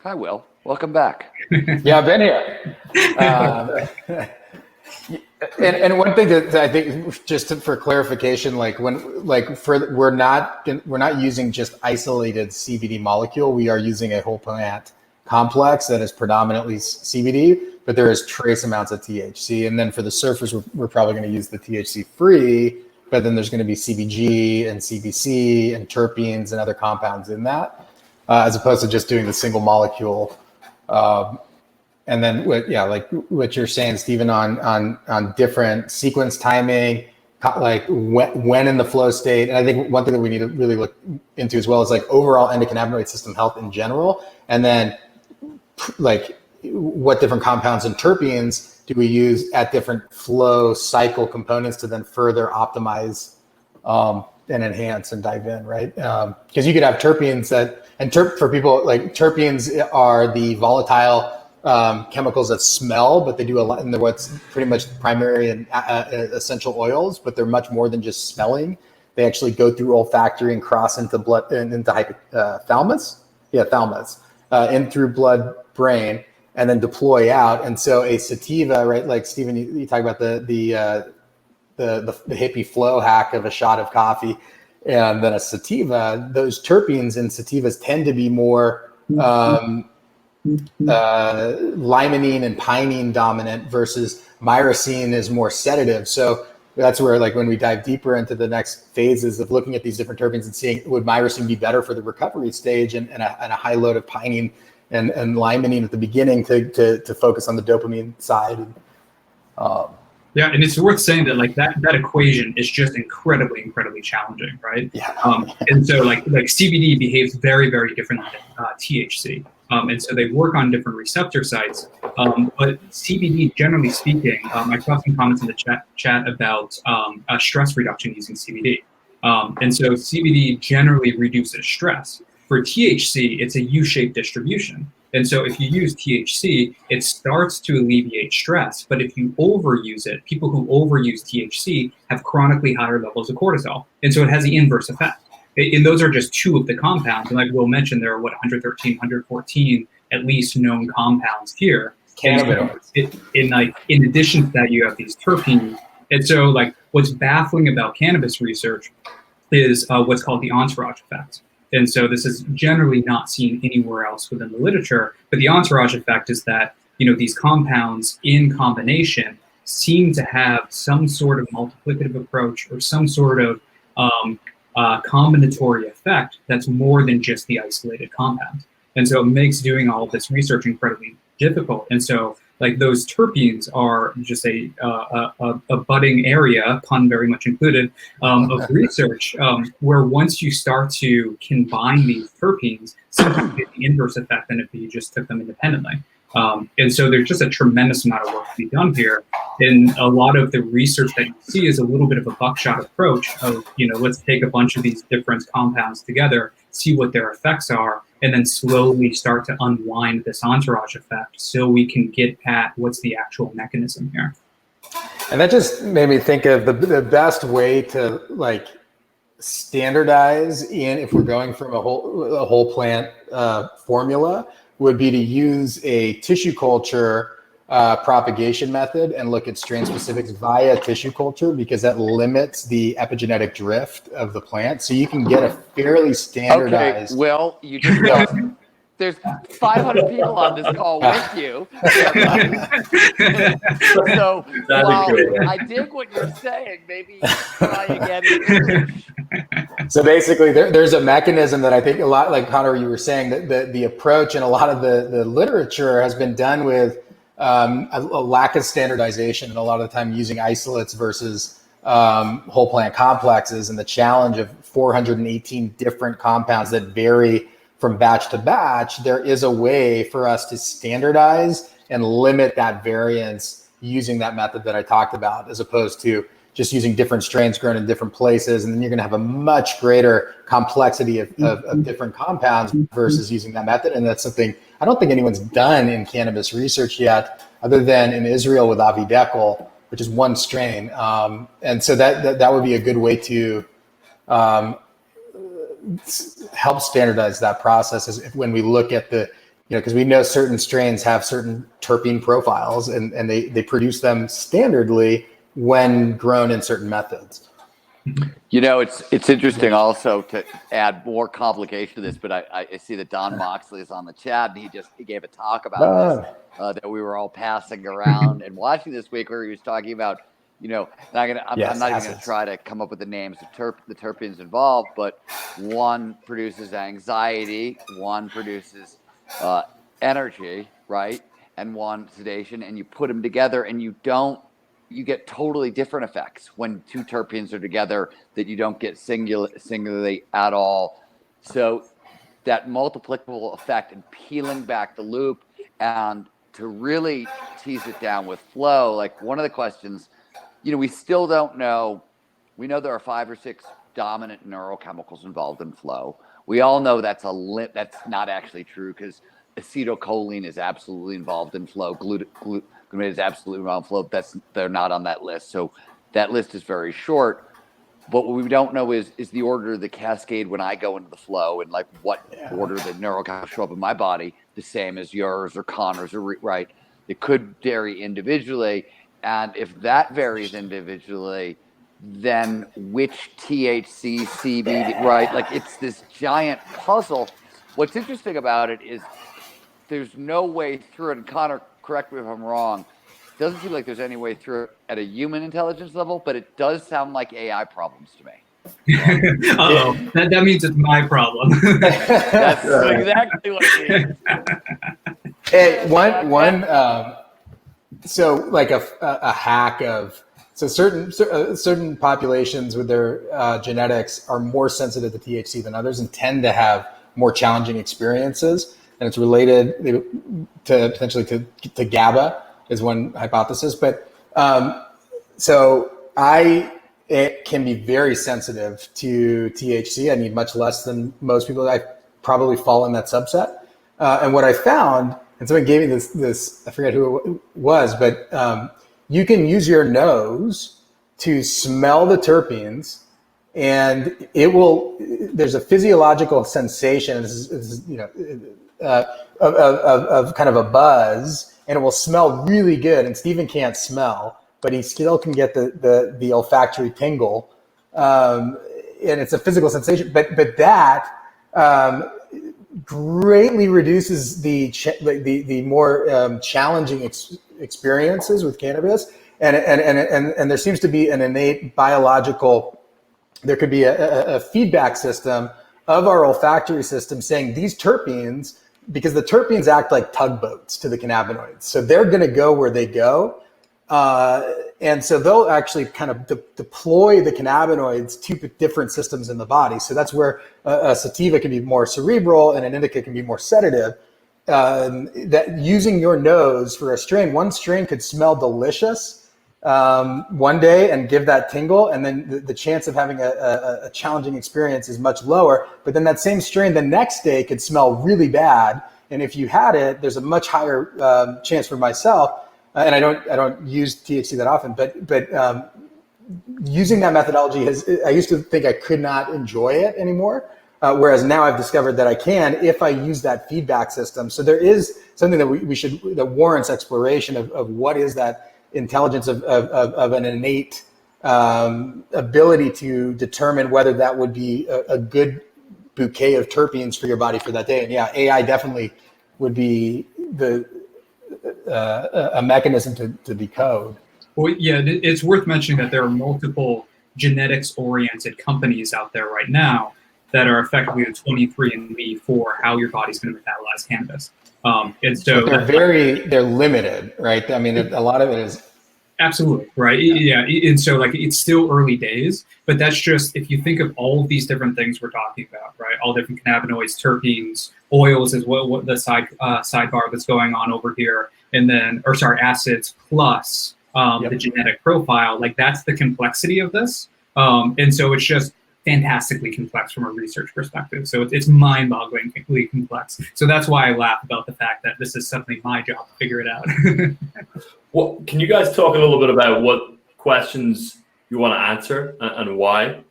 Hi, Will. Welcome back. Yeah, I've been here. And one thing that I think, for clarification, we're not using just isolated CBD molecule. We are using a whole plant complex that is predominantly CBD, but there is trace amounts of THC. And then for the surfers, we're probably going to use the THC free, but then there's going to be CBG and CBC and terpenes and other compounds in that, as opposed to just doing the single molecule. And then, what you're saying, Stephen, on different sequence timing, like when in the flow state. And I think one thing that we need to really look into as well is like overall endocannabinoid system health in general. And then like what different compounds and terpenes do we use at different flow cycle components to then further optimize and enhance and dive in, right? Because you could have terpenes for people, like terpenes are the volatile chemicals that smell, but they do a lot, and they're what's pretty much primary and essential oils, but they're much more than just smelling. They actually go through olfactory and cross into blood and into thalamus, in through blood brain, and then deploy out. And so a sativa, right? Like Stephen, you talk about the hippie flow hack of a shot of coffee, and then a sativa. Those terpenes in sativas tend to be more limonene and pinene dominant versus myrcene is more sedative. So that's where, like, when we dive deeper into the next phases of looking at these different terpenes and seeing would myrcene be better for the recovery stage and a high load of pinene and limonene at the beginning to focus on the dopamine side. Yeah, and it's worth saying that like that equation is just incredibly challenging, right? Yeah. And so like CBD behaves very, very different than THC. And so they work on different receptor sites. But CBD, generally speaking, I saw some comments in the chat about stress reduction using CBD. And so CBD generally reduces stress. For THC, it's a U-shaped distribution. And so if you use THC, it starts to alleviate stress. But if you overuse it, people who overuse THC have chronically higher levels of cortisol. And so it has the inverse effect. And those are just two of the compounds. And like Will mentioned, there are 113, 114 at least known compounds here. Cannabinoids. In addition to that, you have these terpenes. And so like what's baffling about cannabis research is what's called the entourage effect. And so this is generally not seen anywhere else within the literature, but the entourage effect is that, these compounds in combination seem to have some sort of multiplicative approach or some sort of combinatory effect that's more than just the isolated compound. And so it makes doing all of this research incredibly difficult. And so like those terpenes are just a budding area, pun very much included, of research, where once you start to combine these terpenes, sometimes you get the inverse effect than if you just took them independently. And so there's just a tremendous amount of work to be done here. And a lot of the research that you see is a little bit of a buckshot approach of, let's take a bunch of these different compounds together, see what their effects are, and then slowly start to unwind this entourage effect so we can get at what's the actual mechanism here. And that just made me think of the best way to like standardize if we're going from a whole plant formula would be to use a tissue culture propagation method and look at strain specifics via tissue culture, because that limits the epigenetic drift of the plant. So you can get a fairly standardized. Okay, well, you just know there's 500 people on this call with you. So while I dig what you're saying, maybe try again. So basically, there's a mechanism that I think a lot, like Connor, you were saying, that the approach and a lot of the literature has been done with a lack of standardization, and a lot of the time using isolates versus whole plant complexes, and the challenge of 418 different compounds that vary from batch to batch. There is a way for us to standardize and limit that variance using that method that I talked about, as opposed to just using different strains grown in different places. And then you're going to have a much greater complexity of different compounds versus using that method. And that's something I don't think anyone's done in cannabis research yet, other than in Israel with Avidekel, which is one strain. And so that would be a good way to help standardize that process, is when we look at because we know certain strains have certain terpene profiles, and they produce them standardly when grown in certain methods. It's interesting also to add more complication to this, but I see that Don Moxley is on the chat, and he gave a talk about this that we were all passing around and watching this week, where he was talking about, I'm not even going to try to come up with the names of the terpenes involved, but one produces anxiety, one produces energy, right, and one sedation, and you put them together, and you get totally different effects when two terpenes are together that you don't get singularly at all. So that multiplicable effect and peeling back the loop, and to really tease it down with flow, like one of the questions, we still don't know. We know there are 5 or 6 dominant neurochemicals involved in flow. We all know that's not actually true, because acetylcholine is absolutely involved in flow. Glutamate is absolutely involved in flow. They're not on that list. So that list is very short. But what we don't know is the order of the cascade when I go into the flow, and like what order the neurochemicals show up in my body, the same as yours or Connor's, or right? It could vary individually. And if that varies individually, then which THC, CBD, right? Like, it's this giant puzzle. What's interesting about it is there's no way through it. And Connor, correct me if I'm wrong, it doesn't seem like there's any way through it at a human intelligence level, but it does sound like AI problems to me. That means it's my problem. That's exactly what it means. Hey, so like a hack of, so certain populations with their genetics are more sensitive to THC than others, and tend to have more challenging experiences, and it's related to potentially to GABA is one hypothesis. But it can be very sensitive to THC. I need much less than most people. probably fall in that subset. And what I found, and someone gave me this, I forget who it was, but you can use your nose to smell the terpenes, and there's a physiological sensation, of kind of a buzz, and it will smell really good. And Stephen can't smell, but he still can get the olfactory tingle. And it's a physical sensation, but that greatly reduces the more challenging experiences with cannabis, and there seems to be an innate biological. There could be a feedback system of our olfactory system saying these terpenes, because the terpenes act like tugboats to the cannabinoids, so they're going to go where they go. And so they'll actually kind of deploy the cannabinoids to different systems in the body. So that's where a sativa can be more cerebral and an indica can be more sedative. That using your nose for a strain, one strain could smell delicious one day and give that tingle, and then the chance of having a challenging experience is much lower. But then that same strain the next day could smell really bad, and if you had it, there's a much higher chance for myself. And I don't use THC that often, but using that methodology I used to think I could not enjoy it anymore, whereas now I've discovered that I can if I use that feedback system. So there is something that warrants exploration of what is that intelligence of an innate ability to determine whether that would be a good bouquet of terpenes for your body for that day. And yeah, AI definitely would be a mechanism to decode. Well, yeah, it's worth mentioning that there are multiple genetics-oriented companies out there right now that are effectively the 23andMe for how your body's going to metabolize cannabis. And so they're limited, right? I mean, a lot of it is absolutely right. Yeah, and so like it's still early days, but that's just if you think of all of these different things we're talking about, right? All different cannabinoids, terpenes, oils as well. What the sidebar that's going on over here, and then acids plus the genetic profile. Like that's the complexity of this, and so it's just fantastically complex from a research perspective. So it's mind-bogglingly complex. So that's why I laugh about the fact that this is suddenly my job to figure it out. Well, can you guys talk a little bit about what questions you want to answer and why?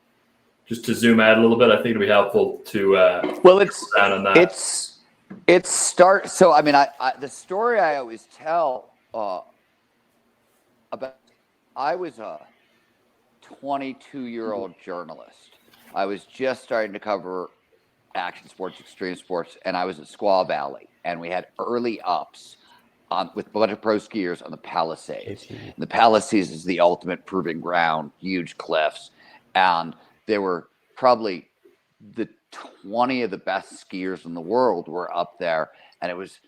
Just to zoom out a little bit, I think it'd be helpful to down on that. So I mean, I the story I always tell about, I was a 22-year-old journalist. I was just starting to cover action sports, extreme sports, and I was at Squaw Valley, and we had early ups with a bunch of pro skiers on the Palisades. And the Palisades is the ultimate proving ground, huge cliffs, and there were probably the 20 of the best skiers in the world were up there, and it was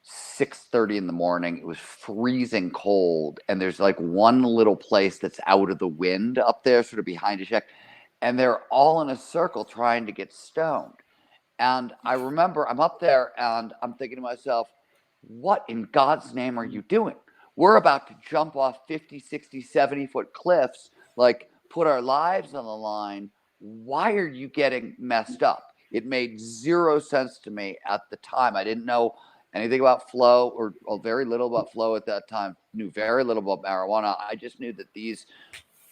6:30 in the morning. It was freezing cold, and there's like one little place that's out of the wind up there, sort of behind a shack, and they're all in a circle trying to get stoned. And I remember I'm up there, and I'm thinking to myself, what in God's name are you doing? We're about to jump off 50, 60, 70-foot cliffs, like put our lives on the line. Why are you getting messed up? It made zero sense to me at the time. I didn't know anything about flow or very little about flow at that time, knew very little about marijuana. I just knew that these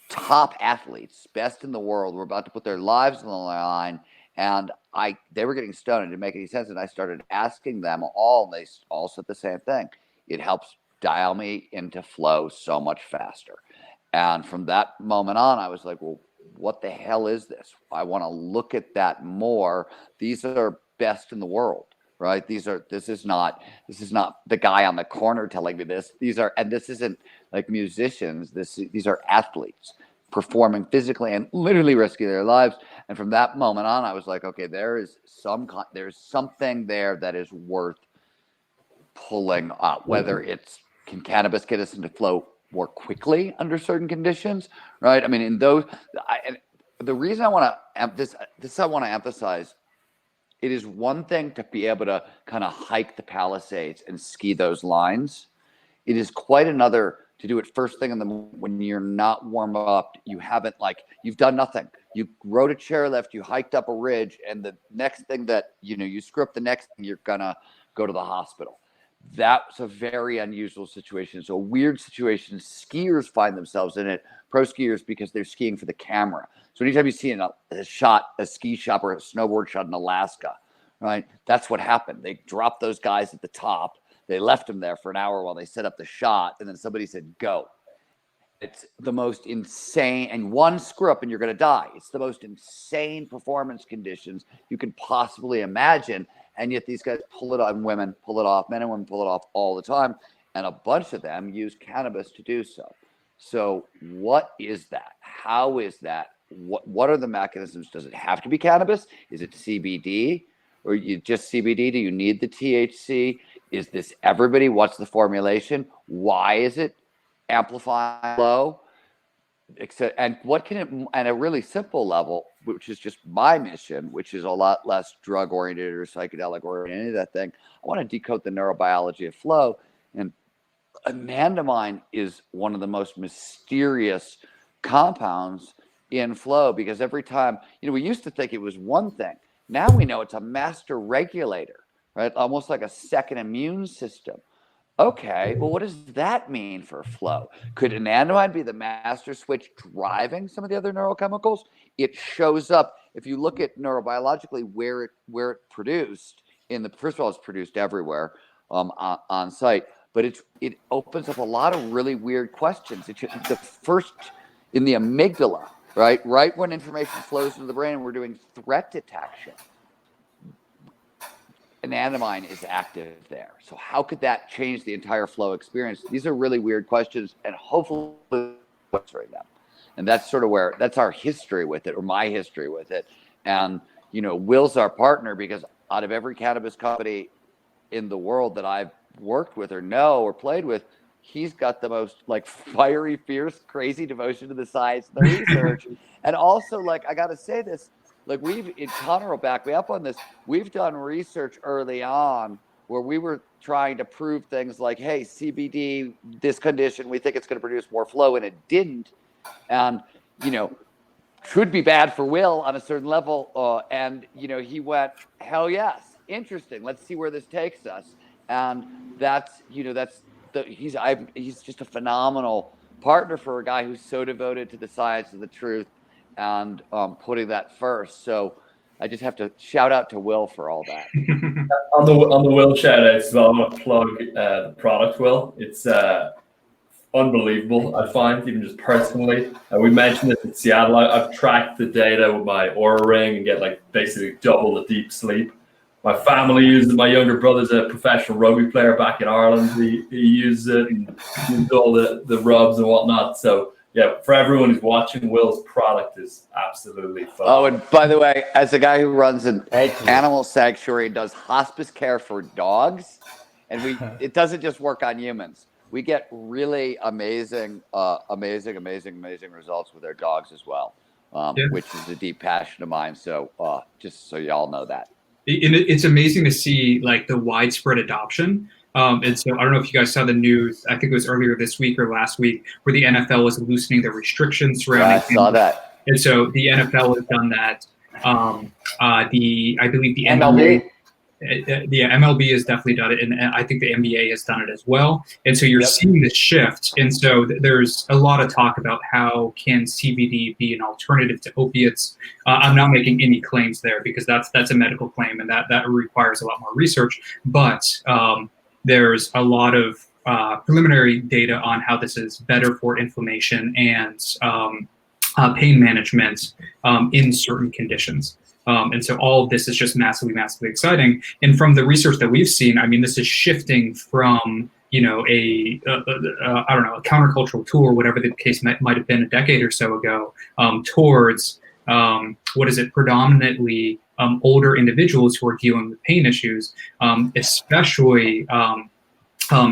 top athletes, best in the world, were about to put their lives on the line, and they were getting stoned. It didn't make any sense, and I started asking them all, and they all said the same thing. It helps dial me into flow so much faster. And from that moment on, I was like, well, what the hell is this? I want to look at that more. These are best in the world, right? This is not the guy on the corner telling me this. This isn't like musicians. These are athletes performing physically and literally risking their lives. And from that moment on, I was like, okay, there's something there that is worth pulling up. Whether it's, can cannabis get us into flow more quickly under certain conditions, right? I mean, the reason I want to emphasize, it is one thing to be able to kind of hike the Palisades and ski those lines. It is quite another to do it first thing in the morning when you're not warm up. You've done nothing. You rode a chairlift, you hiked up a ridge, and the next thing that, you screw up the next thing, you're going to go to the hospital. That's a very unusual situation. So a weird situation. Skiers find themselves in it, pro skiers, because they're skiing for the camera. So anytime you see a ski shot or a snowboard shot in Alaska, right? That's what happened. They dropped those guys at the top. They left them there for an hour while they set up the shot, and then somebody said, go. It's the most insane, and one screw up and you're going to die. It's the most insane performance conditions you can possibly imagine. And yet these guys pull it on, women pull it off, men and women pull it off all the time. And a bunch of them use cannabis to do so. So what is that? How is that? What are the mechanisms? Does it have to be cannabis? Is it CBD? Or you just CBD? Do you need the THC? Is this everybody? What's the formulation? Why is it amplifying low? And what can it, at a really simple level, which is just my mission, which is a lot less drug oriented or psychedelic or any of that thing. I want to decode the neurobiology of flow. And anandamide is one of the most mysterious compounds in flow, because every time, we used to think it was one thing. Now we know it's a master regulator, right? Almost like a second immune system. Okay, well, what does that mean for flow? Could anandamide be the master switch driving some of the other neurochemicals? It shows up, if you look at neurobiologically where it produced, first of all, it's produced everywhere on site, but it opens up a lot of really weird questions. It's the first in the amygdala, right? Right when information flows into the brain and we're doing threat detection, anandamide is active there. So how could that change the entire flow experience? These are really weird questions, and hopefully answering them. And that's sort of that's our history with it, or my history with it. And, Will's our partner, because out of every cannabis company in the world that I've worked with or know or played with, he's got the most fiery, fierce, crazy devotion to the science and the research. And also, I got to say this, Connor will back me up on this. We've done research early on where we were trying to prove things like, hey, CBD, this condition, we think it's going to produce more flow, and it didn't. And, could be bad for Will on a certain level. And, he went, hell yes, interesting. Let's see where this takes us. And he's just a phenomenal partner for a guy who's so devoted to the science and the truth, and putting that first. So I just have to shout out to Will for all that. on the Will shout outs as well, I want to plug the product, Will. It's unbelievable, I find, even just personally. We mentioned this in Seattle. I've tracked the data with my Oura Ring and get basically double the deep sleep. My family uses it. My younger brother's a professional rugby player back in Ireland. He uses it and uses all the rubs and whatnot. So yeah, for everyone who's watching, Will's product is absolutely fun. Oh, and by the way, as a guy who runs an animal sanctuary and does hospice care for dogs, and it doesn't just work on humans. We get really amazing results with our dogs as well, which is a deep passion of mine. So just so y'all know that. It's amazing to see the widespread adoption. And so I don't know if you guys saw the news, I think it was earlier this week or last week, where the NFL was loosening the restrictions surrounding. I saw that. And so the NFL has done that. I believe the MLB. The MLB has definitely done it, and I think the NBA has done it as well. And so you're seeing this shift. And so there's a lot of talk about how can CBD be an alternative to opiates. I'm not making any claims there, because that's a medical claim, and that requires a lot more research. But there's a lot of preliminary data on how this is better for inflammation and pain management in certain conditions. And so all of this is just massively, massively exciting. And from the research that we've seen, I mean, this is shifting from, a countercultural tool, or whatever the case might have been a decade or so ago, towards, predominantly older individuals who are dealing with pain issues, especially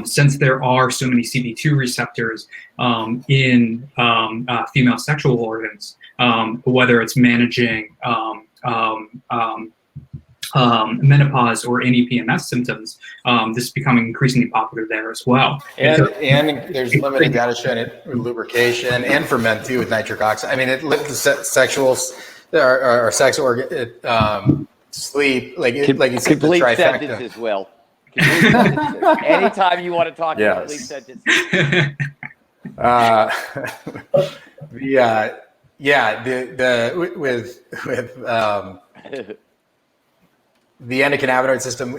since there are so many CB2 receptors in female sexual organs, whether it's managing menopause or any PMS symptoms, this is becoming increasingly popular there as well. And there's limited data showing it with lubrication and for men too with nitric oxide. I mean, the sexual or sex organ, sleep, like you said, the Complete trifecta. sentences, Will. Complete sentences. Anytime you want to talk about complete sentences. The endocannabinoid system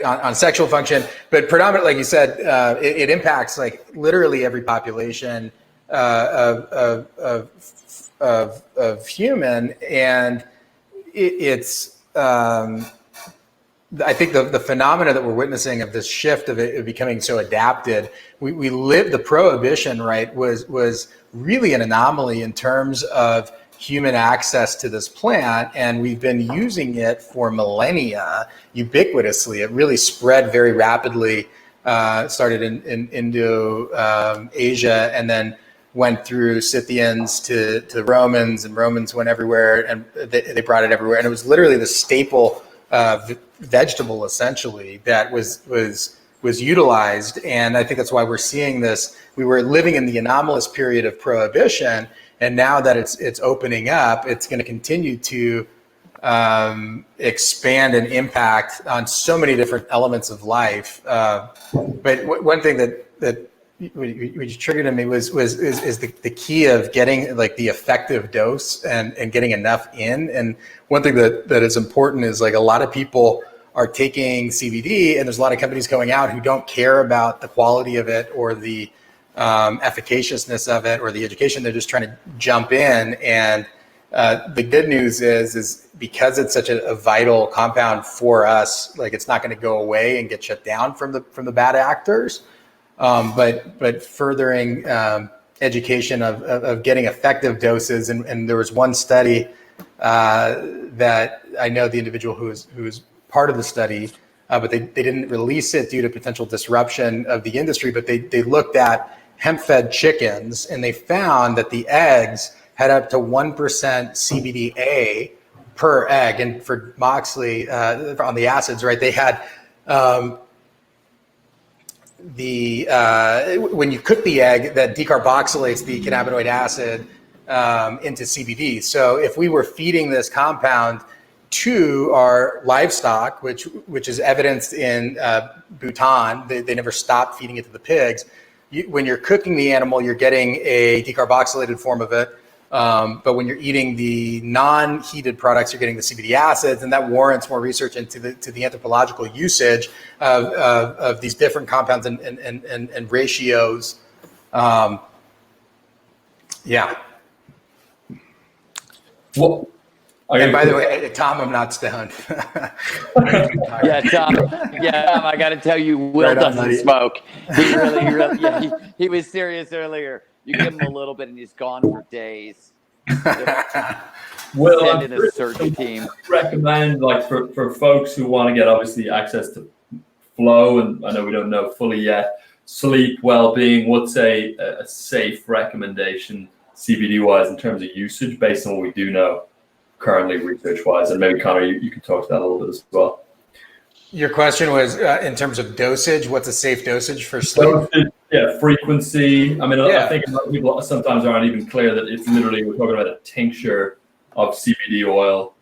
on sexual function, but predominantly, like you said, it impacts like literally every population of human, and it's I think the phenomena that we're witnessing of this shift of it becoming so adapted. We lived the prohibition, right, was really an anomaly in terms of human access to this plant, and we've been using it for millennia ubiquitously. It really spread very rapidly, started in Indo-Asia, and then went through Scythians to Romans, and Romans went everywhere, and they brought it everywhere. And it was literally the staple vegetable, essentially, that was utilized. And I think that's why we're seeing this. We were living in the anomalous period of prohibition, and now that it's opening up, it's going to continue to expand and impact on so many different elements of life. But one thing that which triggered in me is the key of getting like the effective dose and getting enough in. And one thing that is important is like a lot of people are taking CBD, and there's a lot of companies going out who don't care about the quality of it or the efficaciousness of it or the education. They're just trying to jump in. And the good news is because it's such a vital compound for us, like it's not going to go away and get shut down from the bad actors. But furthering education of getting effective doses. And there was one study that I know the individual who was part of the study, but they didn't release it due to potential disruption of the industry. But they looked at hemp-fed chickens, and they found that the eggs had up to 1% CBDA per egg. And for Moxley, on the acids, right, they had when you cook the egg, that decarboxylates the cannabinoid acid into CBD. So if we were feeding this compound to our livestock, which is evidenced in Bhutan, they never stopped feeding it to the pigs. When you're cooking the animal, you're getting a decarboxylated form of it. But when you're eating the non-heated products, you're getting the CBD acids, and that warrants more research into the anthropological usage of these different compounds and ratios. Yeah. Well, and by the way, Tom, I'm not stoned. Yeah, Tom. Yeah, Tom, I got to tell you, Will Right on, doesn't buddy. smoke. He really, yeah, he was serious earlier. You give him a little bit, and he's gone for days. Well, Send in a search team. Recommend, like, for folks who want to get obviously access to flow, and I know we don't know fully yet, sleep, well-being. What's a safe recommendation CBD-wise in terms of usage based on what we do know currently research-wise? And maybe Connor, you can talk to that a little bit as well. Your question was in terms of dosage. What's a safe dosage for sleep? Yeah, frequency. I mean, Yeah. I think a lot of people sometimes aren't even clear that it's literally, we're talking about a tincture of CBD oil.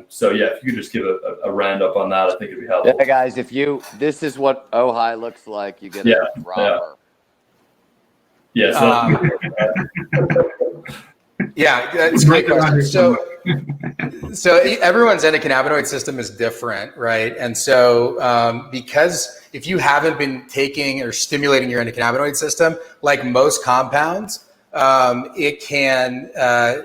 So yeah, if you could just give a roundup on that, I think it'd be helpful. Yeah, guys, this is what Ojai looks like. You get a dropper. Yeah. Yeah, it's a great question. So everyone's endocannabinoid system is different, right? And so because if you haven't been taking or stimulating your endocannabinoid system, like most compounds, it can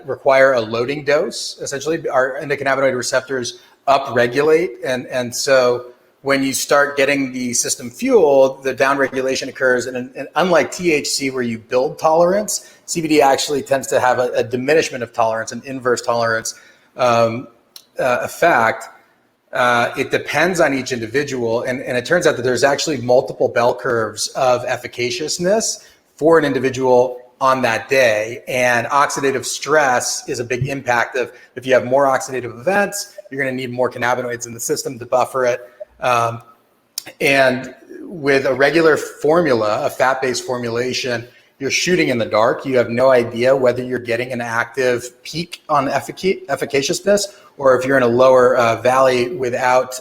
require a loading dose. Essentially, our endocannabinoid receptors upregulate, and so when you start getting the system fueled, the downregulation occurs. And unlike THC, where you build tolerance, CBD actually tends to have a diminishment of tolerance, an inverse tolerance effect. It depends on each individual. And it turns out that there's actually multiple bell curves of efficaciousness for an individual on that day. And oxidative stress is a big impact of, if you have more oxidative events, you're going to need more cannabinoids in the system to buffer it. And with a regular formula, a fat-based formulation, you're shooting in the dark. You have no idea whether you're getting an active peak on efficaciousness, or if you're in a lower valley without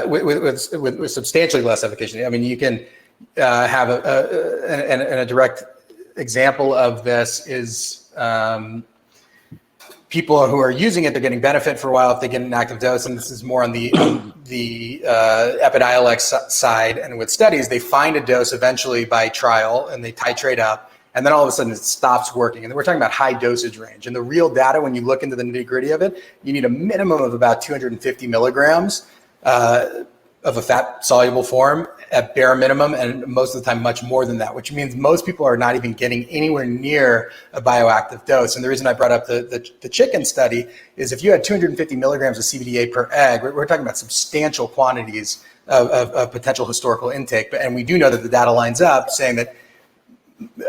with substantially less efficacy. I mean, you can have a direct example of this is people who are using it, they're getting benefit for a while if they get an active dose, and this is more on the Epidiolex side. And with studies, they find a dose eventually by trial, and they titrate up, and then all of a sudden it stops working. And we're talking about high dosage range. And the real data, when you look into the nitty gritty of it, you need a minimum of about 250 milligrams of a fat soluble form at bare minimum, and most of the time much more than that, which means most people are not even getting anywhere near a bioactive dose. And the reason I brought up the chicken study is if you had 250 milligrams of CBDA per egg, we're talking about substantial quantities of potential historical intake. And we do know that the data lines up saying that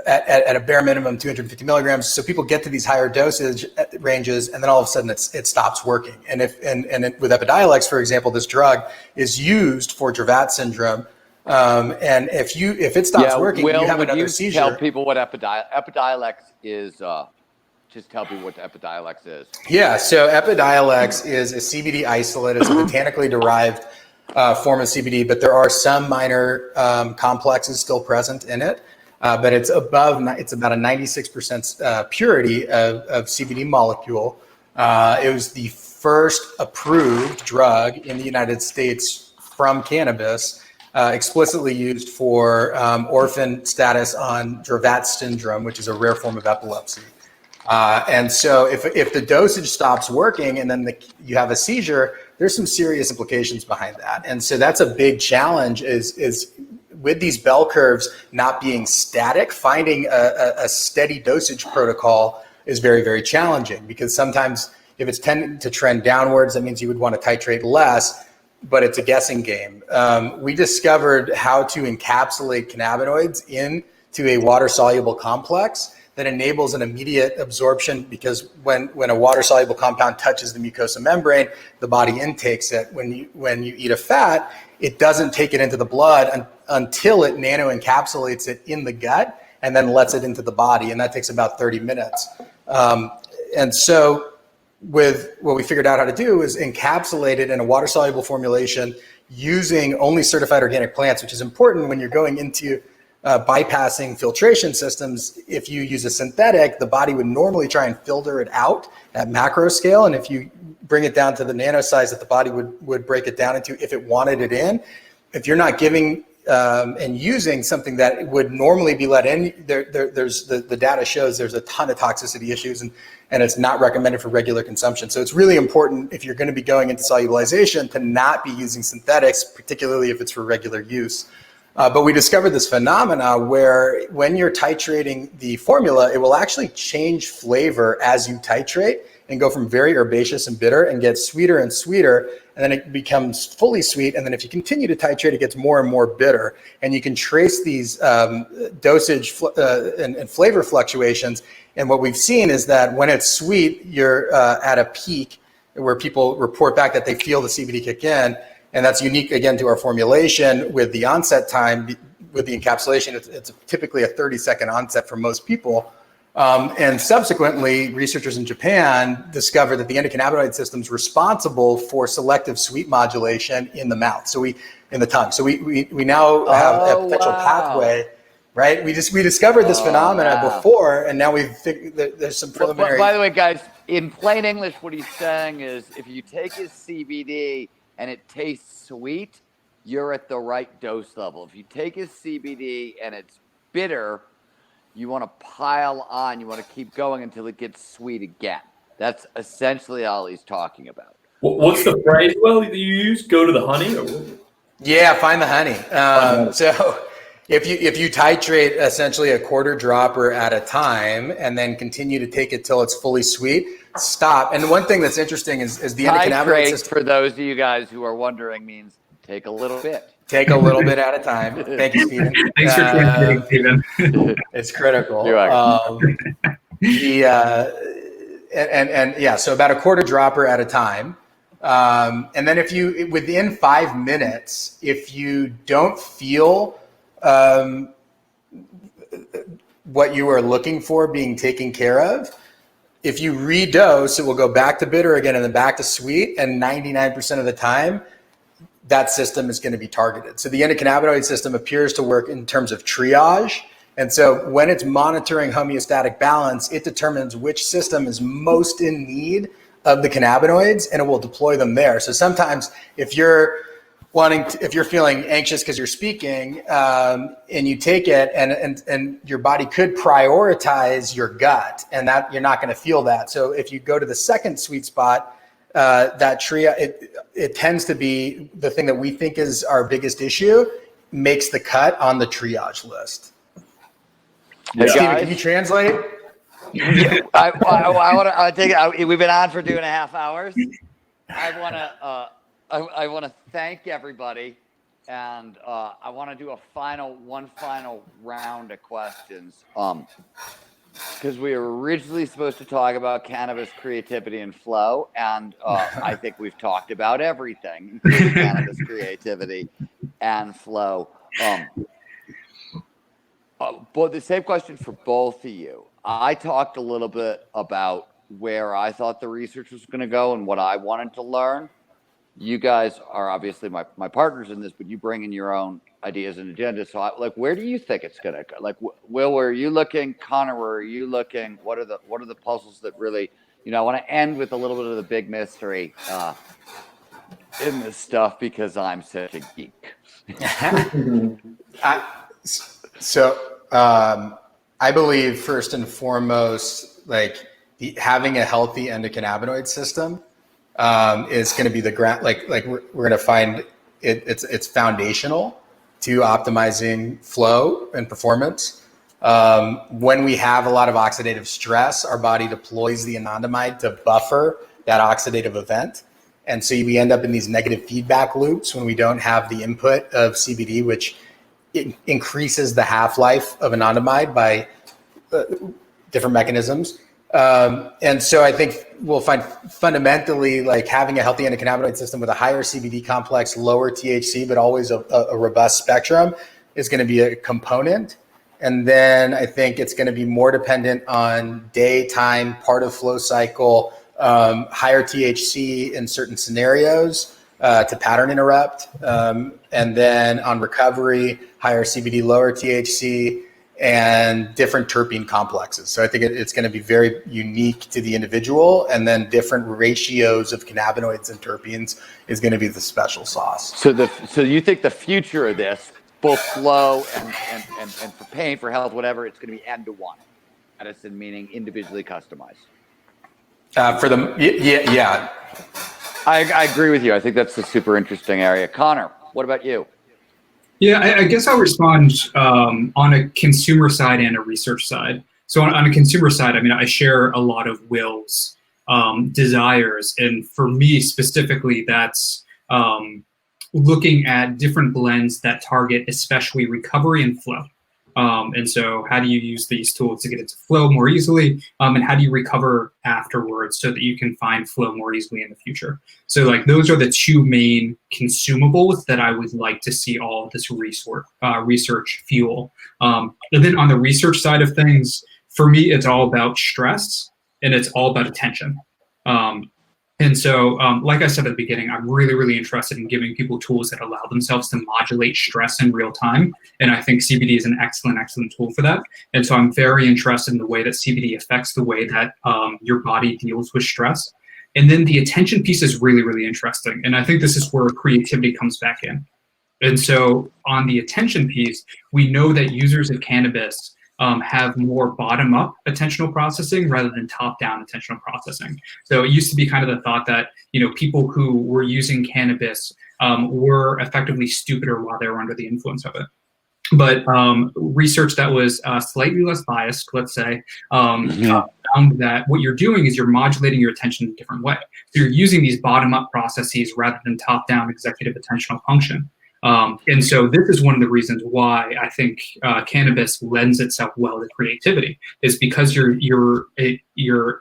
at a bare minimum 250 milligrams, so people get to these higher dosage ranges, and then all of a sudden it stops working. And with Epidiolex, for example, this drug is used for Dravet syndrome. And if it stops working, Will, you have another you seizure. Tell people what Epidiolex is. Just tell people what Epidiolex is. Yeah, so Epidiolex is a CBD isolate. It's a botanically derived form of CBD, but there are some minor complexes still present in it. But it's about a 96% purity of CBD molecule. It was the first approved drug in the United States from cannabis, explicitly used for orphan status on Dravet syndrome, which is a rare form of epilepsy. And so if the dosage stops working and then you have a seizure, there's some serious implications behind that. And so that's a big challenge is with these bell curves not being static, finding a steady dosage protocol is very, very challenging, because sometimes if it's tending to trend downwards, that means you would want to titrate less, but it's a guessing game. We discovered how to encapsulate cannabinoids into a water-soluble complex that enables an immediate absorption, because when a water-soluble compound touches the mucosa membrane, the body intakes it. When you eat a fat, it doesn't take it into the blood until it nano-encapsulates it in the gut and then lets it into the body, and that takes about 30 minutes. And so with what we figured out how to do is encapsulate it in a water-soluble formulation using only certified organic plants, which is important when you're going into bypassing filtration systems. If you use a synthetic, the body would normally try and filter it out at macro scale. And if you bring it down to the nano size that the body would break it down into if it wanted it in, if you're not giving and using something that would normally be let in, there's the data shows there's a ton of toxicity issues, and it's not recommended for regular consumption. So it's really important, if you're going to be going into solubilization, to not be using synthetics, particularly if it's for regular use. But we discovered this phenomena where when you're titrating the formula, it will actually change flavor as you titrate and go from very herbaceous and bitter and get sweeter and sweeter. And then it becomes fully sweet. And then if you continue to titrate, it gets more and more bitter. And you can trace these dosage and flavor fluctuations. And what we've seen is that when it's sweet, you're at a peak where people report back that they feel the CBD kick in. And that's unique, again, to our formulation. With the onset time, with the encapsulation, it's typically a 30-second onset for most people. And subsequently, researchers in Japan discovered that the endocannabinoid system is responsible for selective sweet modulation in the mouth, in the tongue. So we now have a potential pathway, right? We discovered this phenomena before, and now we've figured that there's some preliminary. By the way, guys, in plain English, what he's saying is if you take his CBD and it tastes sweet, you're at the right dose level. If you take his CBD and it's bitter, you want to pile on. You want to keep going until it gets sweet again. That's essentially all he's talking about. What's the phrase, Will, that you use? Go to the honey? Yeah, find the honey. So if you titrate essentially a quarter dropper at a time and then continue to take it till it's fully sweet, stop. And one thing that's interesting is the endocannabinoid system. For those of you guys who are wondering, means take a little bit. Take a little bit at a time. Thank you, Stephen. Thanks for translating, Stephen. It's critical. You're welcome. So about a quarter dropper at a time. And then if you, within 5 minutes, if you don't feel what you are looking for being taken care of, if you redose, it will go back to bitter again and then back to sweet. And 99% of the time, that system is going to be targeted. So the endocannabinoid system appears to work in terms of triage. And so when it's monitoring homeostatic balance, it determines which system is most in need of the cannabinoids, and it will deploy them there. So sometimes if you're feeling anxious because you're speaking, and you take it, and your body could prioritize your gut, and that you're not going to feel that. So if you go to the second sweet spot, that it tends to be the thing that we think is our biggest issue, makes the cut on the triage list. Hey, Steven, guys. can you translate? I want to take it. We've been on for 2.5 hours. I want to thank everybody, and I want to do one final round of questions. Because we were originally supposed to talk about cannabis, creativity, and flow, and I think we've talked about everything, including cannabis, creativity, and flow. But the same question for both of you. I talked a little bit about where I thought the research was going to go and what I wanted to learn. You guys are obviously my partners in this, but you bring in your own ideas and agendas. So, where do you think it's going to go? Will, where are you looking? Connor, where are you looking? What are the puzzles that really, I want to end with a little bit of the big mystery in this stuff, because I'm such a geek. I believe first and foremost, having a healthy endocannabinoid system is going to be the ground. We're going to find it's foundational to optimizing flow and performance. When we have a lot of oxidative stress, our body deploys the anandamide to buffer that oxidative event. And so we end up in these negative feedback loops when we don't have the input of CBD, which it increases the half-life of anandamide by different mechanisms. And so I think we'll find fundamentally having a healthy endocannabinoid system with a higher CBD complex, lower THC, but always a robust spectrum is going to be a component. And then I think it's going to be more dependent on daytime, part of flow cycle, higher THC in certain scenarios to pattern interrupt. And then on recovery, higher CBD, lower THC, and different terpene complexes. So I think it's going to be very unique to the individual, and then different ratios of cannabinoids and terpenes is going to be the special sauce. So you think the future of this, both flow and for pain, for health, whatever, it's going to be end-to-one medicine, meaning individually customized. Yeah. I agree with you. I think that's a super interesting area. Connor, what about you? Yeah, I guess I'll respond on a consumer side and a research side. So on a consumer side, I share a lot of Will's desires. And for me specifically, that's looking at different blends that target especially recovery and flow. And so how do you use these tools to get it to flow more easily? And how do you recover afterwards so that you can find flow more easily in the future? So those are the two main consumables that I would like to see all of this research fuel. And then on the research side of things, for me, it's all about stress and it's all about attention. And so, like I said at the beginning, I'm really, really interested in giving people tools that allow themselves to modulate stress in real time. And I think CBD is an excellent, excellent tool for that. And so I'm very interested in the way that CBD affects the way that your body deals with stress. And then the attention piece is really, really interesting. And I think this is where creativity comes back in. And so on the attention piece, we know that users of cannabis have more bottom-up attentional processing rather than top-down attentional processing. So it used to be kind of the thought that people who were using cannabis were effectively stupider while they were under the influence of it. But research that was slightly less biased, let's say, found that what you're doing is you're modulating your attention in a different way. So you're using these bottom-up processes rather than top-down executive attentional function. And so this is one of the reasons why I think cannabis lends itself well to creativity, is because you're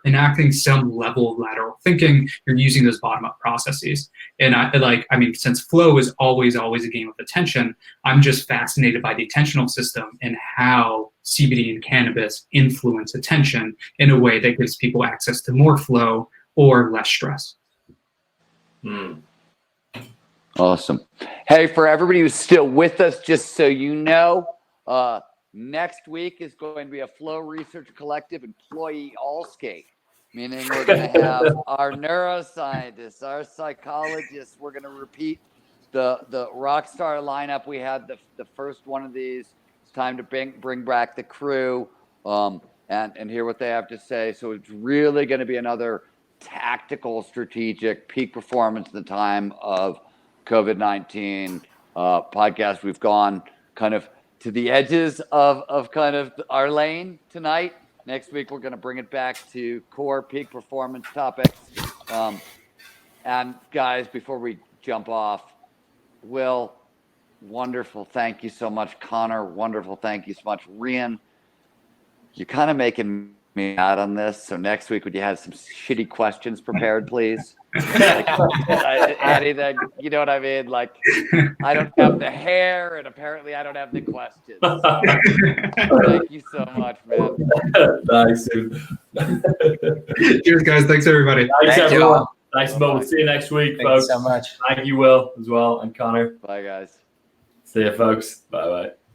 enacting some level of lateral thinking. You're using those bottom-up processes. And I mean, since flow is always a game of attention, I'm just fascinated by the attentional system and how CBD and cannabis influence attention in a way that gives people access to more flow or less stress. Awesome. Hey, for everybody who's still with us, just so you know, next week is going to be a Flow Research Collective employee all-skate, meaning we're going to have our neuroscientists, our psychologists. We're going to repeat the rock star lineup. We had the first one of these. It's time to bring back the crew and hear what they have to say. So it's really going to be another tactical, strategic peak performance in the time of COVID-19 podcast. We've gone kind of to the edges of kind of our lane tonight. Next week, we're going to bring it back to core peak performance topics. And guys, before we jump off, Will, wonderful. Thank you so much. Connor, wonderful. Thank you so much. Rian, you're kind of making me mad on this. So next week, would you have some shitty questions prepared, please? Anything, you know what I mean? Like, I don't have the hair, and apparently I don't have the questions. Thank you so much, man. Nice. Cheers, guys. Thanks, everybody. Thanks, Thank you everyone. all. Nice, Mo. We'll see you next week, Thank folks. you so much. Thank you, Will, as well, and Connor. Bye, guys. See you, folks. Bye-bye.